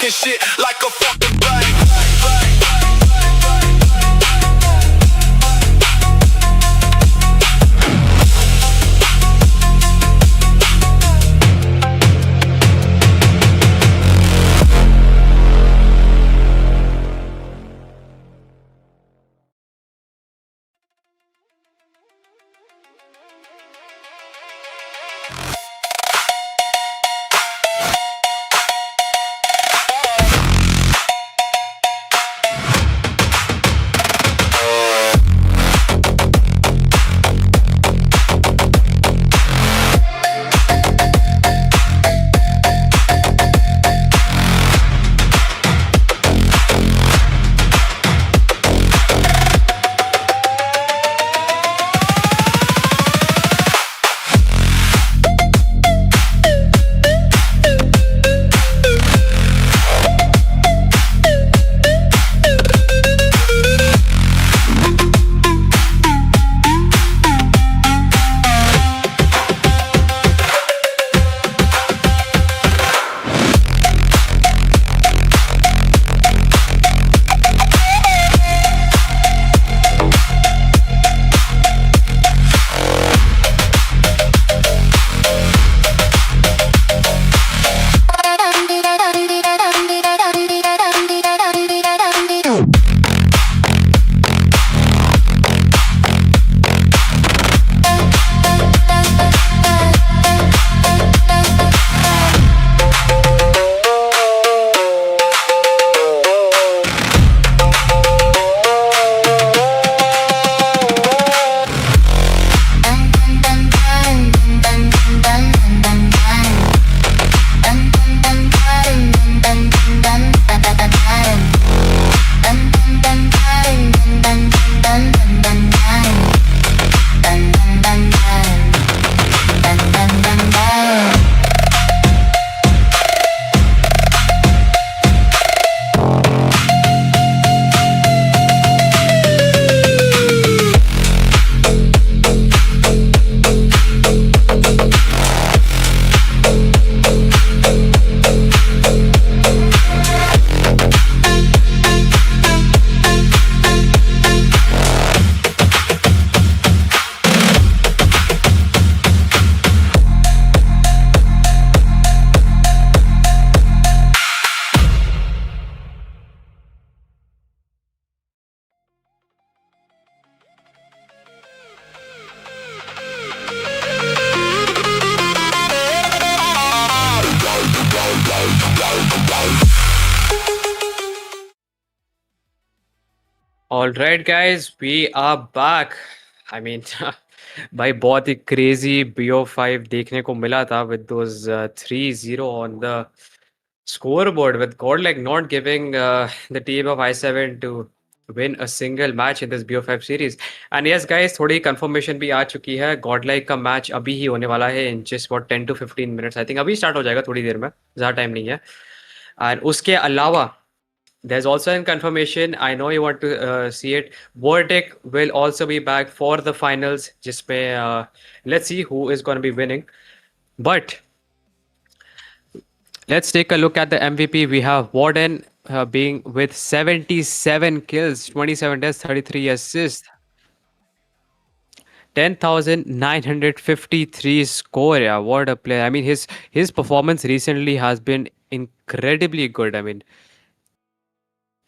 talking shit like a fucking bank. All right, guys, we are back. I mean, भाई बहुत ही crazy BO5 देखने को मिला था with those 3-0 on the scoreboard with Godlike not giving the team of I7 to win a single match in this BO5 series. And yes, guys, थोड़ी confirmation भी आ चुकी है. Godlike का match अभी ही होने वाला है in just about 10 to 15 minutes. I think अभी start हो जाएगा थोड़ी देर में. ज़्यादा टाइम नहीं है. And उसके अलावा there's also a confirmation. I know you want to see it. Vortic will also be back for the finals. जिसमें let's see who is going to be winning. But let's take a look at the MVP. We have Warden being with 77 kills, 27 deaths, 33 assists, 10,953 score. Yeah, what a player. I mean, his performance recently has been incredibly good. I mean,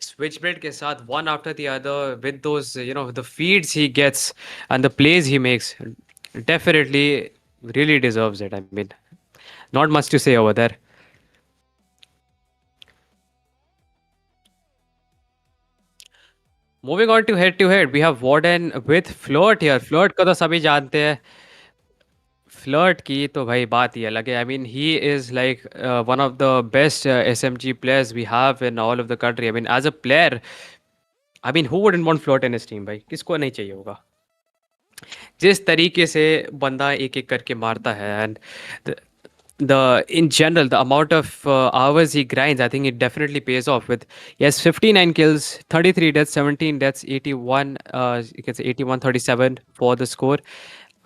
switchblade ke saath one after the other with those the feeds he gets and the plays he makes, definitely really deserves it. I mean, not much to say over there. Moving on to head, we have Warden with Flirt here. Flirt को तो सभी जानते हैं. Flirt की तो भाई बात ही अलग है. I mean, he is like one of the best SMG players we have in all of the country. I mean, as a player, I mean, who wouldn't want Flirt in his team भाई? किसको नहीं चाहिए होगा? जिस तरीके से बंदा एक एक करके मारता है and the in general the amount of hours he grinds, I think it definitely pays off with yes 59 kills, 33 deaths, 17 deaths, 81 you can say 81 37 for the score.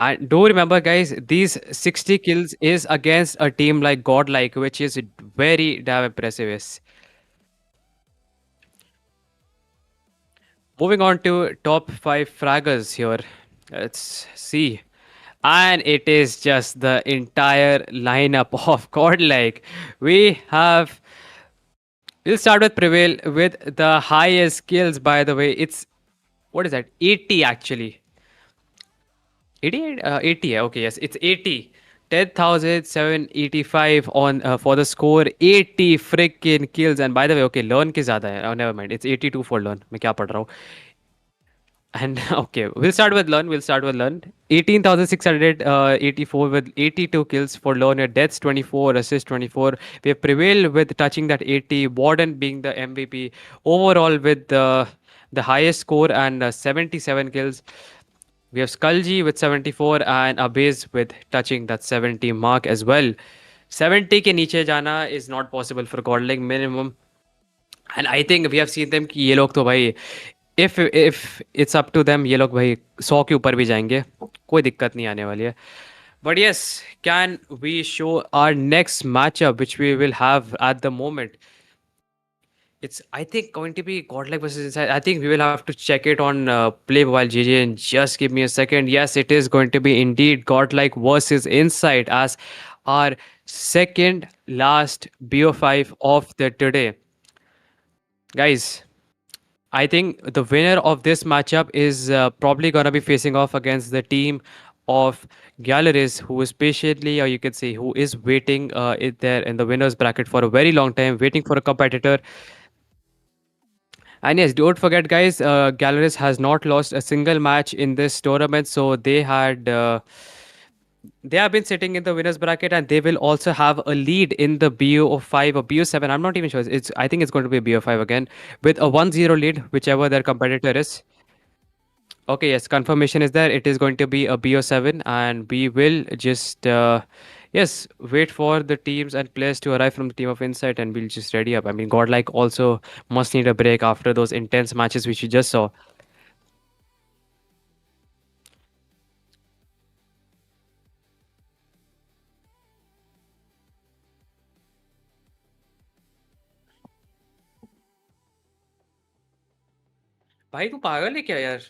And do remember guys, these 60 kills is against a team like Godlike, which is very damn impressive. Yes. Moving on to top five fraggers here. Let's see. And it is just the entire lineup of Godlike. We have. We'll start with Prevail with the highest skills, by the way. It's. What is that? 80 actually. 80? 80, yeah, okay, yes. It's 80. 10,785 on for the score. 80 freaking kills. And by the way, okay, learn ki zyada hai. Oh, never mind. It's 82 for learn. मैं क्या पढ़ रहा हूँ? And okay, we'll start with Learn. We'll start with Learn. 18,684 with 82 kills for Learn. Deaths 24, assists 24. We have prevailed with touching that 80. Warden being the MVP. Overall, with the highest score and 77 kills. We have Skulji with 74 and Abiz with touching that 70 mark as well. 70 के नीचे जाना is not possible for Godling minimum. And I think we have seen them कि ये लोग तो भाई if it's up to them ये लोग भाई 100 के ऊपर भी जाएंगे, कोई दिक्कत नहीं आने वाली है. But yes, can we show our next matchup which we will have at the moment? It's, I think, going to be Godlike versus Inside. I think we will have to check it on Play Mobile GG and just give me a second. Yes, it is going to be indeed Godlike versus Inside as our second last BO5 of the today. Guys, I think the winner of this matchup is probably going to be facing off against the team of Galleries, who is patiently, or you could say, who is waiting it there in the winners bracket for a very long time, waiting for a competitor. And yes, don't forget, guys, Galleries has not lost a single match in this tournament. So they have been sitting in the winners bracket, and they will also have a lead in the BO5 or BO7. I'm not even sure. I think it's going to be a BO5 again with a 1-0 lead, whichever their competitor is. Okay, yes, confirmation is there. It is going to be a BO7, and we will just yes, wait for the teams and players to arrive from the team of Insight, and we'll just ready up. I mean, Godlike also must need a break after those intense matches which you just saw. भाई तू पागल है क्या यार?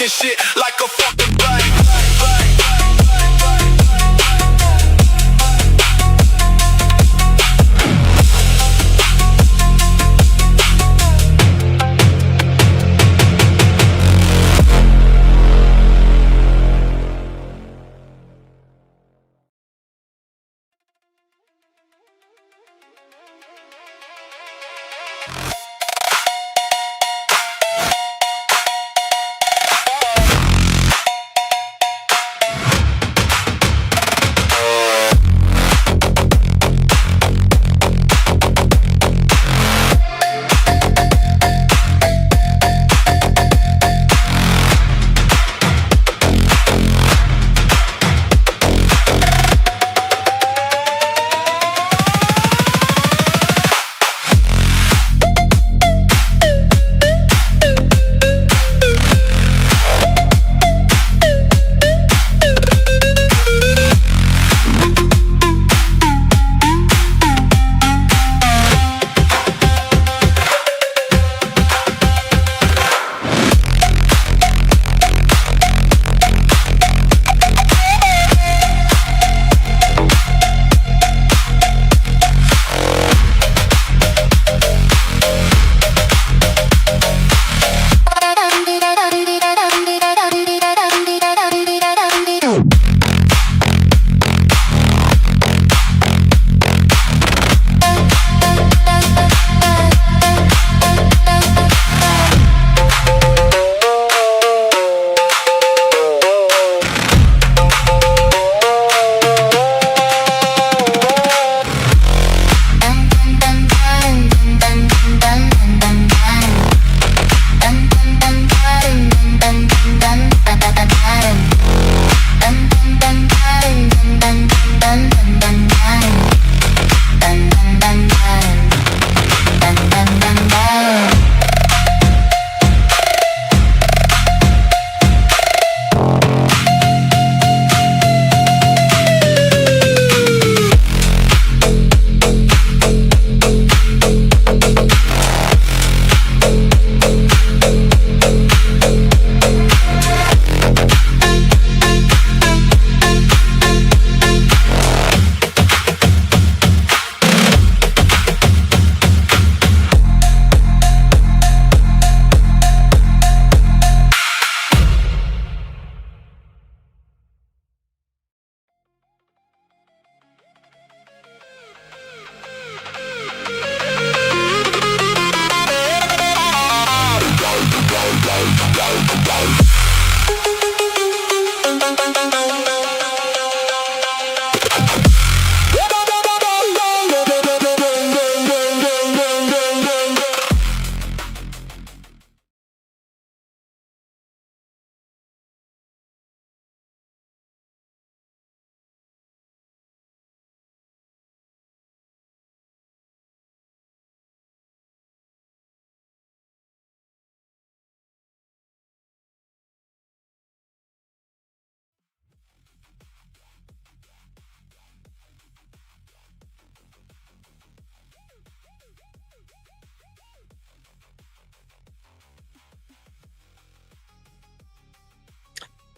Shit like a fucking bang.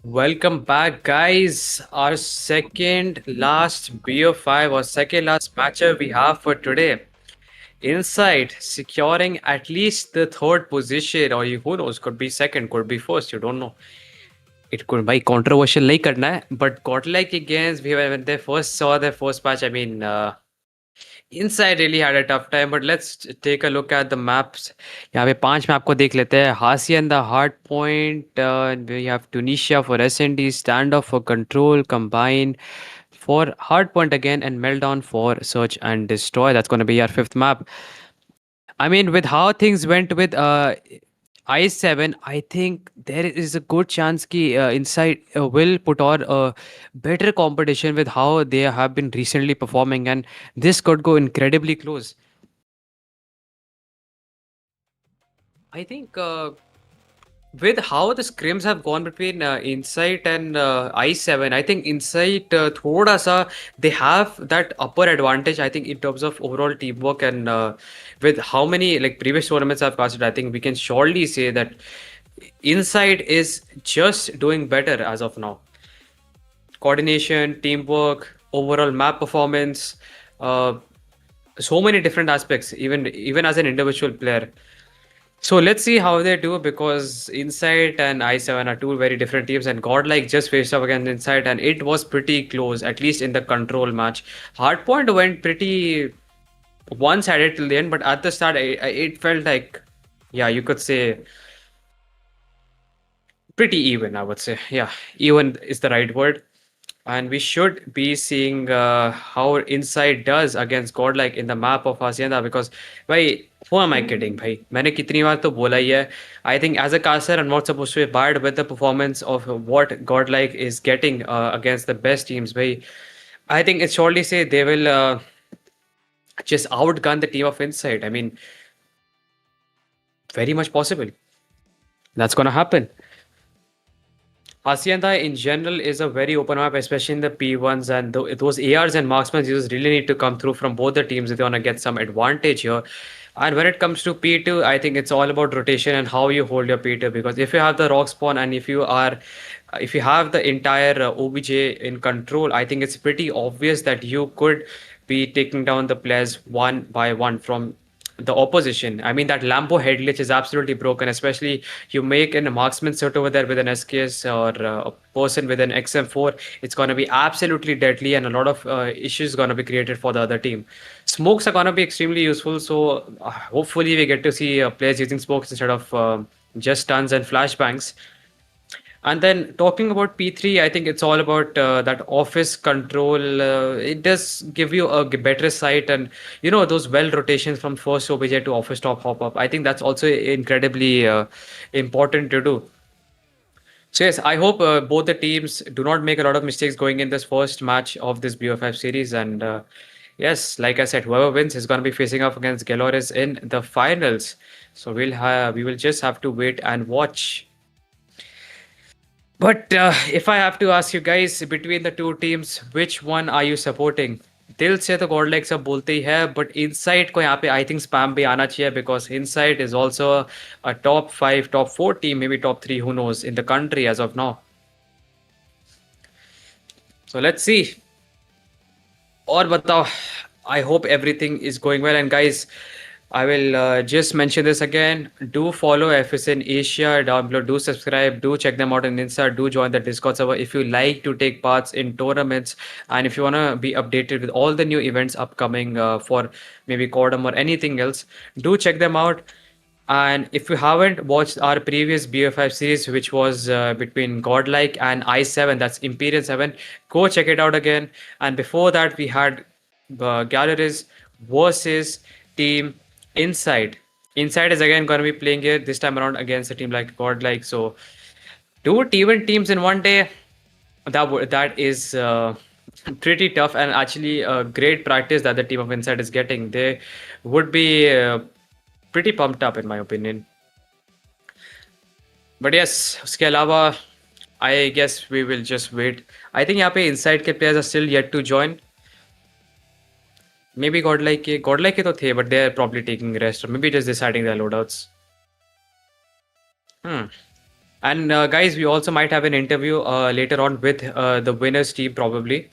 Welcome back, guys. Our second last BO5 or second last matchup we have for today. Inside, securing at least the third position, or who knows, could be second, could be first, you don't know. It could be controversial, नहीं करना है, but Godlike against, when they first saw their first match, I mean, Inside really had a tough time, but let's take a look at the maps. यहाँ पे 5 map को देख लेते हैं. Hasian the hard point, and we have Tunisia for S&D, standoff for control, combine for hard point again, and meltdown for search and destroy. That's going to be our fifth map. I mean, with how things went with I7, I think there is a good chance ki Inside will put on a better competition with how they have been recently performing, and this could go incredibly close. I think with how the scrims have gone between Insight and I7, I think Insight thoda sa they have that upper advantage. I think in terms of overall teamwork and with how many like previous tournaments I've casted, I think we can surely say that Insight is just doing better as of now. Coordination, teamwork, overall map performance, uh, so many different aspects, even as an individual player. So let's see how they do because Insight and I7 are two very different teams, and Godlike just faced up against Insight, and it was pretty close, at least in the control match. Hardpoint went pretty one-sided till the end, but at the start, it felt like, yeah, you could say pretty even, I would say. Yeah, even is the right word. And we should be seeing how Inside does against Godlike in the map of Hacienda because, भाई, who am I kidding, भाई? मैंने कितनी बार तो बोला ही है. I think as a caster, I'm not supposed to be barred with the performance of what Godlike is getting against the best teams, भाई. I think it's surely say they will just outgun the team of Inside. I mean, very much possible. That's gonna happen. Hacienda in general is a very open map, especially in the P1s, and those ARs and marksmen users really need to come through from both the teams if they want to get some advantage here. And when it comes to P2, I think it's all about rotation and how you hold your P2 because if you have the rock spawn and if you have the entire OBJ in control, I think it's pretty obvious that you could be taking down the players one by one from the opposition. I mean, that Lambo head glitch is absolutely broken, especially you make a marksman sit over there with an SKS or a person with an XM4. It's going to be absolutely deadly, and a lot of issues going to be created for the other team. Smokes are going to be extremely useful, so hopefully we get to see players using smokes instead of just stuns and flashbangs. And then talking about P3, I think it's all about that office control. It does give you a better sight and, those well rotations from first OBJ to office top hop up. I think that's also incredibly important to do. So yes, I hope both the teams do not make a lot of mistakes going in this first match of this BO5 series. And yes, like I said, whoever wins is going to be facing off against Galores in the finals. So we will just have to wait and watch. But if I have to ask you guys between the two teams, which one are you supporting? दिल से तो God like सब बोलते ही है but insight को यहाँ पे I think spam भी आना चाहिए because insight is also a top 5 top 4 team maybe top 3 who knows in the country as of now so let's see और बताओ I hope everything is going well and guys I will just mention this again. Do follow FSN Asia down below. Do subscribe. Do check them out on Insta. Do join the Discord server if you like to take parts in tournaments and if you want to be updated with all the new events upcoming for maybe CODM or anything else. Do check them out. And if you haven't watched our previous BO5 series, which was between Godlike and I7, that's Imperial 7, go check it out again. And before that, we had Galleries versus Team Inside. Inside is again going to be playing here this time around against a team like Godlike. So, two T1 teams in one day, that is pretty tough and actually a great practice that the team of Inside is getting. They would be pretty pumped up in my opinion. But yes, उसके अलावा I guess we will just wait. I think यहाँ पे Inside के players are still yet to join. Maybe Godlike के तो थे, but they are probably taking rest or maybe just deciding their loadouts. Hmm. And guys, we also might have an interview later on with the winners team probably.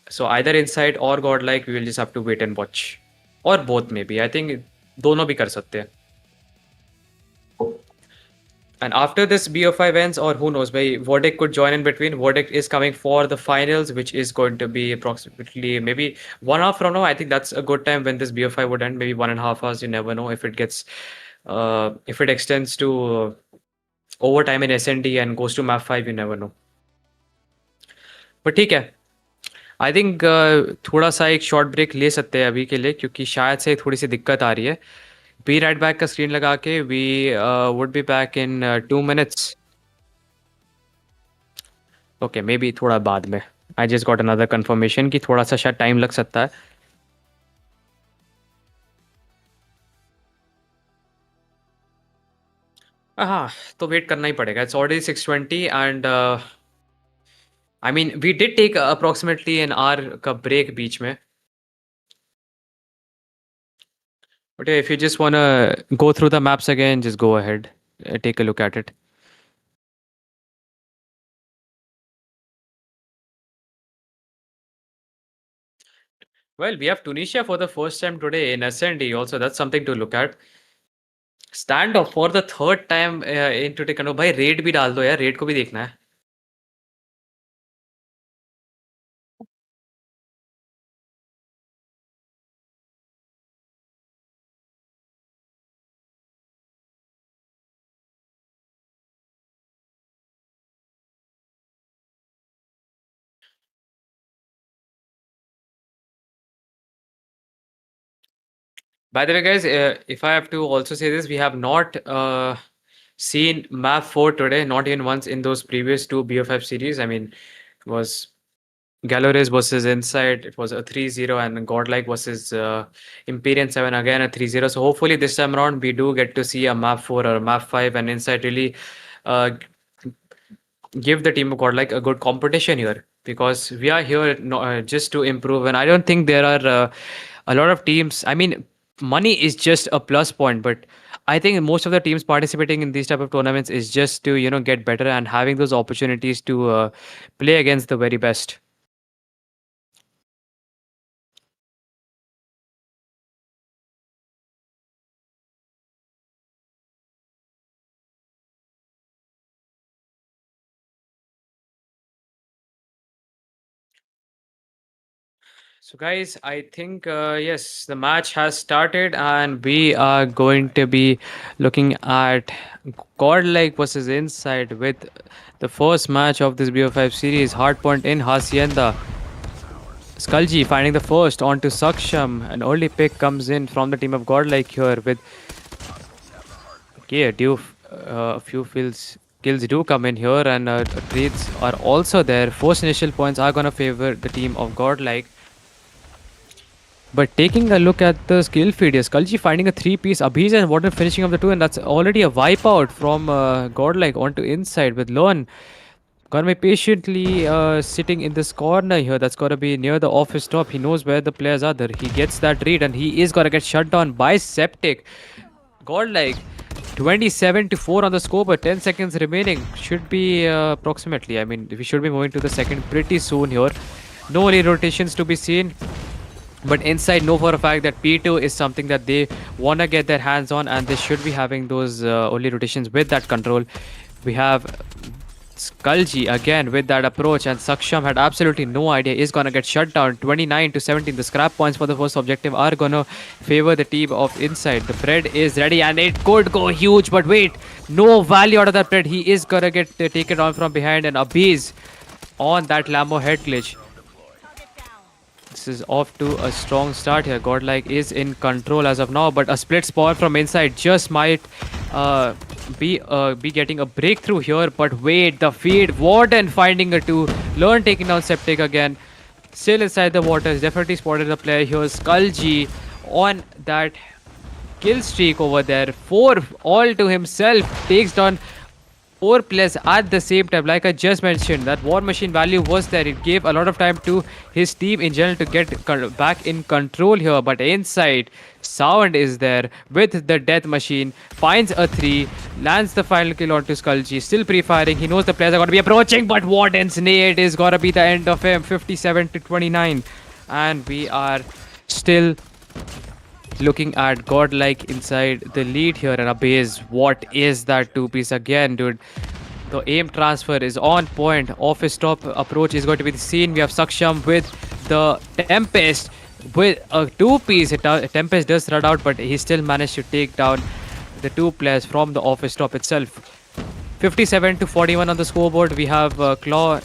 So either Inside or Godlike, we will just have to wait and watch, or both maybe. I think दोनों भी कर सकते हैं. And after this BO5 ends, or who knows, maybe Verdict could join in between. Verdict is coming for the finals, which is going to be approximately maybe 1 hour from now. I think that's a good time when this BO5 would end. Maybe 1.5 hours. You never know if it gets, if it extends to overtime in SND and goes to map 5. You never know. But ठीक है. I think थोड़ा सा एक short break ले सकते हैं अभी के लिए क्योंकि शायद से थोड़ी सी दिक्कत आ रही है. बी राइट बैक का स्क्रीन लगा के we would be back in 2 minutes. Okay maybe थोड़ा बाद में. I just got another confirmation कि थोड़ा सा शायद टाइम लग सकता है. हाँ तो वेट करना ही पड़ेगा. It's already 6:20 and I mean we did take approximately an hour का ब्रेक बीच में. But if you just want to go through the maps again, just go ahead. Take a look at it. Well, we have Tunisia for the first time today in SND also. That's something to look at. Stand off for the third time in today. करो भाई red भी डाल दो यार. Red को भी देखना है. By the way, guys, if I have to also say this, we have not seen map 4 today, not even once in those previous two BO5 series. I mean, it was Galores versus Inside, it was a 3-0, and Godlike versus Imperium 7, again a 3-0. So hopefully this time around we do get to see a map 4 or a map 5, and Inside really uh, give the team of Godlike a good competition here, because we are here just to improve. And I don't think there are a lot of teams. I mean, money is just a plus point, but I think most of the teams participating in these type of tournaments is just to get better and having those opportunities to play against the very best. So, guys, I think yes, the match has started, and we are going to be looking at Godlike versus Inside with the first match of this BO5 series. Hardpoint in Hacienda. Skulji finding the first onto Saksham. An early pick comes in from the team of Godlike here with. Okay, a few kills do come in here, and trades are also there. First initial points are gonna favor the team of Godlike. But taking a look at the skill feed here, Skulji finding a 3-piece, Abhiz and Water finishing up the 2, and that's already a wipeout from Godlike onto Inside with Lon. Gonna be patiently sitting in this corner here. That's gotta be near the office top. He knows where the players are there. He gets that read, and he is gonna get shut down by Septic. Godlike 27-4 on the score, but 10 seconds remaining. Should be approximately. I mean, we should be moving to the second pretty soon here. No early rotations to be seen. But Inside know for a fact that P2 is something that they want to get their hands on, and they should be having those early rotations with that control. We have Skulji again with that approach, and Saksham had absolutely no idea. Is gonna get shut down. 29-17. The scrap points for the first objective are gonna favor the team of Inside. The Fred is ready, and it could go huge, but wait, no value out of that Fred. He is gonna get taken on from behind, and Abiz on that Lambo head glitch. This is off to a strong start here. Godlike is in control as of now, but a split spawn from Inside just might be getting a breakthrough here. But wait, the feed, Warden finding a 2, Learn taking down Septic again. Still inside the waters, definitely spotted the player here. Skulji on that kill streak over there. 4 all to himself, takes down Four players at the same time. Like I just mentioned, that War Machine value was there. It gave a lot of time to his team in general to get back in control here. But inside, Sound is there with the Death Machine. Finds a 3, lands the final kill onto Skullgy. Still pre-firing. He knows the players are going to be approaching, but Warden's nade is going to be the end of him. 57 to 29. And we are still looking at Godlike inside the lead here and a base. What is that two piece again, dude? The aim transfer is on point. Off his top approach is going to be the scene. We have Saksham with the Tempest with a two piece. Tempest does run out, but he still managed to take down the two players from the office top itself. 57 to 41 on the scoreboard. We have Claw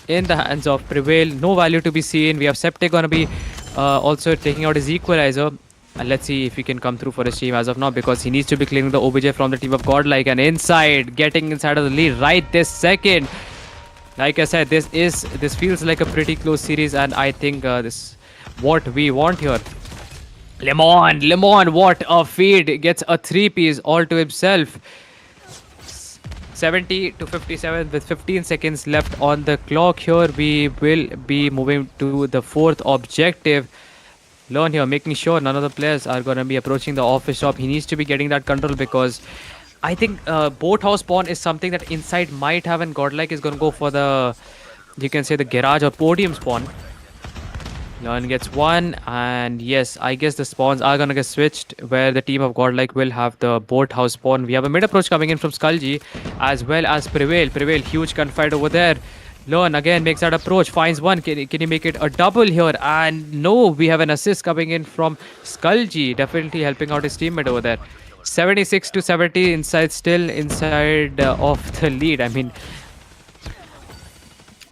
in the hands of Prevail. No value to be seen. We have Septic going to be also taking out his equalizer. And let's see if he can come through for his team as of now, because he needs to be clearing the OBJ from the team of Godlike. And inside, getting inside of the lead right this second. Like I said, this feels like a pretty close series, and I think this what we want here. Lemon, what a feed! Gets a 3-piece all to himself. 70 to 57 with 15 seconds left on the clock here. We will be moving to the fourth objective. Learn here, making sure none of the players are going to be approaching the office shop. He needs to be getting that control, because I think boathouse spawn is something that inside might have, and Godlike is going to go for the, you can say, the garage or podium spawn. Learn gets one, and yes, I guess the spawns are gonna get switched, where the team of Godlike will have the boathouse spawn. We have a mid approach coming in from Skullgy, as well as Prevail. Prevail, huge gunfight over there. Learn again makes that approach, finds one. Can he make it a double here? And no, we have an assist coming in from Skullgy, definitely helping out his teammate over there. 76 to 70 inside, still inside of the lead. I mean,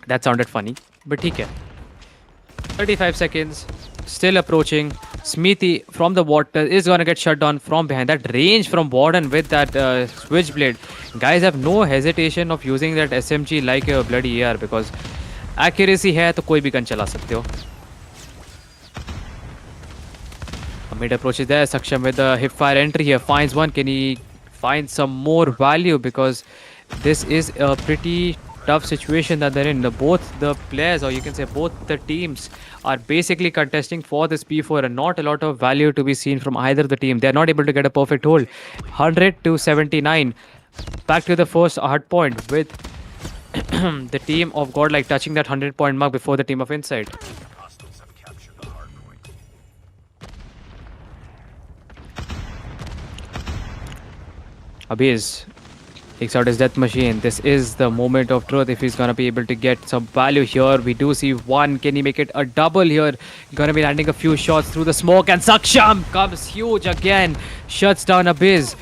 that sounded funny, but okay. 35 seconds, still approaching. Smithy from the water is gonna get shut down from behind. That range from Warden with that switchblade. Guys have no hesitation of using that SMG like a bloody AR, because accuracy है तो कोई भी gun चला सकते हो. Mid approach is there. Saksham with the hip fire entry here. Finds one. Can he find some more value? Because this is a pretty tough situation that they're in. Both the players, or you can say both the teams, are basically contesting for this P4, and not a lot of value to be seen from either the team. They're not able to get a perfect hold. 100 to 79. Back to the first hard point with the team of Godlike touching that 100-point mark before the team of Inside. Hostiles have captured the hard point. Abiz takes out his death machine. This is the moment of truth if he's gonna be able to get some value here. We do see one. Can he make it a double here? Gonna be landing a few shots through the smoke, and Saksham comes huge again. Shuts down Abiz.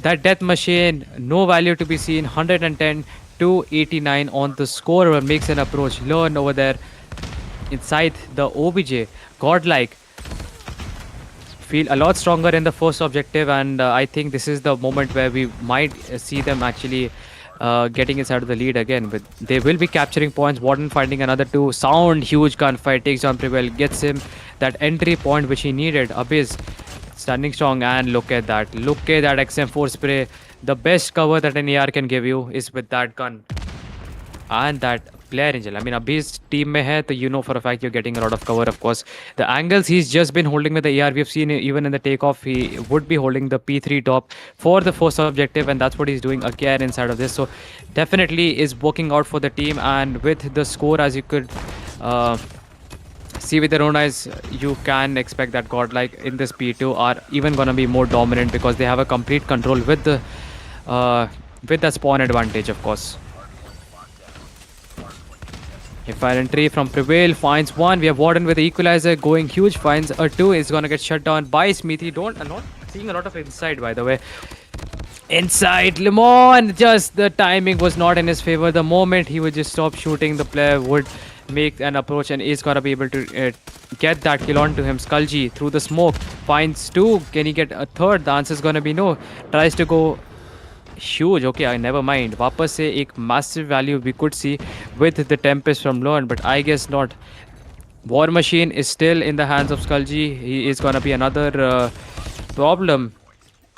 That death machine, no value to be seen. 110 to 89 on the score. Makes an approach. Learn over there inside the OBJ. Godlike feel a lot stronger in the first objective, and I think this is the moment where we might see them actually getting inside of the lead again. But they will be capturing points. Warden finding another two. Sound, huge gunfight, takes down Prevail, gets him that entry point which he needed. Abyss standing strong, and look at that. Look at that XM4 spray. The best cover that an AR can give you is with that gun. And that player angel. I mean, Abhi's team mein hai, so you know for a fact you're getting a lot of cover, of course. The angles he's just been holding with the AR, we've seen even in the takeoff, he would be holding the P3 top for the first objective, and that's what he's doing again inside of this. So definitely is working out for the team, and with the score, as you could see with your own eyes, you can expect that Godlike in this P2 are even gonna be more dominant, because they have a complete control with the spawn advantage, of course. If fire entry from Prevail finds one. We have Warden with the equalizer going huge, finds a two. Is gonna get shut down by Smithy. I'm not seeing a lot of inside, by the way. Inside, Lemon, just the timing was not in his favor. The moment he would just stop shooting, the player would make an approach, and is gonna be able to get that kill onto him. Skullgy through the smoke finds two. Can he get a third? The answer is gonna be no. Tries to go huge. Okay, never mind. वापस से एक massive value we could see with the Tempest from Lorne, but I guess not. War Machine is still in the hands of Skullgy. He is gonna be another problem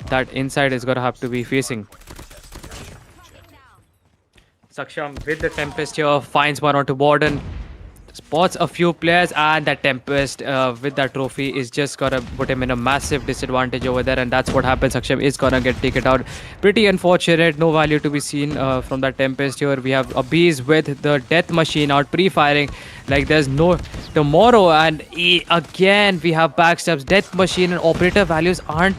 that Inside is gonna have to be facing. Saksham with the Tempest here finds one onto Warden, spots a few players, and that Tempest with that trophy is just gonna put him in a massive disadvantage over there, and that's what happens. Saksham is gonna get taken out. Pretty unfortunate, no value to be seen from that Tempest here. We have Abiz with the Death Machine out pre-firing like there's no tomorrow, and again we have backstabs. Death Machine and operator values aren't.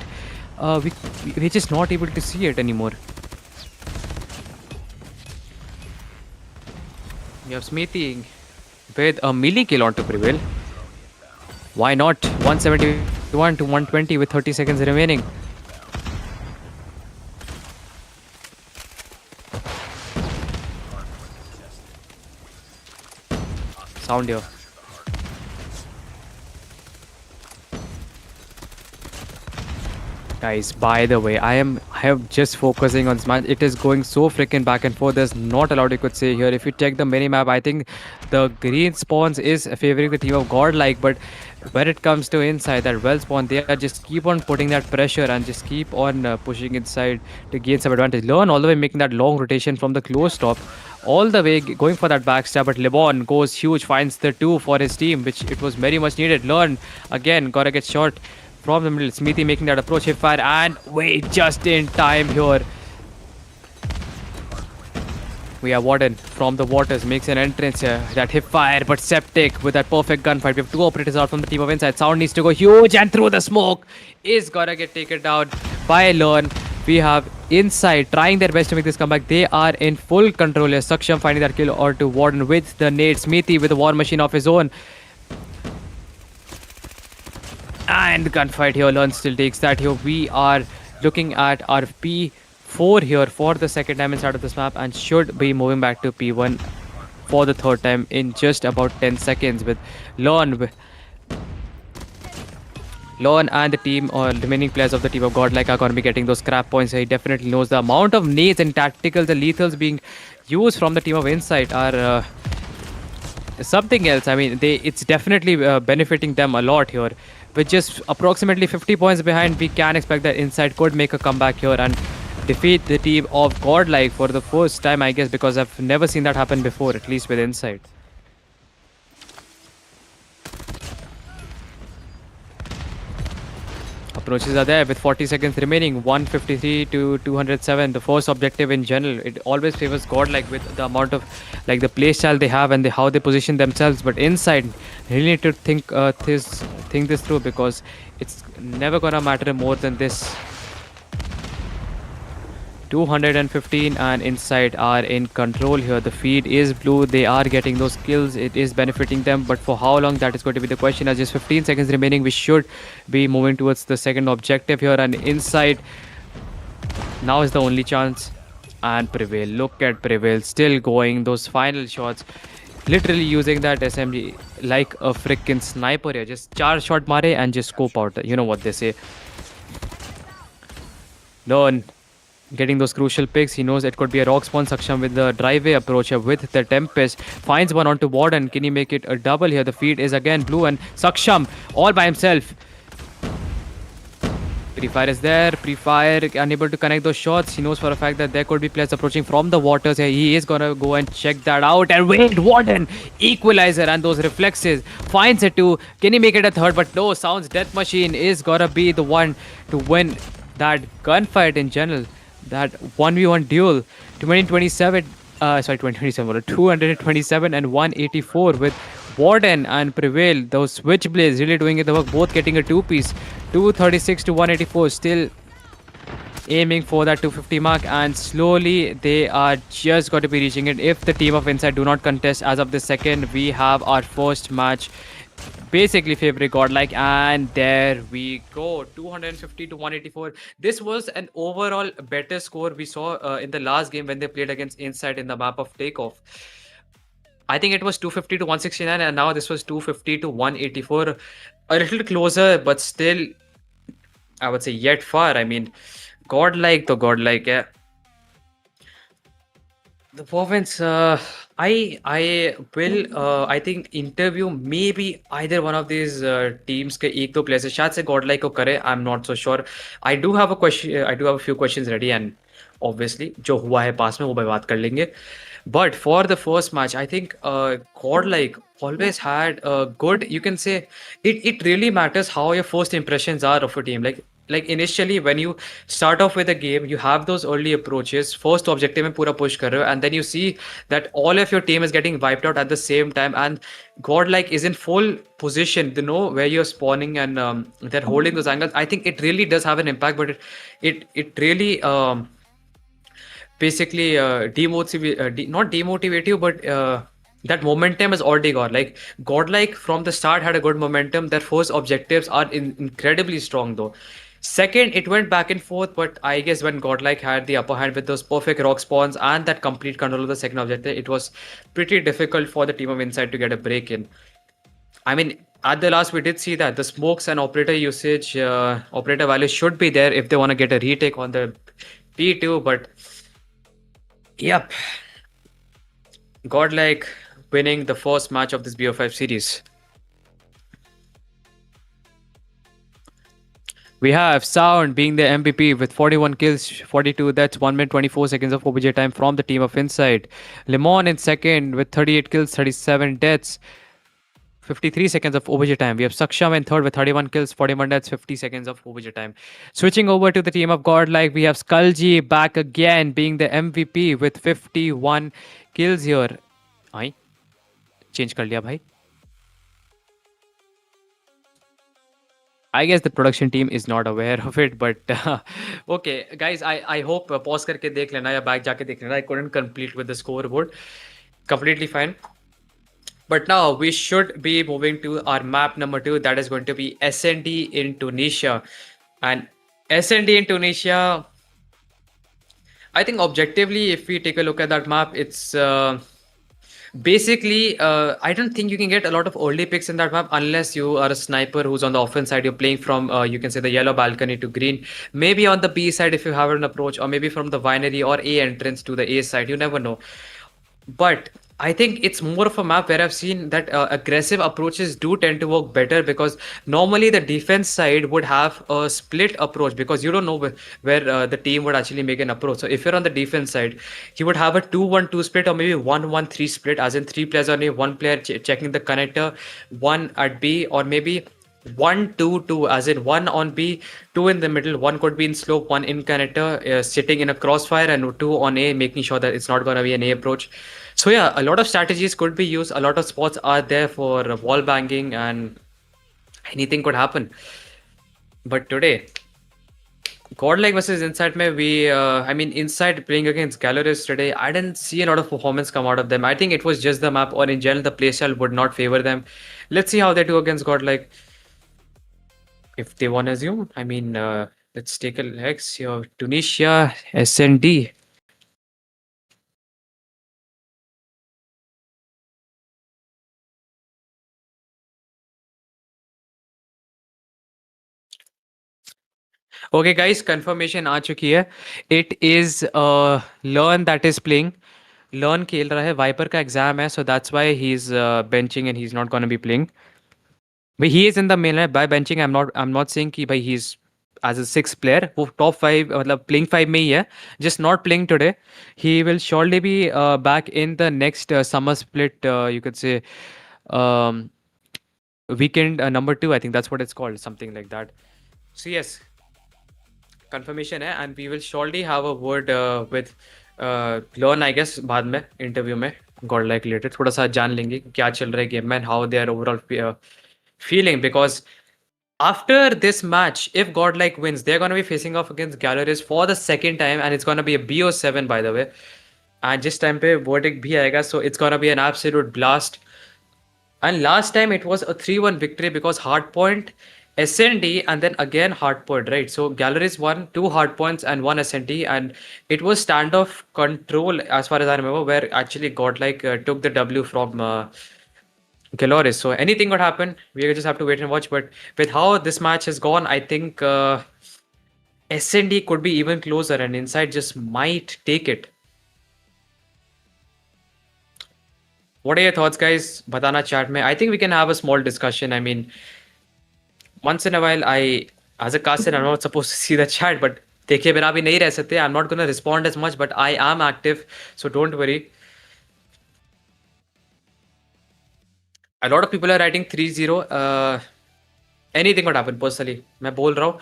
We're just not able to see it anymore. We have Smithy with a melee kill on to prevail. Why not? 171 to 120 with 30 seconds remaining. Sound here. Guys, by the way, I am just focusing on this match. It is going so freaking back and forth. There's not a lot you could say here. If you check the mini map, I think the green spawns is favoring the team of Godlike, but when it comes to inside that well spawn, they are just keep on putting that pressure and just keep on pushing inside to gain some advantage. Learn all the way making that long rotation from the close top all the way going for that backstab, but Lebon goes huge, finds the 2 for his team, which it was very much needed. Learn again, gotta get shot from the middle. Smithy making that approach hip fire, and wait, just in time here. We have Warden from the waters makes an entrance here. That hip fire, but Septic with that perfect gunfight. We have 2 operators out from the team of inside. Sound needs to go huge, and through the smoke is gonna get taken down by Lern. We have inside trying their best to make this comeback. They are in full control here. Saksham finding that kill or to Warden with the nade. Smithy with a war machine of his own. And the gunfight here. Lern still takes that here. We are looking at our P4 here for the second time inside of this map, and should be moving back to P1 for the third time in just about 10 seconds with Lern. Lon and the team or remaining players of the team of Godlike are going to be getting those scrap points. He definitely knows the amount of nades and tacticals, the lethals being used from the team of Insight are something else. I mean, it's definitely benefiting them a lot here. With just approximately 50 points behind, we can expect that Insight could make a comeback here and defeat the team of Godlike for the first time, I guess, because I've never seen that happen before, at least with Insight. Approaches are there with 40 seconds remaining. 153 to 207. The first objective in general. It always favors Godlike with the amount of like the playstyle they have and how they position themselves. But inside, really need to think this through, because it's never gonna matter more than this. 215 and Inside are in control here. The feed is blue. They are getting those kills. It is benefiting them, but for how long, that is going to be the question. As just 15 seconds remaining, we should be moving towards the second objective here, and Inside now is the only chance. And Prevail, look at Prevail still going those final shots, literally using that SMG like a freaking sniper here. Just charge shot mare and just scope out. You know what they say. Learn getting those crucial picks. He knows it could be a rock spawn. Saksham with the driveway approach with the Tempest finds one onto Warden. Can he make it a double here? The feed is again blue, and Saksham all by himself. Pre-fire is there. Pre-fire unable to connect those shots. He knows for a fact that there could be players approaching from the waters here. He is gonna go and check that out. And wait, Warden equalizer, and those reflexes finds it too. Can he make it a third? But no, Sounds Death Machine is gonna be the one to win that gunfight in general. That 1v1 duel. 2027, 227 and 184 with Warden and Prevail. Those Switchblades really doing the work, both getting a 2-piece. 236 to 184, still aiming for that 250 mark, and slowly they are just going to be reaching it. If the team of Inside do not contest as of this second, we have our first match basically favoring Godlike, and there we go. 250 to 184. This was an overall better score we saw in the last game when they played against Inside in the map of Takeoff. I think it was 250 to 169, and now this was 250 to 184. A little closer, but still, I would say yet far. I mean, Godlike, yeah. The performance, I will I think interview maybe either one of these teams के एक दो players है, शायद से godlike को करे. I'm not so sure. I do have a question. I do have a few questions ready, and obviously जो हुआ है पास में वो भाई बात कर लेंगे. But for the first match, I think godlike always had a good. You can say it really matters how your first impressions are of a team. Like initially when you start off with a game, you have those early approaches. First objective में पूरा push कर रहे हो, and then you see that all of your team is getting wiped out at the same time, and godlike is in full position. They know where you're spawning, and they're holding those angles. I think it really does have an impact, but it really basically not demotivate you, but that momentum is already gone. Like godlike from the start had a good momentum. Their first objectives are incredibly strong though. Second, it went back and forth, but I guess when godlike had the upper hand with those perfect rock spawns and that complete control of the second objective, it was pretty difficult for the team of Inside to get a break in. I mean, at the last, we did see that the smokes and operator usage, operator values should be there if they want to get a retake on the P2. But yep, godlike winning the first match of this BO5 series. We have Sound being the MVP with 41 kills, 42. That's 1 minute 24 seconds of OBJ time from the team of Inside. Lemon in second with 38 kills, 37 deaths, 53 seconds of OBJ time. We have Saksham in third with 31 kills, 41 deaths, 50 seconds of OBJ time. Switching over to the team of Godlike, we have Skulji back again being the MVP with 51 kills here. I change कर लिया भाई. I guess the production team is not aware of it, but Okay, guys, I hope pause करके देख लेना या back जाके देख लेना. I couldn't complete with the scoreboard. Completely fine. But now we should be moving to our map number 2. That is going to be SND in Tunisia. And SND in Tunisia, I think objectively, if we take a look at that map, it's basically, I don't think you can get a lot of early picks in that map unless you are a sniper who's on the offense side. You're playing from, you can say, the yellow balcony to green. Maybe on the B side if you have an approach, or maybe from the winery or A entrance to the A side. You never know. But I think it's more of a map where I've seen that aggressive approaches do tend to work better, because normally the defense side would have a split approach, because you don't know where the team would actually make an approach. So if you're on the defense side, you would have a 2-1-2 split, or maybe 1-1-3 split, as in 3 players on A, 1 player checking the connector, 1 at B, or maybe 1-2-2, as in 1 on B, 2 in the middle, 1 could be in slope, 1 in connector, sitting in a crossfire, and 2 on A, making sure that it's not going to be an A approach. So yeah, a lot of strategies could be used. A lot of spots are there for wall banging, and anything could happen. But today, Godlike versus Inside, I mean, Inside playing against Galeries today, I didn't see a lot of performance come out of them. I think it was just the map, or in general, the playstyle would not favor them. Let's see how they do against Godlike. If they want to assume, I mean, let's take a look here. Tunisia, SND. Okay, guys, confirmation आ चुकी है. It is Learn that is playing. Learn खेल रहा है. Viper का exam है, so that's why he's benching and he's not going to be playing. But he is in the main line by benching. I'm not saying कि भाई he's as a sixth player. वो top 5 मतलब playing 5 में ही है. Just not playing today. He will surely be back in the next summer split. You could say um, weekend number 2. I think that's what it's called, something like that. So yes, confirmation है, and we will surely have a word with Learn, I guess, बाद में interview में Godlike related थोड़ा सा जान लेंगे क्या चल रहा है game में and how they are overall feeling, because after this match, if Godlike wins, they're going to be facing off against Galeries for the second time, and it's going to be a BO7, by the way. And this time पे verdict भी आएगा, so it's going to be an absolute blast. And last time it was a 3-1 victory because hardpoint, SND, and then again hardpoint, right? So Galleries won 2 hardpoints and 1 SND, and it was standoff control as far as I remember, where actually Godlike took the W from Galoris. So anything could happen. We just have to wait and watch. But with how this match has gone, I think SND could be even closer, and Inside just might take it. What are your thoughts, guys? Batana chat mein. I think we can have a small discussion. I mean, once in a while, as a caster, I'm not supposed to see the chat, but देखे बिना भी नहीं रह सकते. I'm not gonna respond as much, but I am active, so don't worry. A lot of people are writing 3-0. Anything could happen. Personally, मैं बोल रहा हूँ.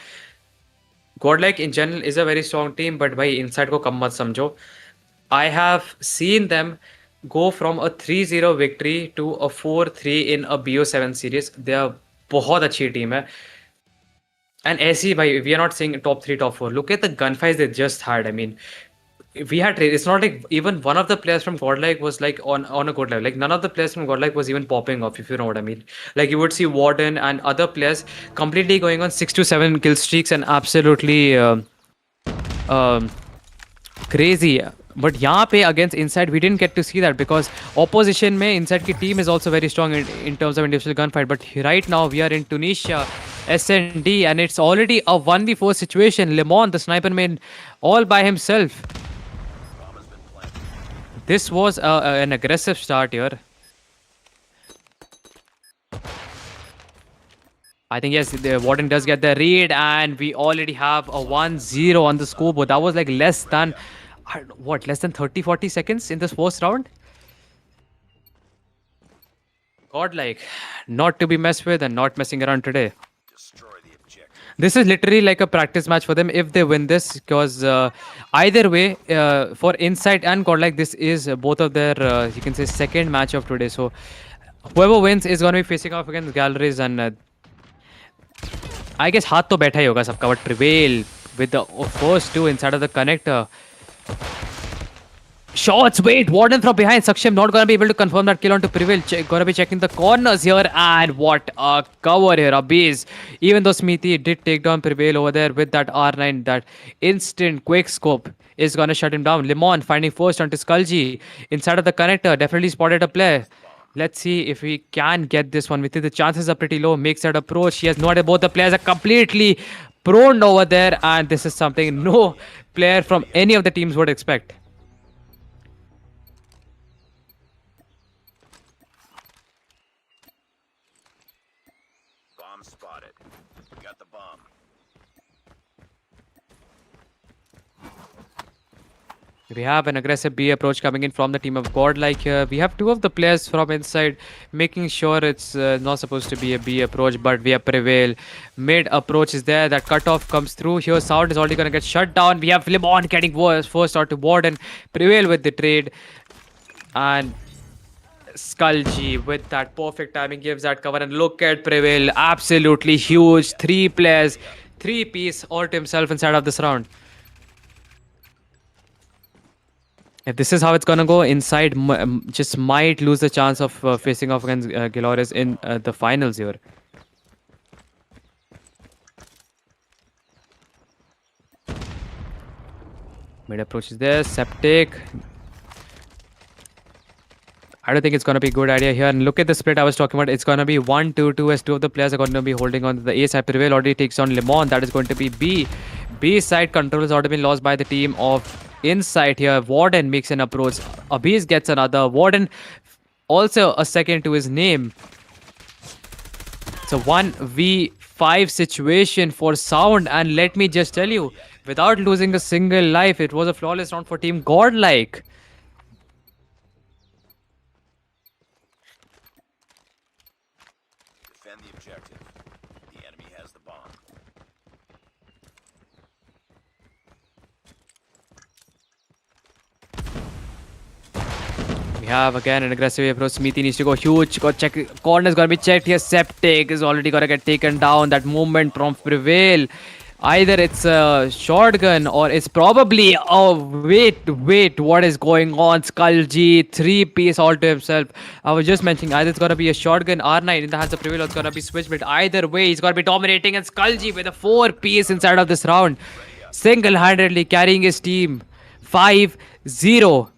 Godlike in general is a very strong team, but भाई inside को कम मत समझो. I have seen them go from a 3-0 victory to a 4-3 in a BO7 series. They are बहुत अच्छी टीम है. And ऐसी भाई, we are not saying top 3, top 4. Look at the gunfights they just had. I mean, we had, it's not like even one of the players from Godlike was like on a good level. Like none of the players from Godlike was even popping off, if you know what I mean. Like you would see Warden and other players completely going on 6 to 7 kill streaks and absolutely um, crazy. But यहाँ पे against Inside we didn't get to see that because opposition में Inside की team is also very strong in terms of individual gunfight. But right now we are in Tunisia, SND, and it's already a 1v4 situation. Lemon, the sniper man, all by himself. This was an aggressive start here. I think yes, the Warden does get the read, and we already have a 1-0 on the scoreboard. That was like less than, what, less than 30-40 seconds in this first round? Godlike, not to be messed with and not messing around today. Destroy the objective. This is literally like a practice match for them if they win this, because either way, for Insight and Godlike, this is both of their, you can say, second match of today. So whoever wins is going to be facing off against Galleries, and I guess हाथ तो बैठा ही होगा सबका, but Prevail with the first two inside of the connector. Shots, wait, Warden from behind. Saksham not gonna be able to confirm that kill onto Prevail. Gonna be checking the corners here, and what a cover here, Abiz. Even though Smithy did take down Prevail over there with that R9, that instant quick scope is gonna shut him down. Lemon finding first onto Skulji inside of the connector. Definitely spotted a player. Let's see if we can get this one. We think the chances are pretty low. Makes that approach. He has no idea. Both the players are completely prone over there, and this is something no player from any of the teams would expect. Bomb spotted. Got the bomb. We have an aggressive B approach coming in from the team of Godlike here. We have two of the players from inside making sure it's not supposed to be a B approach, but we have Prevail. Mid approach is there. That cutoff comes through here. Sound is already going to get shut down. We have Lemon getting first out to Warden. Prevail with the trade. And Skulji with that perfect timing gives that cover. And look at Prevail. Absolutely huge. 3 players. 3-piece all to himself inside of this round. If this is how it's gonna go, Inside just might lose the chance of facing off against Gilores in the finals here. Mid approach is there, Septic. I don't think it's going to be a good idea here. And look at the split I was talking about. It's going to be 1-2-2 as two of the players are going to be holding on to the A side. Prevail already takes on Lemon. That is going to be B. B side control has already been lost by the team of Insight here. Warden makes an approach. Abiz gets another. Warden also a second to his name. It's a 1v5 situation for Sound. And let me just tell you, without losing a single life, it was a flawless round for Team Godlike. Defend the objective. The enemy has the bomb. We have again an aggressive approach. Smithy needs to go huge. Got check. Corner is gonna be checked here. Septic is already gonna get taken down. That movement from Prevail. Either it's a shotgun or it's probably. Oh, wait. What is going on? Skulji, 3-piece all to himself. I was just mentioning either it's gonna be a shotgun R9 in the hands of Prevail or it's gonna be switch. But either way, he's gonna be dominating. And Skulji with a 4-piece inside of this round. Single handedly carrying his team. 5-0.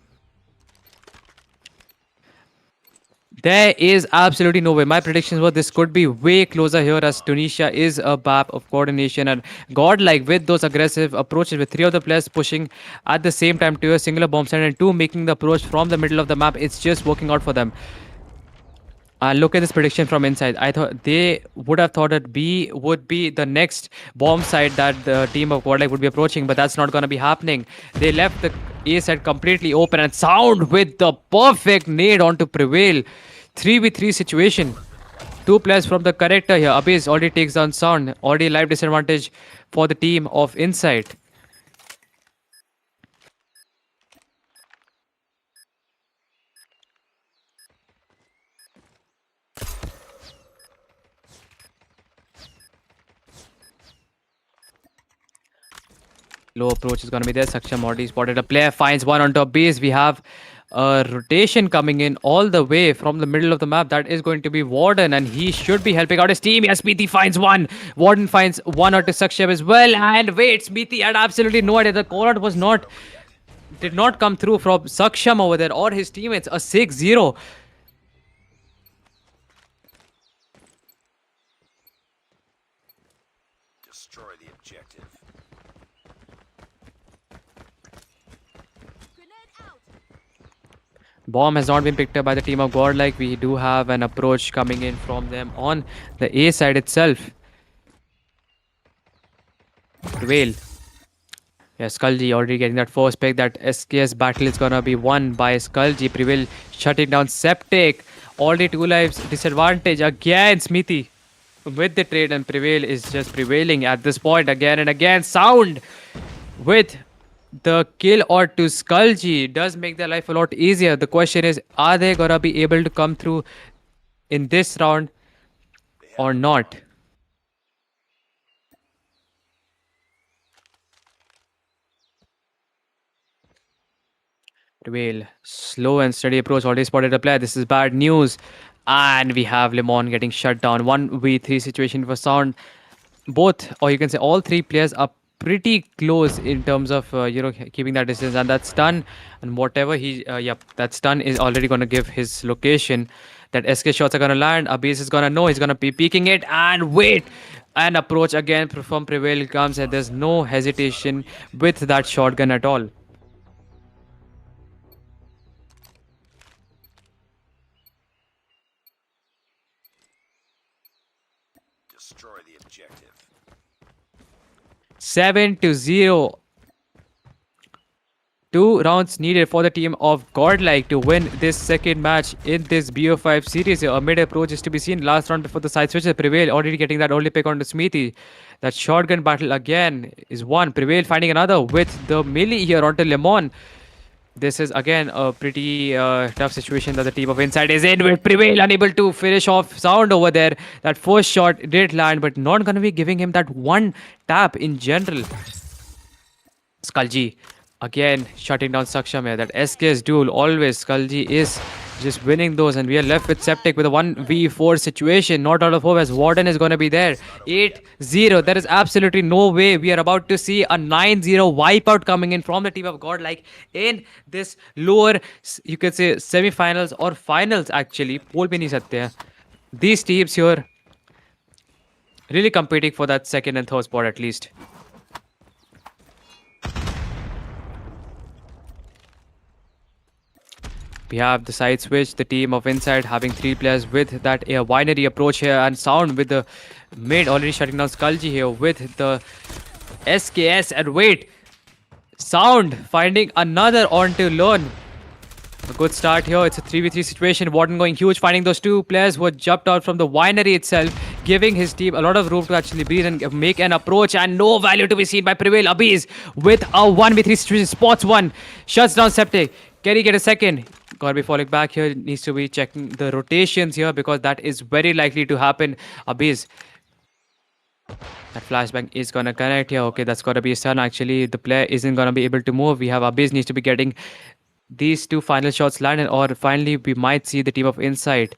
There is absolutely no way. My predictions were this could be way closer here as Tunisia is a map of coordination and godlike with those aggressive approaches with three of the players pushing at the same time to a singular bomb stand and two making the approach from the middle of the map. It's just working out for them. Look at this prediction from inside. I thought they would have thought that B would be the next bomb site that the team of Godlike would be approaching, but that's not going to be happening. They left the A side completely open and Sound with the perfect nade on to Prevail. 3v3 situation. Two players from the character here. Abyss already takes down Sound. Already live disadvantage for the team of Inside. Low approach is going to be there. Saksham already spotted a player. Finds one on top base. We have a rotation coming in all the way from the middle of the map. That is going to be Warden, and he should be helping out his team. Yes, Smithy finds one. Warden finds one out to Saksham as well. And wait, Smithy had absolutely no idea. The call out was not, did not come through from Saksham over there or his teammates. A 6-0. Destroy the objective. Bomb has not been picked up by the team of Godlike. We do have an approach coming in from them on the A side itself. Prevail. Yeah, Skulji already getting that first pick. That SKS battle is gonna be won by Skulji. Prevail shutting down Septic. Already 2 lives disadvantage again. Smithy with the trade, and Prevail is just prevailing at this point again and again. Sound with the kill or to Skulji does make their life a lot easier. The question is, are they gonna be able to come through in this round or not? Prevail. Slow and steady approach. Already spotted a player. This is bad news. And we have Lemon getting shut down. 1v3 situation for Sound. Both, or you can say all three players are pretty close in terms of, keeping that distance. And that's done. And whatever that's done is already going to give his location. That SK shots are going to land. Abyss is going to know. He's going to be peeking it. And wait. An approach again from Prevail comes. And there's no hesitation with that shotgun at all. Destroy the objective. 7-0. 2 rounds needed for the team of Godlike to win this second match in this BO5 series. A mid approach is to be seen last round before the side switches. Prevail already getting that early pick on to Smithy. That shotgun battle again is won. Prevail finding another with the melee here onto Lemon. This is again a pretty tough situation that the team of Inside is in, with Prevail unable to finish off Sound over there. That first shot did land, but not going to be giving him that one tap in general. Skulji again shutting down Saksham here. That SKS duel always. Skulji is just winning those, and we are left with Septic with a 1v4 situation. Not out of hope as Warden is going to be there. 8-0. There is absolutely no way we are about to see a 9-0 wipeout coming in from the team of Godlike in this lower, you could say, semi-finals or finals actually. Pole bhi nahi sakte hain. These teams here really competing for that second and third spot at least. We have the side switch, the team of Inside having 3 players with that binary approach here, and Sound with the mid already shutting down Skulji here with the SKS. And wait, Sound finding another onto Lone. A good start here. It's a 3v3 situation. Warden going huge, finding those 2 players who had jumped out from the winery itself, giving his team a lot of room to actually breathe and make an approach, and no value to be seen by Prevail. Abyss with a 1v3 situation. Spots one, shuts down Septic. Can he get a second? Gotta be falling back here. Needs to be checking the rotations here because that is very likely to happen. Abyss. That flashbang is gonna connect here. Okay, that's gotta be a stun. Actually, the player isn't gonna be able to move. We have Abyss needs to be getting these 2 final shots landed, or finally we might see the team of Inside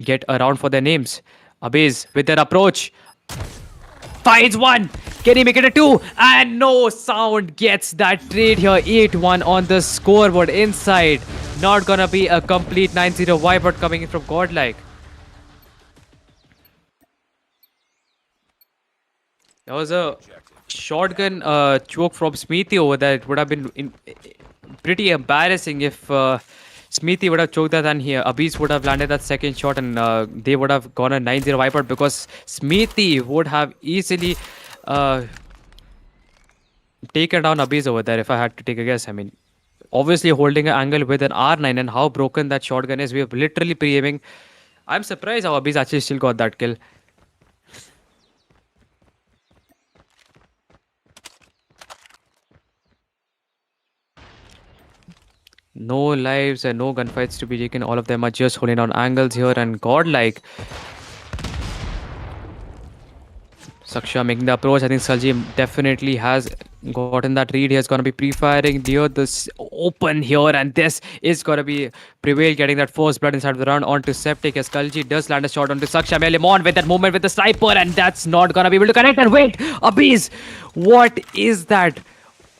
get around for their names. Abyss with their approach finds one. Can he make it a 2? And no, Sound gets that trade here. 8-1 on the scoreboard. Inside Not gonna be a complete 9-0 wipeout coming in from Godlike. That was a shotgun choke from Smithy over there. It would have been pretty embarrassing if Smithy would have choked that and here Abyss would have landed that second shot and they would have gone a 9-0 wipeout because Smithy would have easily uh, taken down Abyss over there if I had to take a guess. I mean, obviously holding an angle with an R9 and how broken that shotgun is, we have literally pre-aiming. I'm surprised how Abyss actually still got that kill. No lives and no gunfights to be taken. All of them are just holding down angles here and godlike. Saksha making the approach. I think Salji definitely has gotten that read. He is going to be pre-firing near this open here, and this is going to be Prevail getting that first blood inside of the round onto Septic as Kalji does land a shot onto Saksha Melimon with that movement with the sniper, and that's not going to be able to connect. And wait, Abiz, what is that?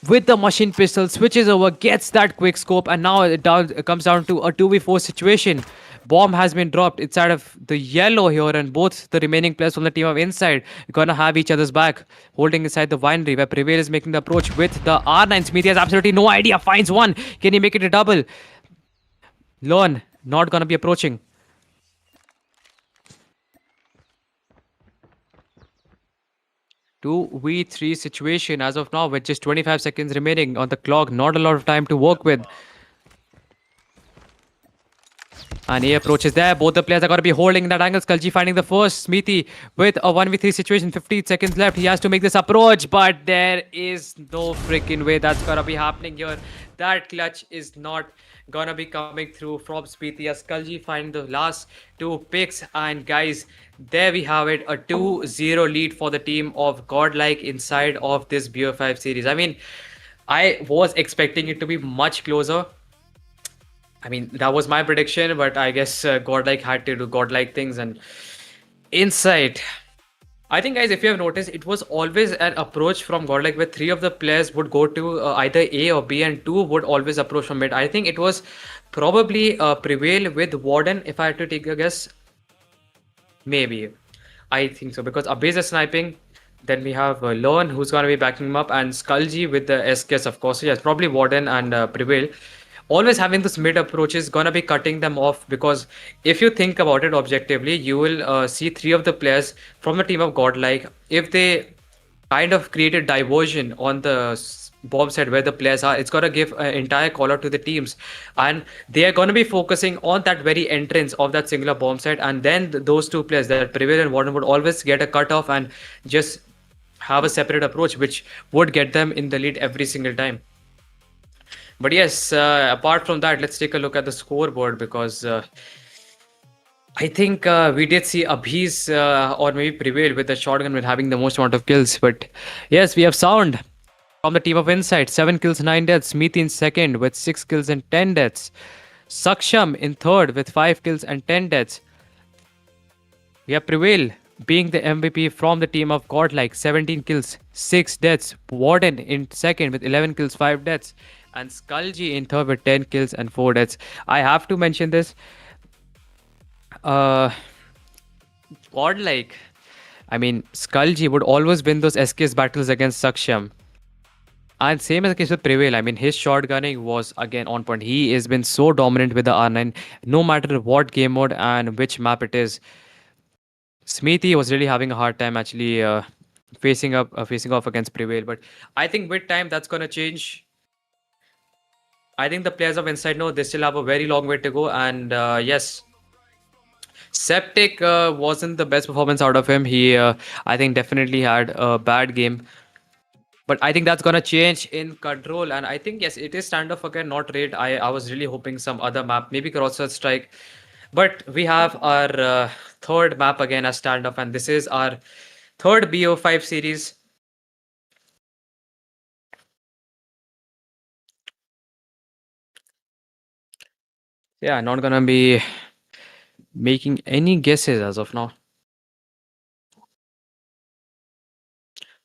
With the machine pistol, switches over, gets that quick scope, and now it comes down to a 2v4 situation. Bomb has been dropped inside of the yellow here, and both the remaining players from the team of inside gonna have each other's back, holding inside the winery where Prevail is making the approach with the R9. Smithy has absolutely no idea, finds one. Can he make it a double? Lone not gonna be approaching. 2v3 situation as of now with just 25 seconds remaining on the clock. Not a lot of time to work with. And A approach is there. Both the players are going to be holding that angle. Skulji finding the first. Smithy with a 1v3 situation. 15 seconds left. He has to make this approach. But there is no freaking way that's going to be happening here. That clutch is not going to be coming through from Smithy as Skulji find the last two picks. And guys, there we have it. A 2-0 lead for the team of Godlike inside of this BO5 series. I mean, I was expecting it to be much closer. I mean, that was my prediction, but I guess Godlike had to do Godlike things. And inside, I think, guys, if you have noticed, it was always an approach from Godlike where three of the players would go to either A or B, and two would always approach from mid. I think it was probably Prevail with Warden, if I had to take a guess. Maybe. I think so, because Abbas is sniping. Then we have Lone, who's going to be backing him up, and Skulji with the SKS, of course. So yes, probably Warden and Prevail. Always having this mid approach is gonna be cutting them off, because if you think about it objectively, you will see three of the players from the team of Godlike, if they kind of create a diversion on the bomb side where the players are, it's gonna give an entire call out to the teams, and they are gonna be focusing on that very entrance of that singular bomb site, and then those two players, that Prevail and Warden, would always get a cut off and just have a separate approach, which would get them in the lead every single time. But yes, apart from that, let's take a look at the scoreboard, because I think we did see Abhi's or maybe Prevail with the shotgun with having the most amount of kills. But yes, we have Sound from the team of Insight. 7 kills, 9 deaths. Smithy in second with 6 kills and 10 deaths. Saksham in third with 5 kills and 10 deaths. We have Prevail being the MVP from the team of Godlike. 17 kills, 6 deaths. Warden in second with 11 kills, 5 deaths. And Skulji in third with 10 kills and 4 deaths. I have to mention this. Godlike, I mean, Skulji would always win those SKS battles against Saksham. And same as the case with Prevail. I mean, his shotgunning was again on point. He has been so dominant with the R9, no matter what game mode and which map it is. Smithy was really having a hard time actually facing off against Prevail. But I think with time that's gonna change. I think the players of Inside know they still have a very long way to go. And yes, Septic wasn't the best performance out of him. He, I think, definitely had a bad game. But I think that's going to change in Control. And I think, yes, it is standoff again, not Raid. I was really hoping some other map, maybe Crossfire Strike. But we have our third map again as standoff. And this is our third BO5 series. Yeah, not gonna be making any guesses as of now.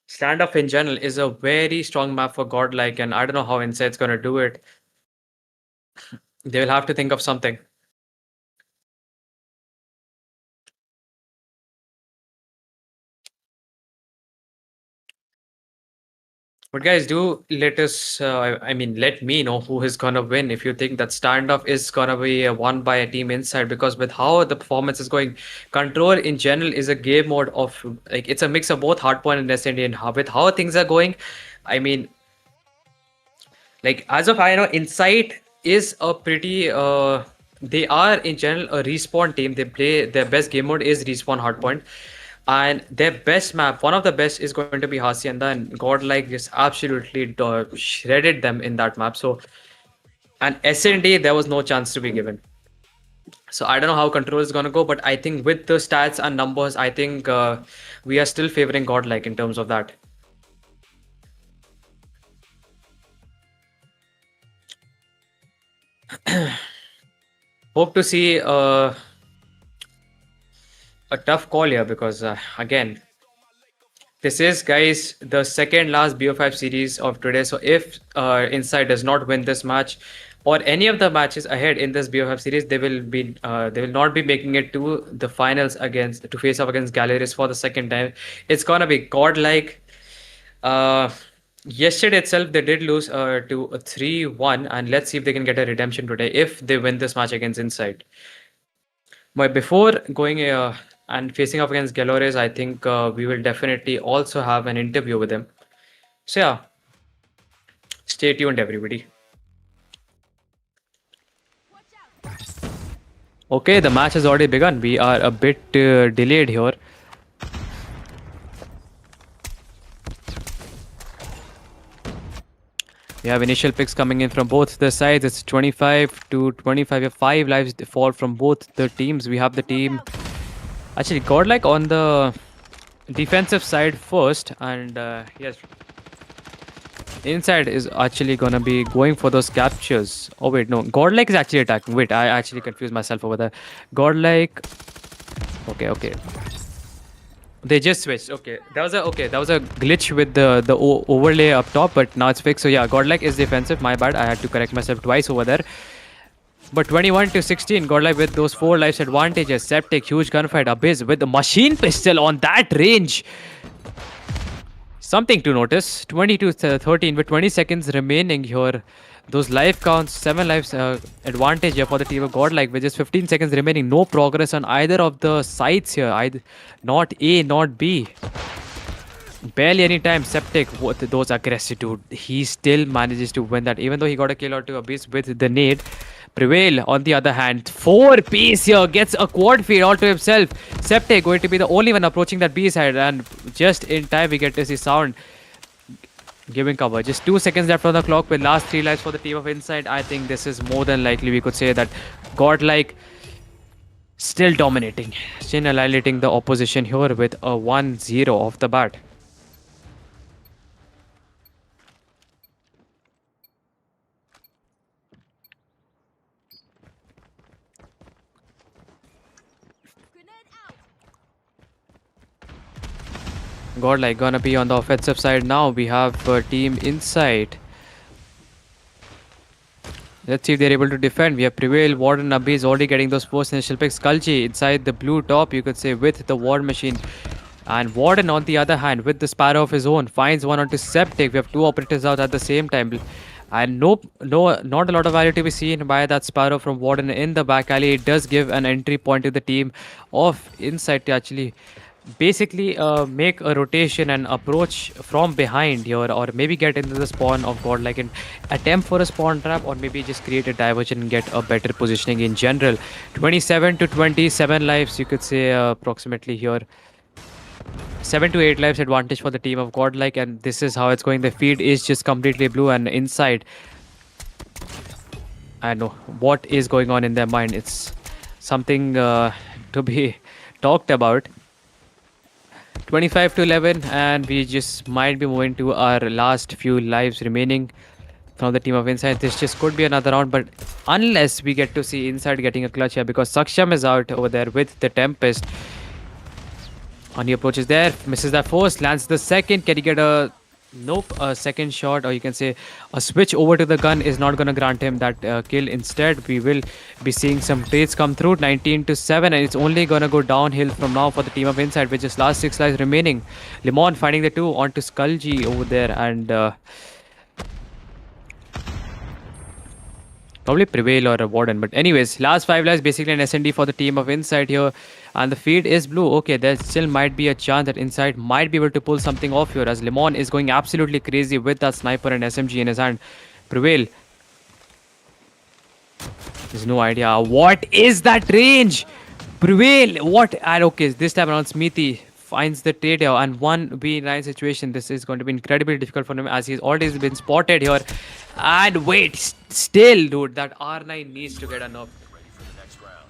Standoff in general is a very strong map for Godlike, and I don't know how Insight's gonna do it. They will have to think of something. But guys, do let us, I mean, let me know who is gonna win if you think that standoff is gonna be won by a team inside. Because with how the performance is going, Control in general is a game mode of like it's a mix of both hardpoint and SND. And with how things are going, I mean, like as of I know, Insight is a pretty they are in general a respawn team. They play their best game mode is respawn hardpoint. And their best map, one of the best, is going to be Hacienda, and Godlike just absolutely shredded them in that map. So, and SND, there was no chance to be given. So I don't know how Control is gonna go, but I think with the stats and numbers, I think we are still favoring Godlike in terms of that. Hope to see a tough call here because again, this is, guys, the second last BO5 series of today. So if Inside does not win this match or any of the matches ahead in this BO5 series, they will not be making it to the finals against to face up against Galleries for the second time. It's gonna be godlike. Uh, Yesterday itself they did lose to a 3-1, and let's see if they can get a redemption today if they win this match against Inside. But before going and facing off against Galores, I think we will definitely also have an interview with him. So yeah, stay tuned, everybody. Okay, the match has already begun. We are a bit delayed here. We have initial picks coming in from both the sides. It's 25 to 25. We have 5 lives fall from both the teams. We have the team actually Godlike on the defensive side first, and yes, Inside is actually gonna be going for those captures. Oh wait, no, Godlike is actually attacking. Wait, I actually confused myself over there. Godlike. Okay, okay. They just switched. Okay, that was a glitch with the overlay up top, but now it's fixed. So yeah, Godlike is defensive. My bad. I had to correct myself twice over there. But 21 to 16, Godlike with those 4 lives advantages. Septic, huge gunfight. Abyss with the machine pistol on that range. Something to notice. 20 to 13 with 20 seconds remaining here. Those life counts, 7 lives advantage here for the team of Godlike with just 15 seconds remaining. No progress on either of the sides here. Either not A, not B. Barely any time. Septic, what those aggressive dude. He still manages to win that, even though he got a kill or two Abyss with the nade. Prevail, on the other hand, 4 piece here, gets a quad feed all to himself. Septic going to be the only one approaching that B side, and just in time we get to see Sound giving cover. Just 2 seconds left on the clock with last 3 lives for the team of Inside. I think this is more than likely we could say that Godlike still dominating, still annihilating the opposition here with a 1-0 off the bat. Godlike gonna be on the offensive side now. We have a team Inside. Let's see if they're able to defend. We have Prevail, Warden, Abhi is already getting those first initial picks. Kalchi inside the blue top, you could say, with the War Machine. And Warden, on the other hand, with the Sparrow of his own, finds one onto Septic. We have 2 operators out at the same time. And not a lot of value to be seen by that Sparrow from Warden in the back alley. It does give an entry point to the team of Inside to actually basically make a rotation and approach from behind here, or maybe get into the spawn of Godlike and attempt for a spawn trap, or maybe just create a diversion and get a better positioning in general. 27 to 27 lives, you could say, approximately here. 7 to 8 lives advantage for the team of Godlike, and this is how it's going. The feed is just completely blue, and Inside, I know what is going on in their mind. It's something to be talked about. 25 to 11, and we just might be moving to our last few lives remaining from the team of Inside. This just could be another round, but unless we get to see Inside getting a clutch here, because Saksham is out over there with the Tempest. On the approach is there, misses that first, lands the second. Can he get a Nope, a second shot, or you can say a switch over to the gun, is not going to grant him that kill. Instead, we will be seeing some trades come through. 19 to 7, and it's only going to go downhill from now for the team of Inside, with just last 6 lives remaining. Limon finding the two onto Skulji over there, and probably Prevail or a Warden. But anyways, last 5 lives basically an SND for the team of Inside here. And the feed is blue. Okay, there still might be a chance that Inside might be able to pull something off here, as Lemon is going absolutely crazy with that sniper and SMG in his hand. Prevail. There's no idea. What is that range? Prevail. What? And okay, this time around Smithy finds the trade here, and 1v9 situation. This is going to be incredibly difficult for him, as he's already been spotted here. And wait, still, dude, that R9 needs to get a nerf. Get ready for the next round.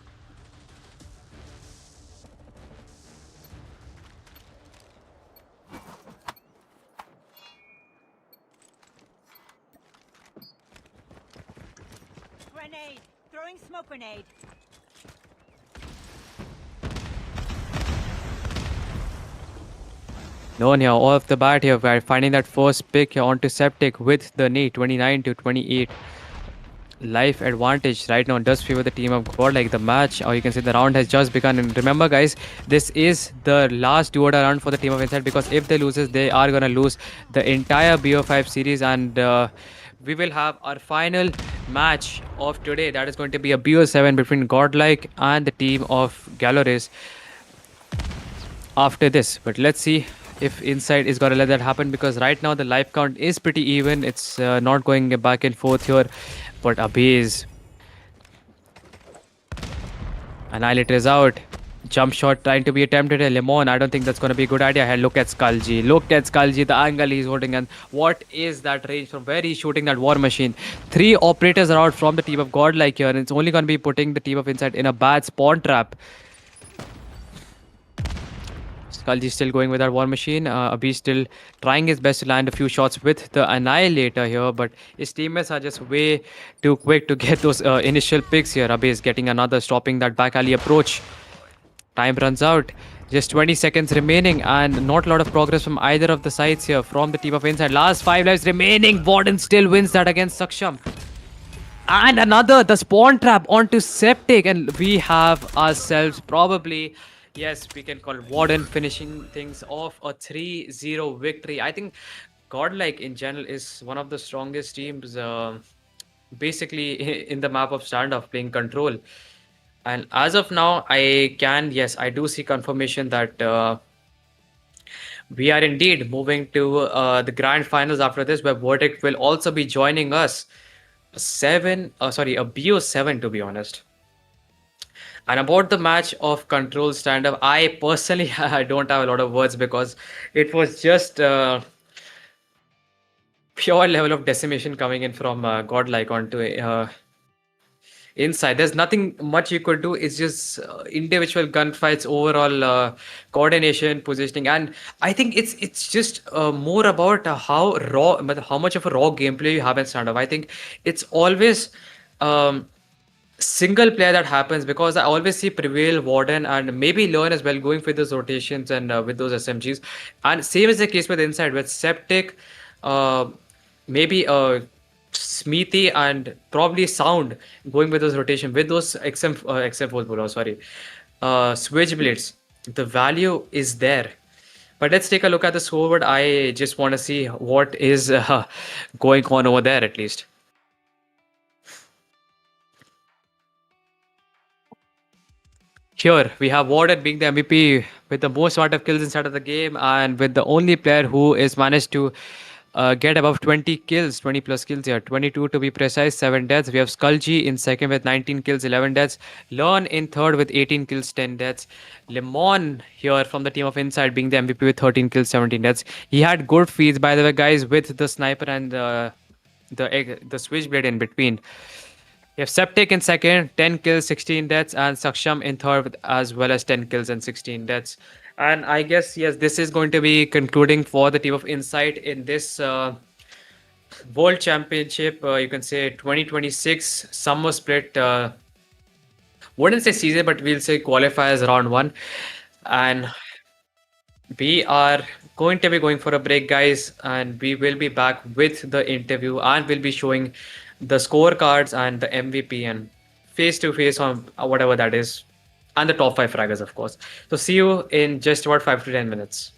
Grenade! Throwing smoke grenade. No one here, off the bat here, we're finding that first pick here onto Septic with the knee, 29 to 28. Life advantage right now does favor the team of God. Like the match, or you can say the round has just begun. And remember, guys, this is the last duo round for the team of Inside, because if they loses, they are gonna lose the entire BO5 series, and we will have our final match of today. That is going to be a BO7 between Godlike and the team of Galoris after this. But let's see if Inside is going to let that happen, because right now the life count is pretty even. It's not going back and forth here. But Abiz, Annihilator is out. Jump shot trying to be attempted at Lemon. I don't think that's going to be a good idea. Hey, look at Skulji. Look at Skulji, the angle he's holding. And what is that range from where he's shooting that war machine? 3 operators are out from the team of Godlike here. And it's only going to be putting the team of Inside in a bad spawn trap. Skulji still going with that war machine. Abhi still trying his best to land a few shots with the Annihilator here, but his teammates are just way too quick to get those initial picks here. Abhi is getting another, stopping that back alley approach. Time runs out. Just 20 seconds remaining, and not a lot of progress from either of the sides here from the team of Inside. Last 5 lives remaining. Warden still wins that against Saksham. And another, the spawn trap onto Septic, and we have ourselves probably, yes, we can call Warden finishing things off, a 3-0 victory. I think Godlike in general is one of the strongest teams, basically in the map of standoff, playing control. And as of now, yes, I do see confirmation that we are indeed moving to the grand finals after this, where Verdict will also be joining us. A BO7, to be honest. And about the match of control stand-up, I personally I don't have a lot of words, because it was just pure level of decimation coming in from Godlike onto Inside. There's nothing much you could do. It's just individual gunfights, overall coordination, positioning, and I think it's just more about how much of a raw gameplay you have in stand-up. I think it's always single player that happens, because I always see Prevail, Warden, and maybe Learn as well going for those rotations and with those SMGs. And same is the case with Inside, with Septic, maybe Smithy, and probably Sound going with those rotation with those Switchblades. The value is there. But let's take a look at the scoreboard. I just want to see what is going on over there, at least. Here we have Warden being the MVP with the most amount of kills inside of the game, and with the only player who is managed to get above 20 kills, 20 plus kills here, 22 to be precise, 7 deaths. We have Skulji in second with 19 kills, 11 deaths. Learn in third with 18 kills, 10 deaths. Lemon here from the team of Inside being the MVP with 13 kills, 17 deaths. He had good feeds, by the way, guys, with the sniper and the switchblade in between. We have Septic in second, 10 kills, 16 deaths, and Saksham in third with as well as 10 kills and 16 deaths. And I guess, yes, this is going to be concluding for the team of Insight in this World Championship, you can say 2026 Summer Split. Wouldn't say season, but we'll say qualifiers round 1. And we are going to be going for a break, guys, and we will be back with the interview and we'll be showing the scorecards and the MVP and face to face on whatever that is, and the top five fraggers, of course. So, see you in just about 5 to 10 minutes.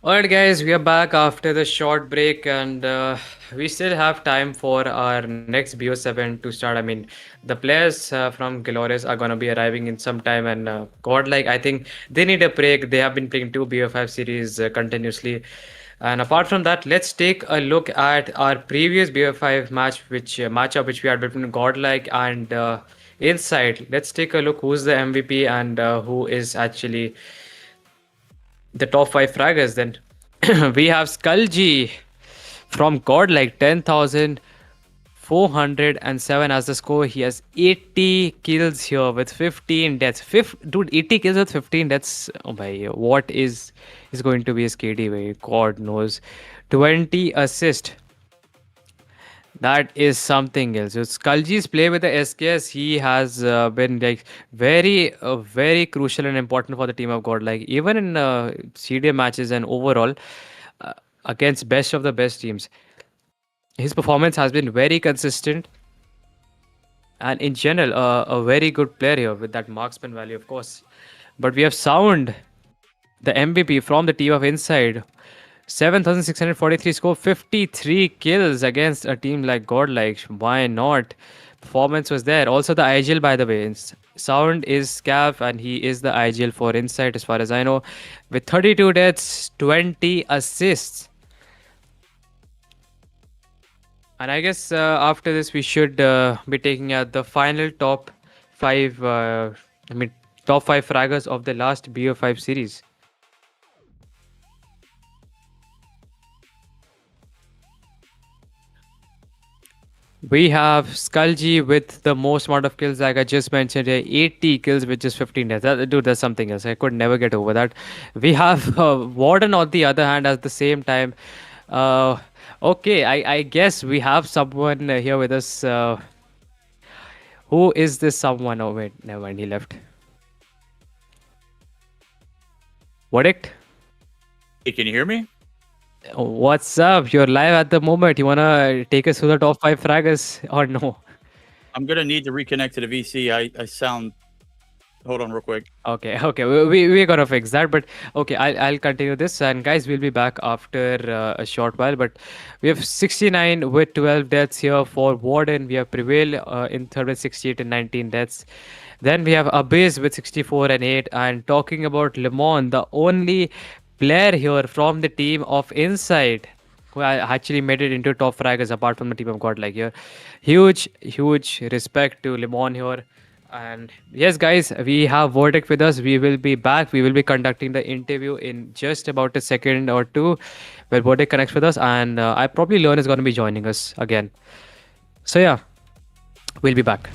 Alright, guys, we are back after the short break, and we still have time for our next BO7 to start. I mean, the players from Glorious are gonna be arriving in some time, and Godlike, I think they need a break. They have been playing two BO5 series continuously. And apart from that, let's take a look at our previous BO5 match, which matchup which we had between Godlike and Inside. Let's take a look who's the MVP and who is actually the top five fraggers then. We have Skulji from Godlike 10,407 as the score. He has 80 kills here with 15 deaths. Dude, 80 kills with 15 deaths. Oh my, what is going to be his KD? Way? God knows. 20 assist. That is something else. So Skulji's play with the SKS, he has been like very crucial and important for the team of God. Like even in CDM matches and overall uh, against best of the best teams, his performance has been very consistent and in general a very good player here with that marksman value, of course. But we have Sound, the MVP from the team of Inside. 7,643 score, 53 kills against a team like Godlike. Why not? Performance was there. Also, the IGL, by the way. Sound is Scav, and he is the IGL for Insight, as far as I know. With 32 deaths, 20 assists. And I guess after this, we should be taking out the final top five. Top five fraggers of the last BO5 series. We have Skulji with the most amount of kills, like I just mentioned here, 80 kills with just 15 deaths. Dude, that's something else. I could never get over that. We have Warden on the other hand at the same time. Uh, okay, I guess we have someone here with us. Who is this someone? Oh, wait, never mind, he left. Verdict? Hey, can you hear me? What's up? You're live at the moment. You wanna take us through the top five fraggers or no? I'm gonna need to reconnect to the VC. I sound. Hold on, real quick. Okay. We're gonna fix that, but okay, I'll continue this. And guys, we'll be back after a short while. But we have 69 with 12 deaths here for Warden. We have Prevail in third with 68 and 19 deaths. Then we have Abyss with 64 and 8. And talking about Lemon, the only player here from the team of Inside who actually made it into top fraggers apart from the team of God. Like here, huge respect to Lemon here. And yes, guys, we have Verdict with us. We will be back. We will be conducting the interview in just about a second or two where Verdict connects with us. And I probably Learn is going to be joining us again. So, yeah, we'll be back.